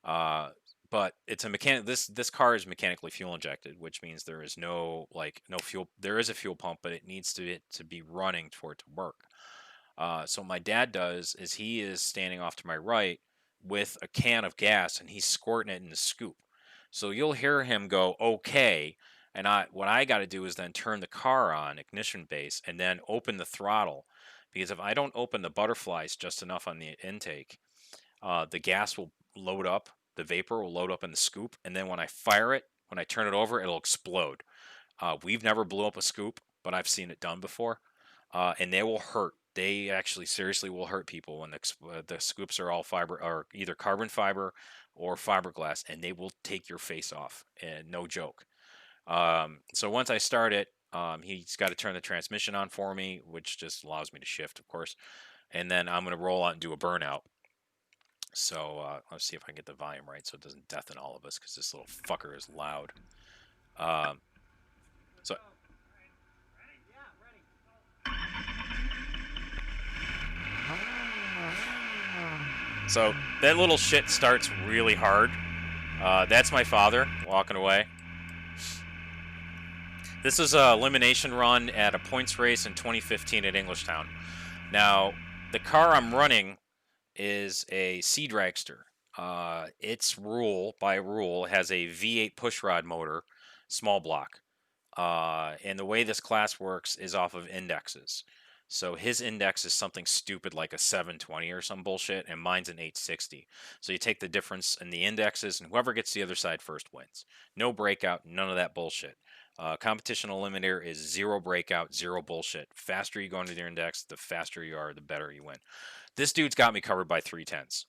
Uh, but it's a mechanic. This car is mechanically fuel injected, which means there is no fuel. There is a fuel pump, but it needs to be running for it to work. So what my dad does is he is standing off to my right with a can of gas, and he's squirting it in the scoop. So you'll hear him go, okay. And what I got to do is then turn the car on ignition base and then open the throttle, because if I don't open the butterflies just enough on the intake, the gas will load up, the vapor will load up in the scoop, and then when I fire it, when I turn it over, it'll explode. We've never blew up a scoop, but I've seen it done before, and they will hurt. They actually seriously will hurt people when the scoops are all fiber, or either carbon fiber or fiberglass, and they will take your face off. And no joke. So once I start it, he's got to turn the transmission on for me, which just allows me to shift, of course. And then I'm going to roll out and do a burnout. So let's see if I can get the volume right so it doesn't deafen all of us, because this little fucker is loud. So So that little shit starts really hard. That's my father walking away. This is a elimination run at a points race in 2015 at Englishtown. Now, the car I'm running is a Sea Dragster. Its by rule, has a V8 pushrod motor, small block. And the way this class works is off of indexes. So his index is something stupid like a 720 or some bullshit, and mine's an 860. So you take the difference in the indexes, and whoever gets the other side first wins. No breakout, none of that bullshit. Competition eliminator is 0 breakout, 0 bullshit. Faster you go into your index, the faster you are, the better you win. This dude's got me covered by 310s.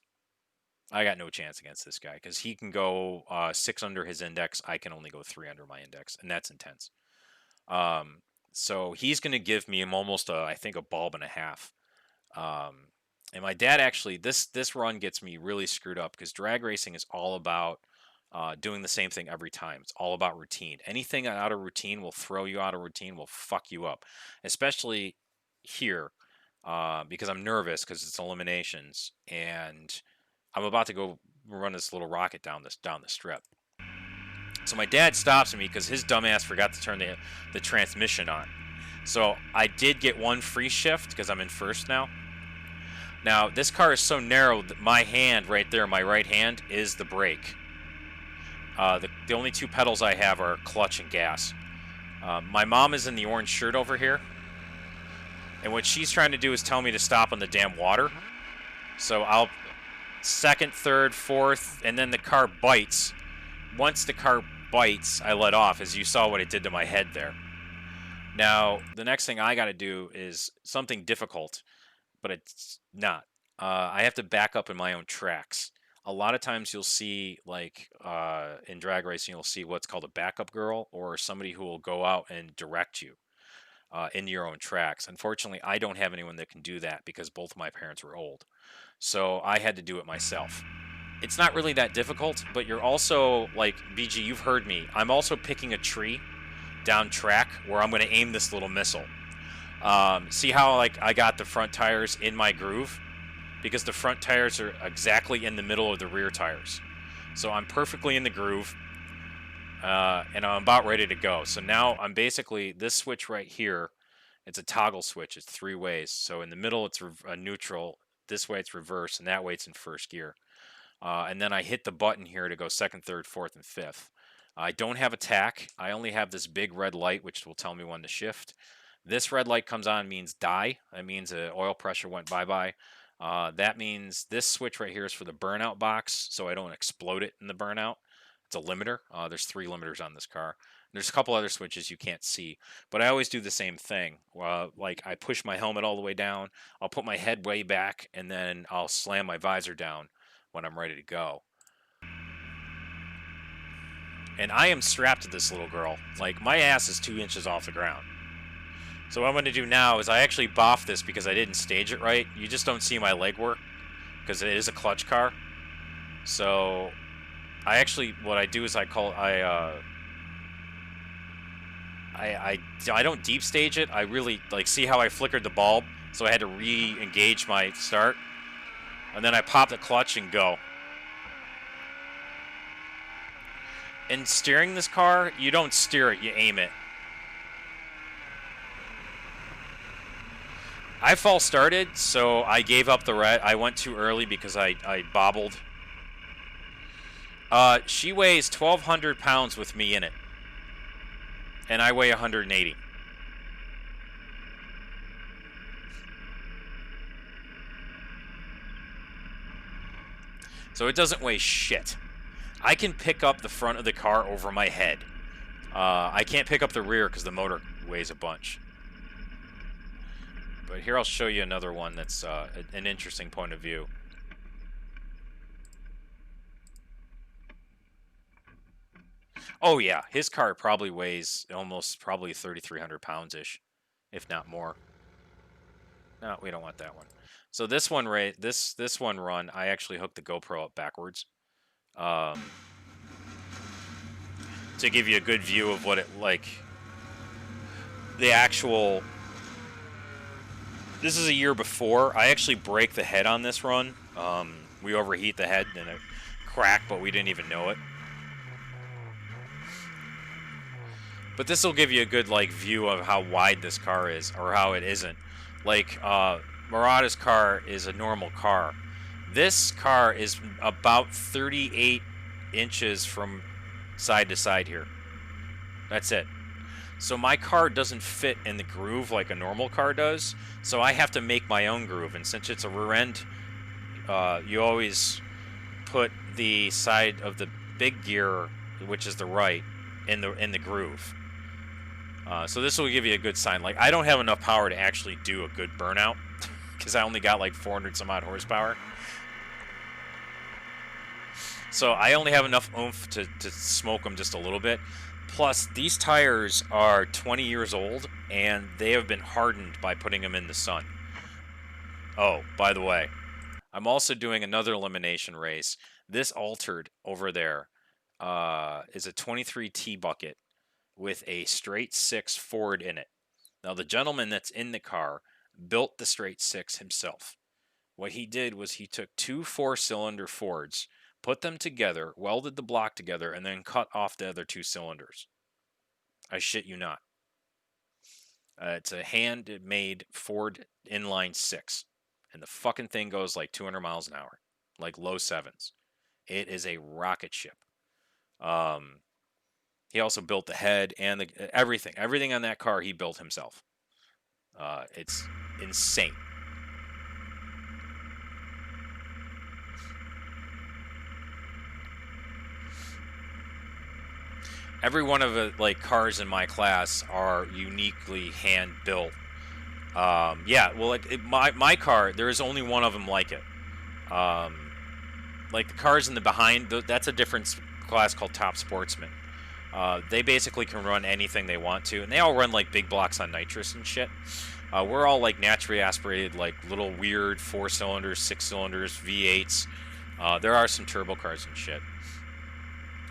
I got no chance against this guy because he can go 6 under his index. I can only go 3 under my index, and that's intense. So he's going to give me almost, I think, a bulb and a half. And my dad actually, this run gets me really screwed up because drag racing is all about doing the same thing every time. It's all about routine. Anything out of routine will throw you out of routine, will fuck you up, especially here because I'm nervous because it's eliminations and I'm about to go run this little rocket down the strip. So my dad stops me because his dumbass forgot to turn the transmission on. So I did get one free shift because I'm in first now. Now, this car is so narrow that my hand right there, my right hand, is the brake. The only 2 pedals I have are clutch and gas. My mom is in the orange shirt over here. And what she's trying to do is tell me to stop on the damn water. So I'll second, third, fourth, and then the car bites. Once the car bites, I let off, as you saw what it did to my head there. Now, the next thing I got to do is something difficult, but it's not. I have to back up in my own tracks. A lot of times you'll see, like in drag racing, you'll see what's called a backup girl or somebody who will go out and direct you in your own tracks. Unfortunately, I don't have anyone that can do that because both of my parents were old. So I had to do it myself. It's not really that difficult, but you're also, like, BG, you've heard me. I'm also picking a tree down track where I'm going to aim this little missile. See how, like, I got the front tires in my groove? Because the front tires are exactly in the middle of the rear tires. So I'm perfectly in the groove, and I'm about ready to go. So now I'm basically, this switch right here, it's a toggle switch. It's 3 ways. So in the middle, it's a neutral. This way, it's reverse, and that way, it's in first gear. And then I hit the button here to go second, third, fourth, and fifth. I don't have a tack. I only have this big red light, which will tell me when to shift. This red light comes on means die. That means the oil pressure went bye-bye. That means this switch right here is for the burnout box, so I don't explode it in the burnout. It's a limiter. There's 3 limiters on this car. There's a couple other switches you can't see, but I always do the same thing. Like I push my helmet all the way down, I'll put my head way back, and then I'll slam my visor down when I'm ready to go. And I am strapped to this little girl. Like, my ass is 2 inches off the ground. So what I'm going to do now is I actually boffed this because I didn't stage it right. You just don't see my leg work because it is a clutch car. So I actually, what I do is I don't deep stage it. I really, like, see how I flickered the bulb? So I had to re-engage my start. And then I pop the clutch and go. In steering this car, you don't steer it, you aim it. I false started, so I gave up the red. I went too early because I bobbled. She weighs 1,200 pounds with me in it. And I weigh 180. So it doesn't weigh shit. I can pick up the front of the car over my head. I can't pick up the rear because the motor weighs a bunch. But here I'll show you another one that's an interesting point of view. Oh yeah, his car probably weighs almost probably 3,300 pounds-ish, if not more. No, we don't want that one. So this one, this one run, I actually hooked the GoPro up backwards. To give you a good view of what it, like, the actual... This is a year before. I actually break the head on this run. We overheat the head and it cracked, but we didn't even know it. But this will give you a good, like, view of how wide this car is, or how it isn't. Like, Murata's car is a normal car. This car is about 38 inches from side to side here. That's it. So my car doesn't fit in the groove like a normal car does, so I have to make my own groove. And since it's a rear end, you always put the side of the big gear, which is the right, in the groove. So this will give you a good sign. Like, I don't have enough power to actually do a good burnout because I only got like 400 some odd horsepower. So I only have enough oomph to smoke them just a little bit. Plus, these tires are 20 years old, and they have been hardened by putting them in the sun. Oh, by the way, I'm also doing another elimination race. This altered over there is a 23T bucket with a straight six Ford in it. Now, the gentleman that's in the car built the straight six himself. What he did was he took two 4-cylinder Fords, put them together, welded the block together, and then cut off the other 2 cylinders. I shit you not. It's a hand-made Ford inline six, and the fucking thing goes like 200 miles an hour, like low sevens. It is a rocket ship. He also built the head and everything on that car he built himself. It's insane. Every one of the like cars in my class are uniquely hand built. Yeah, well, like my car, there is only one of them like it. Like the cars in the behind, that's a different class called Top Sportsman. They basically can run anything they want to, and they all run like big blocks on nitrous and shit. We're all like naturally aspirated, like little weird 4-cylinders, 6-cylinders, V8s. There are some turbo cars and shit.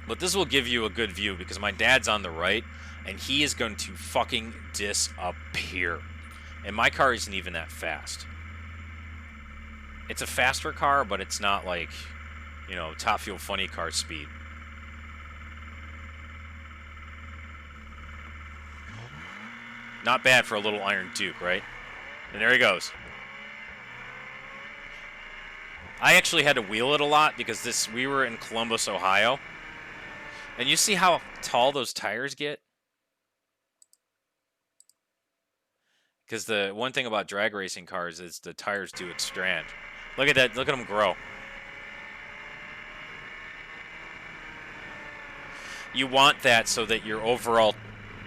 But this will give you a good view because my dad's on the right, and he is going to fucking disappear. And my car isn't even that fast. It's a faster car, but it's not like, you know, Top Fuel funny car speed. Not bad for a little Iron Duke, right? And there he goes. I actually had to wheel it a lot because we were in Columbus, Ohio. And you see how tall those tires get? Because the one thing about drag racing cars is the tires do expand. Look at that. Look at them grow. You want that so that your overall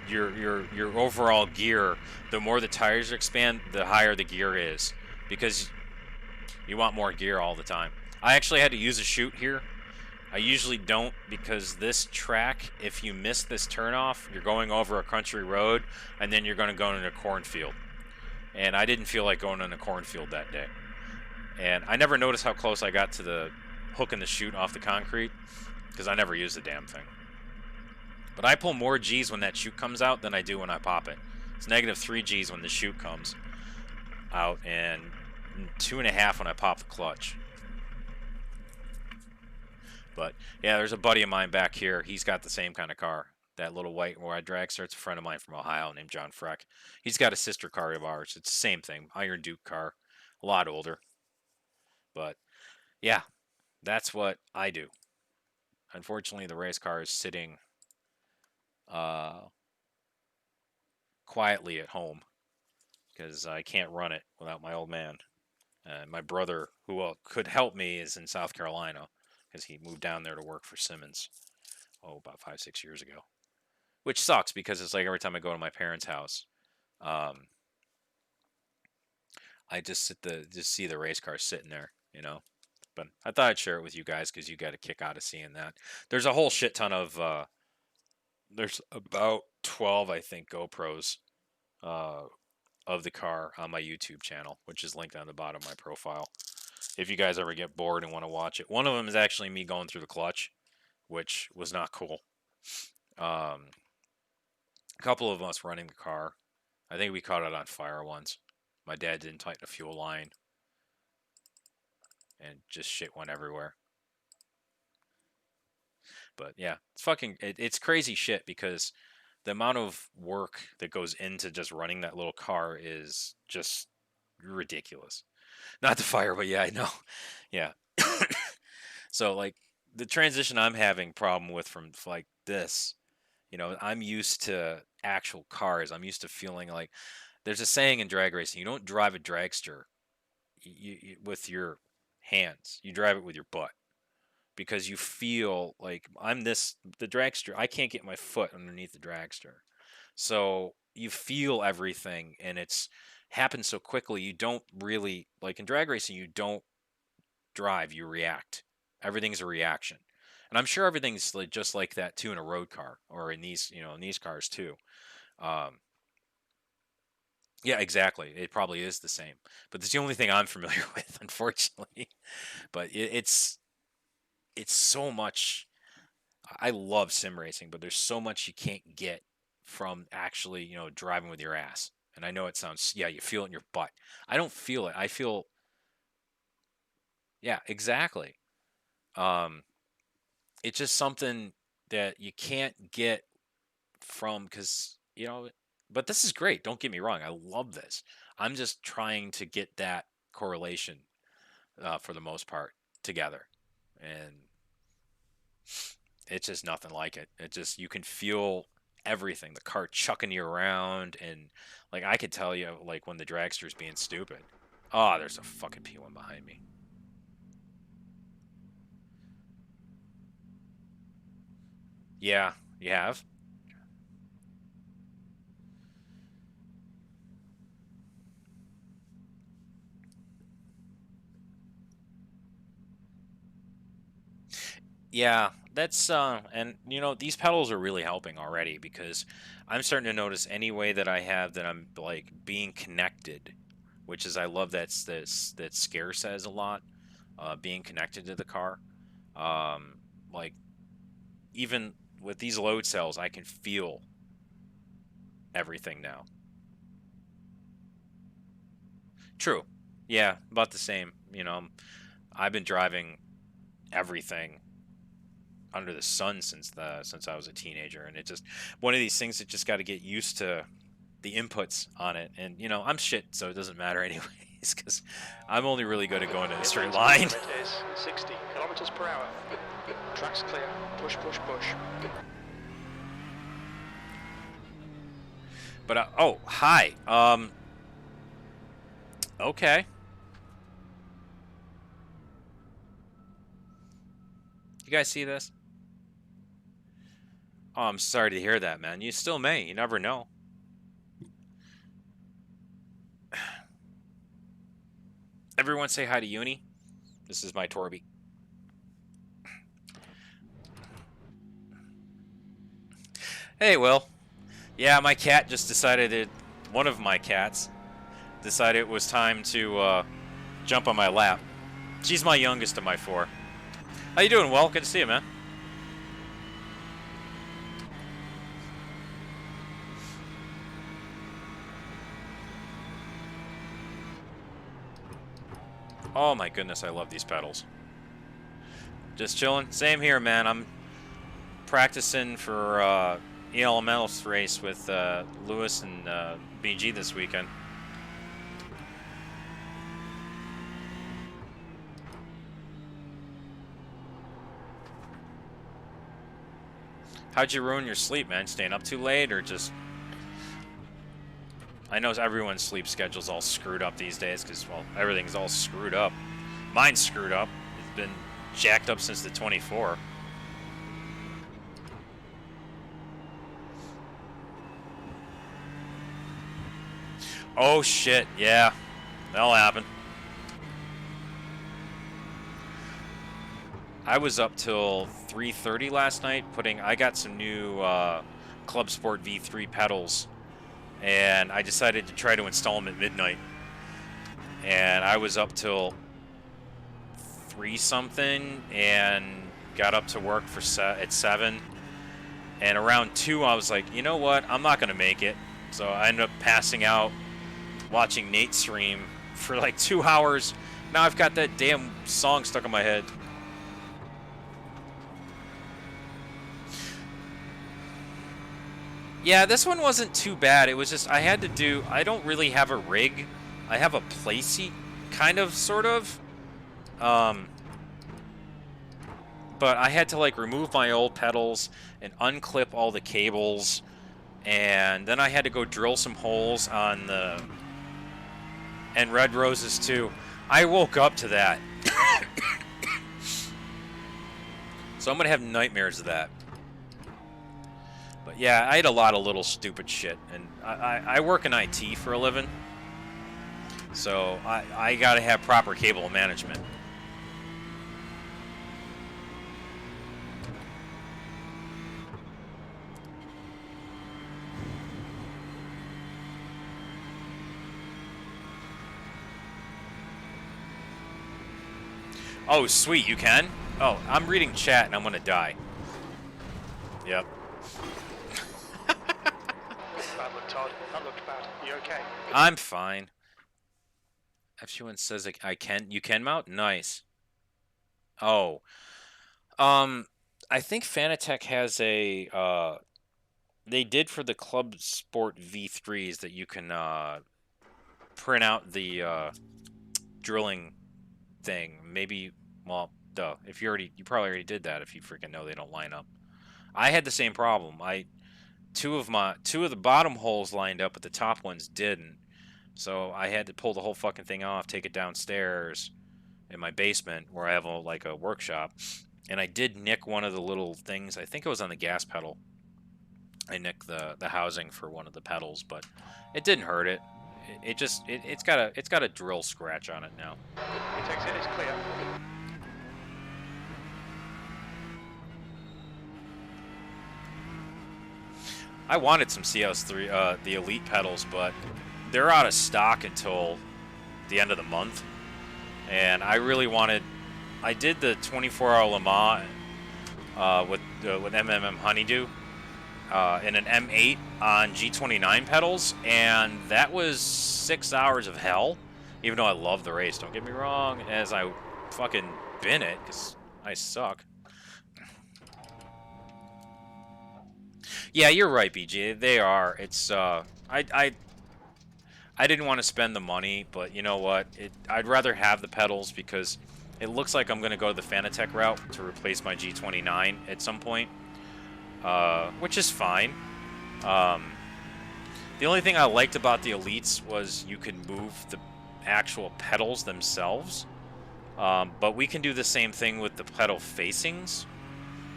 gear, the more the tires expand, the higher the gear is, because you want more gear all the time. I actually had to use a chute here. I usually don't, because this track, if you miss this turnoff, you're going over a country road, and then you're going to go in a cornfield. And I didn't feel like going in a cornfield that day. And I never noticed how close I got to the hook and the chute off the concrete, because I never used the damn thing. But I pull more G's when that chute comes out than I do when I pop it. It's -3 G's when the chute comes out, and 2.5 when I pop the clutch. But yeah, there's a buddy of mine back here. He's got the same kind of car. That little white wide dragster. It's a friend of mine from Ohio named John Freck. He's got a sister car of ours. It's the same thing. Iron Duke car. A lot older. But yeah, that's what I do. Unfortunately, the race car is sitting quietly at home because I can't run it without my old man. My brother, who could help me, is in South Carolina because he moved down there to work for Simmons. About 5-6 years ago. Which sucks because it's like every time I go to my parents' house, I just see the race car sitting there, you know. But I thought I'd share it with you guys because you got a kick out of seeing that. There's a whole shit ton of there's about 12, I think, GoPros of the car on my YouTube channel, which is linked on the bottom of my profile. If you guys ever get bored and want to watch it, one of them is actually me going through the clutch, which was not cool. A couple of us running the car. I think we caught it on fire once. My dad didn't tighten the fuel line, and just shit went everywhere. But yeah, it's crazy shit because the amount of work that goes into just running that little car is just ridiculous. Not the fire, but yeah, I know. Yeah. So like the transition I'm having problem with from like this, you know, I'm used to actual cars. I'm used to feeling like there's a saying in drag racing, you don't drive a dragster with your hands. You drive it with your butt because you feel like the dragster. I can't get my foot underneath the dragster. So you feel everything and it's happens so quickly. You don't really, like in drag racing, you don't drive, you react. Everything's a reaction. And I'm sure everything's like just like that too in a road car or in these, in these cars too. Um, yeah, exactly. It probably is the same, but it's the only thing I'm familiar with, unfortunately. But it's so much. I love sim racing, but there's so much you can't get from actually, driving with your ass. And I know it sounds, yeah, you feel it in your butt. I don't feel it. I feel, yeah, exactly. Um, it's just something that you can't get from because, but this is great. Don't get me wrong. I love this. I'm just trying to get that correlation for the most part together. And it's just nothing like it. It just, you can feel everything, the car chucking you around. And like, I could tell you, like, when the dragster's being stupid. Oh, there's a fucking P1 behind me. Yeah, you have? Yeah, that's and these pedals are really helping already because I'm starting to notice any way that I have that I'm like being connected, which is I love that Scare says a lot, being connected to the car. Like even with these load cells, I can feel everything now. True. Yeah, about the same. I've been driving everything under the sun since I was a teenager, and it just one of these things that just got to get used to the inputs on it. And I'm shit, so it doesn't matter anyways, because I'm only really good at going in a straight line. It is 60 kilometers per hour. Track's clear. Push, push, push. But oh, hi. Okay. You guys see this? Oh, I'm sorry to hear that, man. You still may. You never know. Everyone say hi to Uni. This is my Torby. Hey, Will. Yeah, my cat just decided one of my cats decided it was time to jump on my lap. She's my youngest of my 4. How you doing, Will? Good to see you, man. Oh my goodness, I love these pedals. Just chilling. Same here, man. I'm practicing for ELMs race with Lewis and BG this weekend. How'd you ruin your sleep, man? Staying up too late or just... I know everyone's sleep schedule's all screwed up these days because, well, everything's all screwed up. Mine's screwed up. It's been jacked up since the 24. Oh, shit. Yeah. That'll happen. I was up till 3:30 last night I got some new Club Sport V3 pedals, and I decided to try to install them at midnight. And I was up till 3 something and got up to work at 7. And around 2 I was like, you know what? I'm not going to make it. So I ended up passing out watching Nate stream for like 2 hours. Now I've got that damn song stuck in my head. Yeah, this one wasn't too bad. It was just I don't really have a rig. I have a play seat, kind of, sort of. But I had to like remove my old pedals and unclip all the cables, and then I had to go drill some holes on the and Red Roses too. I woke up to that. So I'm gonna have nightmares of that. But yeah, I had a lot of little stupid shit, and I work in IT for a living, so I gotta have proper cable management. Oh, sweet, you can? Oh, I'm reading chat and I'm gonna die. Yep. Bad look, Todd. That looked bad. You okay? I'm fine. Everyone says I can. You can mount? Nice. Oh. I think Fanatec has a, they did for the Club Sport V3s that you can, print out the, drilling thing. Maybe, well, duh. If you probably already did that if you freaking know they don't line up. I had the same problem. Two of the bottom holes lined up, but the top ones didn't. So I had to pull the whole fucking thing off, take it downstairs in my basement where I have like a workshop, and I did nick one of the little things. I think it was on the gas pedal. I nicked the housing for one of the pedals, but it didn't hurt it. It's got a drill scratch on it now. It takes it, it's clear. I wanted some CS3, the Elite pedals, but they're out of stock until the end of the month. And I really wanted... I did the 24-hour Le Mans with MMM Honeydew in an M8 on G29 pedals, and that was 6 hours of hell. Even though I love the race, don't get me wrong, as I fucking bin it, because I suck. Yeah, you're right, BG. They are. It's I didn't want to spend the money, but you know what? I'd rather have the pedals because it looks like I'm gonna go the Fanatec route to replace my G29 at some point, which is fine. The only thing I liked about the Elites was you could move the actual pedals themselves, but we can do the same thing with the pedal facings.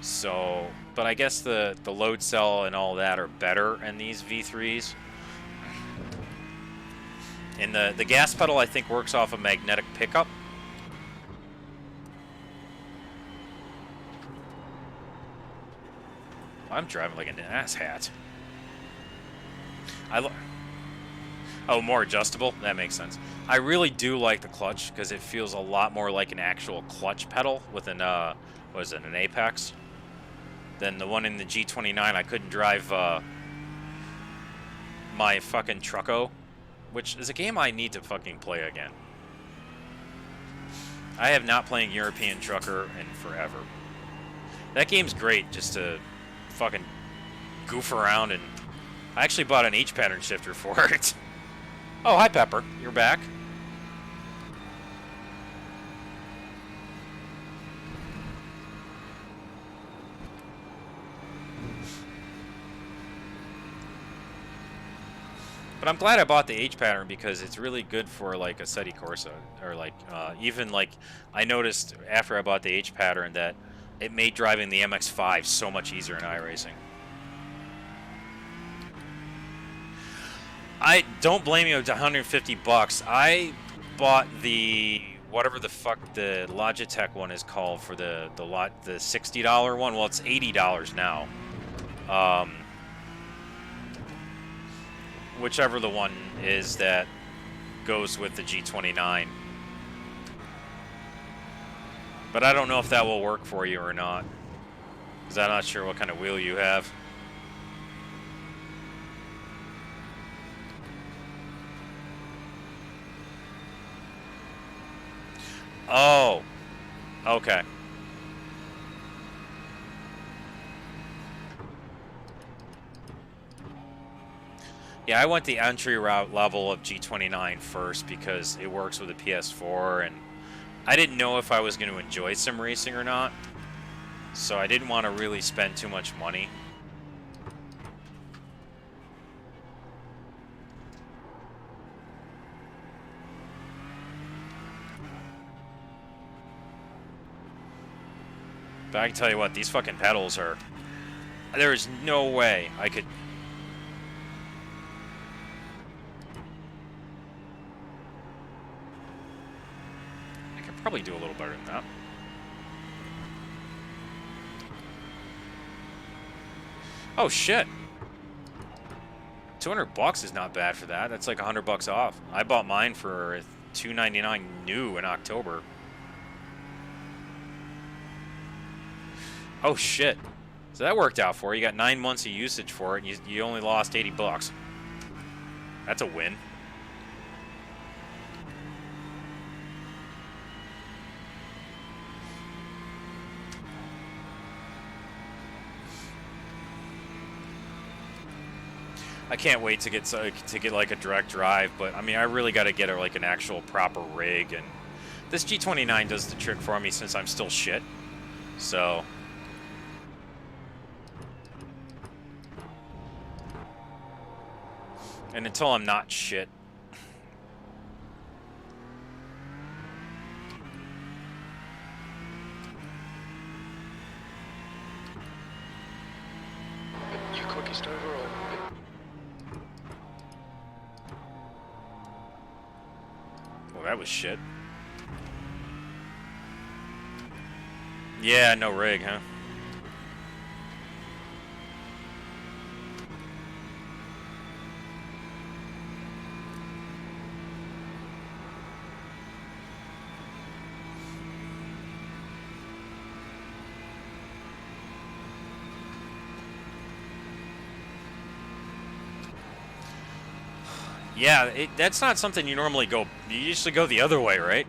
So, but I guess the load cell and all that are better in these V3s. And the gas pedal, I think, works off a magnetic pickup. I'm driving like an asshat. Oh, more adjustable? That makes sense. I really do like the clutch because it feels a lot more like an actual clutch pedal with an, what is it, an Apex? Than the one in the G29. I couldn't drive my fucking Trucko, which is a game I need to fucking play again. I have not played European Trucker in forever. That game's great just to fucking goof around, and I actually bought an H pattern shifter for it. Oh, hi Pepper, you're back. But I'm glad I bought the H pattern because it's really good for like a Assetto Corsa, or like even like I noticed after I bought the H pattern that it made driving the MX-5 so much easier in iRacing. I don't blame you. It's 150 bucks. I bought the whatever the fuck the Logitech one is called for the $60 one. Well, it's $80 now. Whichever the one is that goes with the G29. But I don't know if that will work for you or not, because I'm not sure what kind of wheel you have. Oh, okay. Yeah, I went the entry route level of G29 first because it works with the PS4, and I didn't know if I was going to enjoy sim racing or not, so I didn't want to really spend too much money. But I can tell you what, these fucking pedals are... There is no way I could... Probably do a little better than that. Oh shit. 200 bucks is not bad for that. That's like 100 bucks off. I bought mine for $299 new in October. Oh, shit. So that worked out for you. You got 9 months of usage for it, and you only lost 80 bucks. That's a win. I can't wait to get like a direct drive, but I mean, I really got to get like an actual proper rig, and this G29 does the trick for me since I'm still shit. So, and until I'm not shit. You quickest overall. Well, that was shit. Yeah, no rig, huh? Yeah, that's not something you normally go. You usually go the other way, right?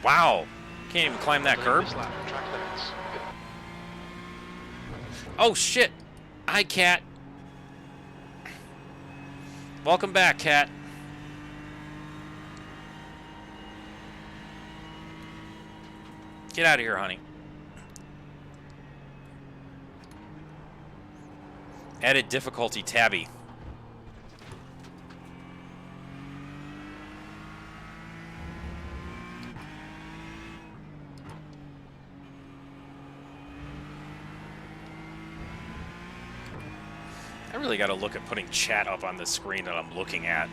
Wow. Can't even climb that curb. This lap, track limits. Oh, shit. Hi, Cat. Welcome back, Cat. Get out of here, honey. Added difficulty, Tabby. I really got to look at putting chat up on the screen that I'm looking at.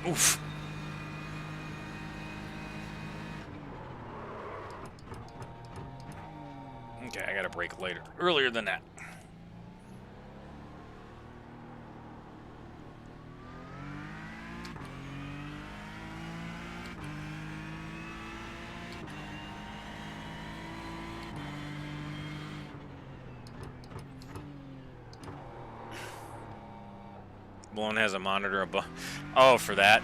Oof. Okay, I got to brake later. Earlier than that. One has a monitor above. Oh, for that.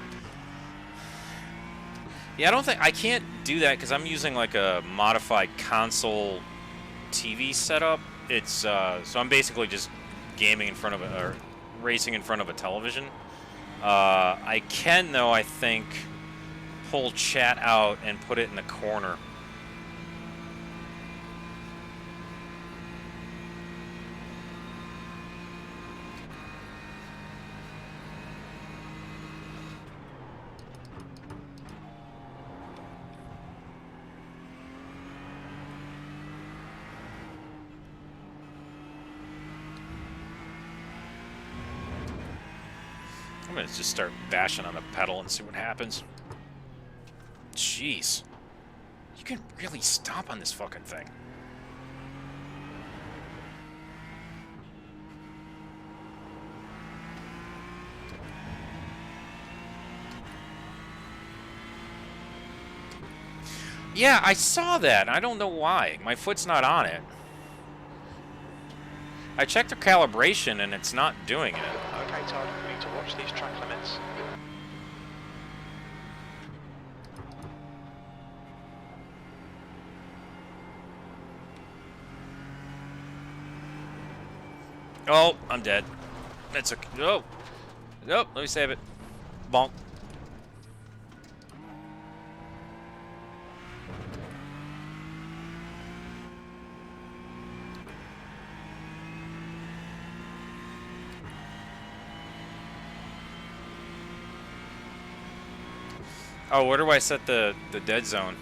Yeah, I don't think I can't do that because I'm using like a modified console TV setup. It's so I'm basically just gaming in front of or racing in front of a television. I can though, I think, pull chat out and put it in the corner. I'm gonna just start bashing on the pedal and see what happens. Jeez. You can really stomp on this fucking thing. Yeah, I saw that. I don't know why. My foot's not on it. I checked the calibration and it's not doing it. Okay, Todd, we need to watch these track limits. Oh, I'm dead. That's okay. Oh. Nope, let me save it. Bonk. Oh, where do I set the dead zone?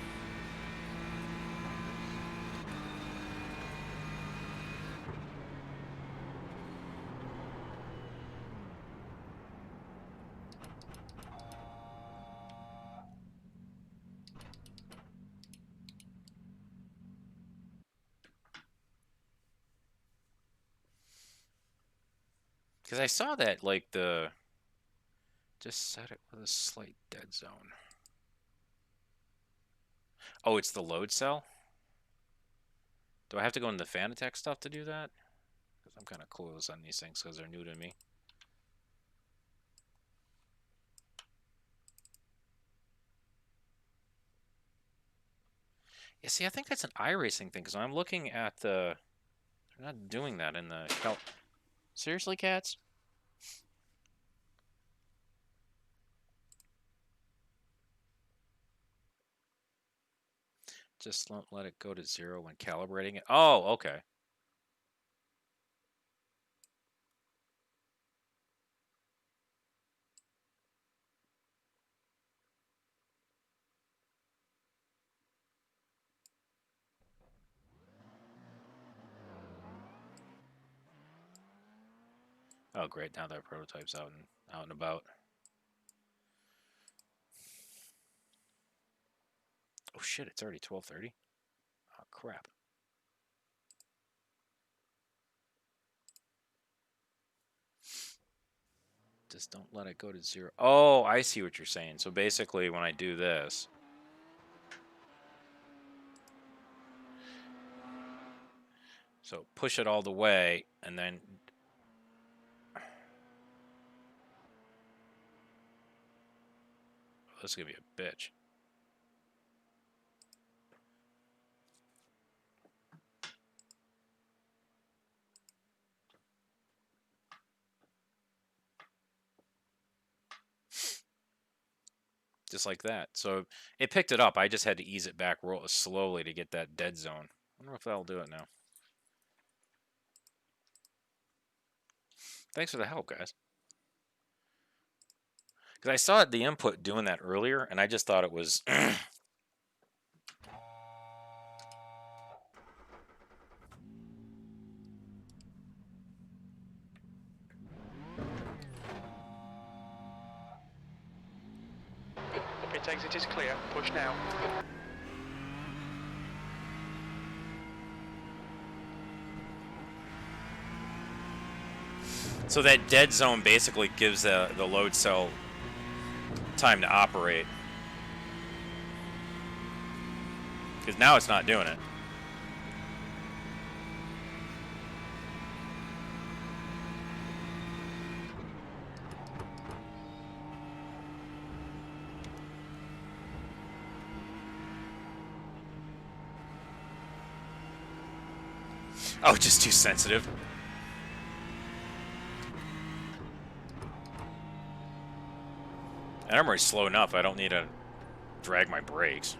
Because I saw that, like, just set it with a slight dead zone. Oh, it's the load cell? Do I have to go in the fan attack stuff to do that? Because I'm kind of clueless on these things because they're new to me. Yeah, see, I think that's an iRacing thing because I'm looking at the... They're not doing that in the... Seriously, cats? Just let it go to 0 when calibrating it. Oh, okay. Oh, great. Now that prototype's out and about. Oh, shit. It's already 12:30. Oh, crap. Just don't let it go to 0. Oh, I see what you're saying. So basically, when I do this... So push it all the way, and then... Oh, this is going to be a bitch. Just like that. So it picked it up. I just had to ease it back real slowly to get that dead zone. I wonder if that'll do it now. Thanks for the help, guys. Because I saw the input doing that earlier, and I just thought it was... The pit exit is clear. Push now. So that dead zone basically gives the load cell time to operate. Because now it's not doing it. Oh, just too sensitive. And I'm already slow enough. I don't need to drag my brakes.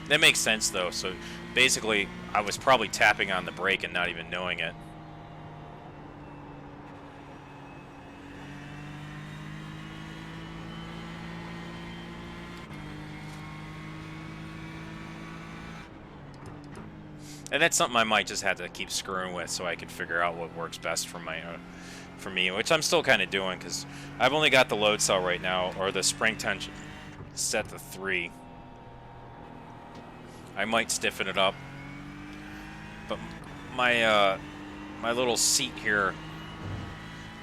That makes sense, though. So basically, I was probably tapping on the brake and not even knowing it. And that's something I might just have to keep screwing with so I can figure out what works best for my for me, which I'm still kind of doing because I've only got the load cell right now, or the spring tension set to 3. I might stiffen it up, but my my little seat here,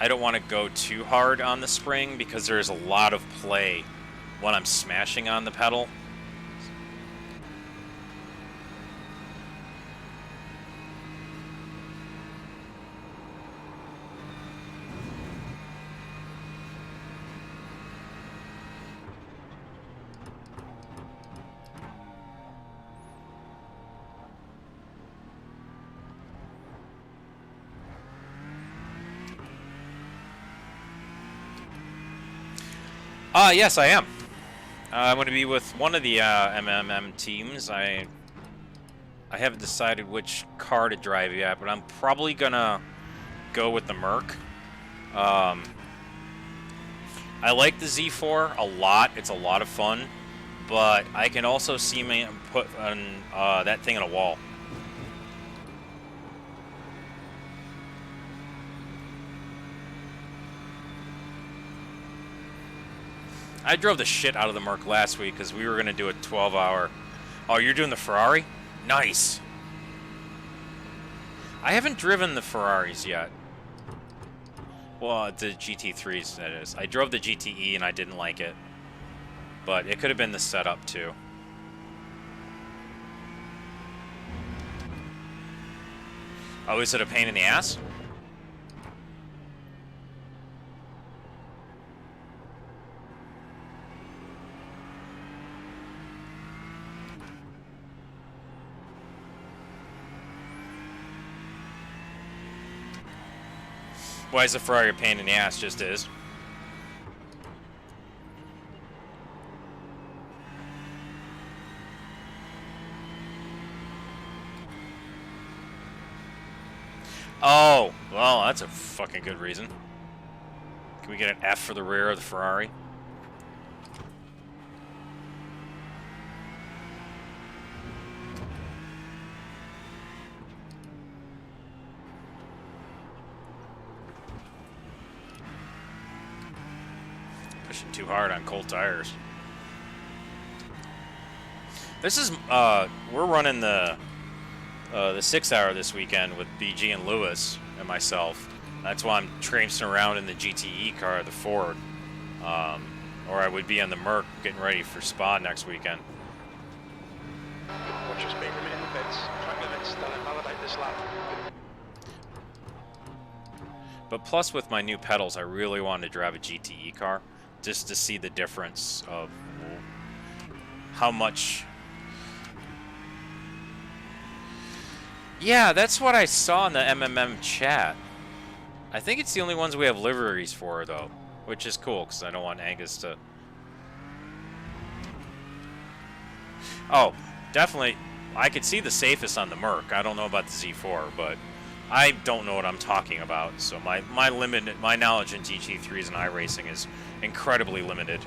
I don't want to go too hard on the spring because there's a lot of play when I'm smashing on the pedal. Yes, I am. I'm going to be with one of the MMM teams. I haven't decided which car to drive yet, but I'm probably gonna go with the Merc. I like the Z4 a lot. It's a lot of fun, but I can also see me put that thing in a wall. I drove the shit out of the Merc last week because we were gonna do a 12-hour. Oh, you're doing the Ferrari? Nice. I haven't driven the Ferraris yet. Well, the GT3s, that is. I drove the GTE and I didn't like it. But it could have been the setup, too. Oh, is it a pain in the ass? Why is the Ferrari a pain in the ass? Just is. Oh, well, that's a fucking good reason. Can we get an F for the rear of the Ferrari? Pushing too hard on cold tires. This is, we're running the 6-hour this weekend with BG and Lewis and myself. That's why I'm traipsing around in the GTE car, the Ford. Or I would be on the Merc getting ready for Spa next weekend. Watch your speed limit in the pits. Track limits, they'll invalidate this lap. But plus with my new pedals, I really wanted to drive a GTE car just to see the difference of how much. Yeah, that's what I saw in the MMM chat. I think it's the only ones we have liveries for, though, which is cool, because I don't want Angus to... Oh, definitely. I could see the safest on the Merc. I don't know about the Z4, but I don't know what I'm talking about. So my knowledge in GT3s and iRacing is incredibly limited.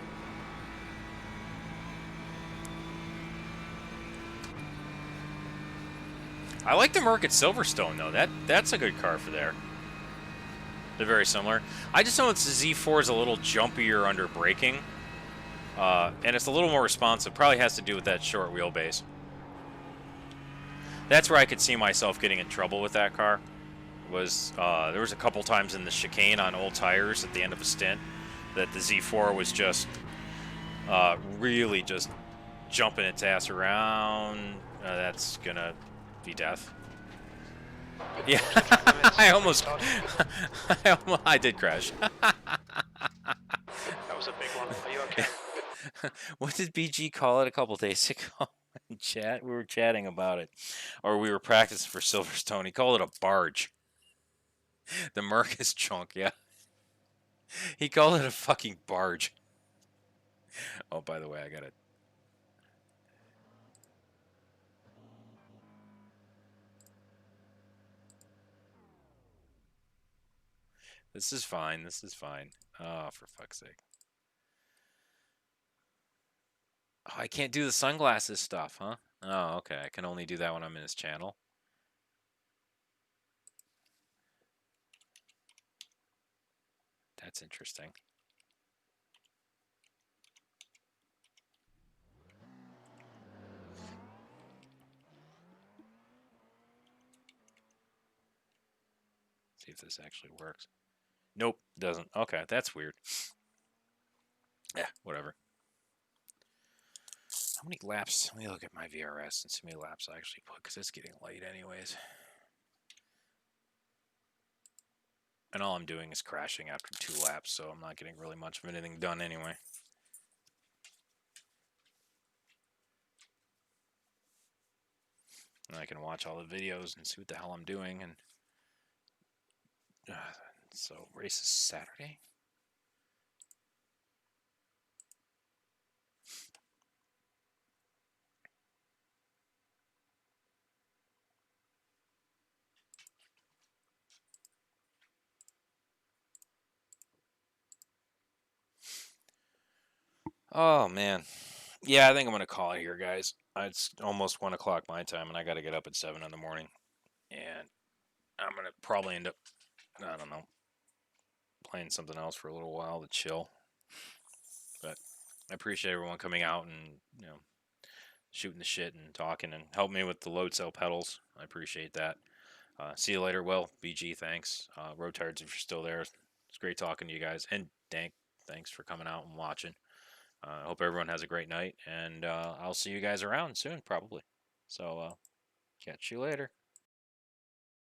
I like the Merc at Silverstone, though. That's a good car for there. They're very similar. I just know it's the Z4 is a little jumpier under braking. And it's a little more responsive. Probably has to do with that short wheelbase. That's where I could see myself getting in trouble with that car. There was a couple times in the chicane on old tires at the end of a stint that the Z4 was just really just jumping its ass around. That's gonna be death. Yeah, I did crash. That was a big one. Are you okay? What did BG call it a couple days ago in chat? We were chatting about it. Or we were practicing for Silverstone. He called it a barge. The Merc is chunk, yeah. He called it a fucking barge. Oh, by the way, I got it. This is fine. This is fine. Oh, for fuck's sake. Oh, I can't do the sunglasses stuff, huh? Oh, okay. I can only do that when I'm in his channel. That's interesting. See if this actually works. Nope, doesn't. Okay, that's weird. Yeah, whatever. How many laps? Let me look at my VRS and see how many laps I actually put, because it's getting late anyways. And all I'm doing is crashing after 2 laps, so I'm not getting really much of anything done anyway. And I can watch all the videos and see what the hell I'm doing. And so race is Saturday. Oh man. Yeah, I think I'm gonna call it here, guys. It's almost 1 o'clock my time, and I got to get up at 7 in the morning. And I'm gonna probably end up, I don't know, playing something else for a little while to chill. But I appreciate everyone coming out and shooting the shit and talking and helping me with the load cell pedals. I appreciate that. See you later. Well, BG, thanks. Road Tards, if you're still there, it's great talking to you guys. And Dank, thanks for coming out and watching. I hope everyone has a great night, and I'll see you guys around soon, probably. So, catch you later.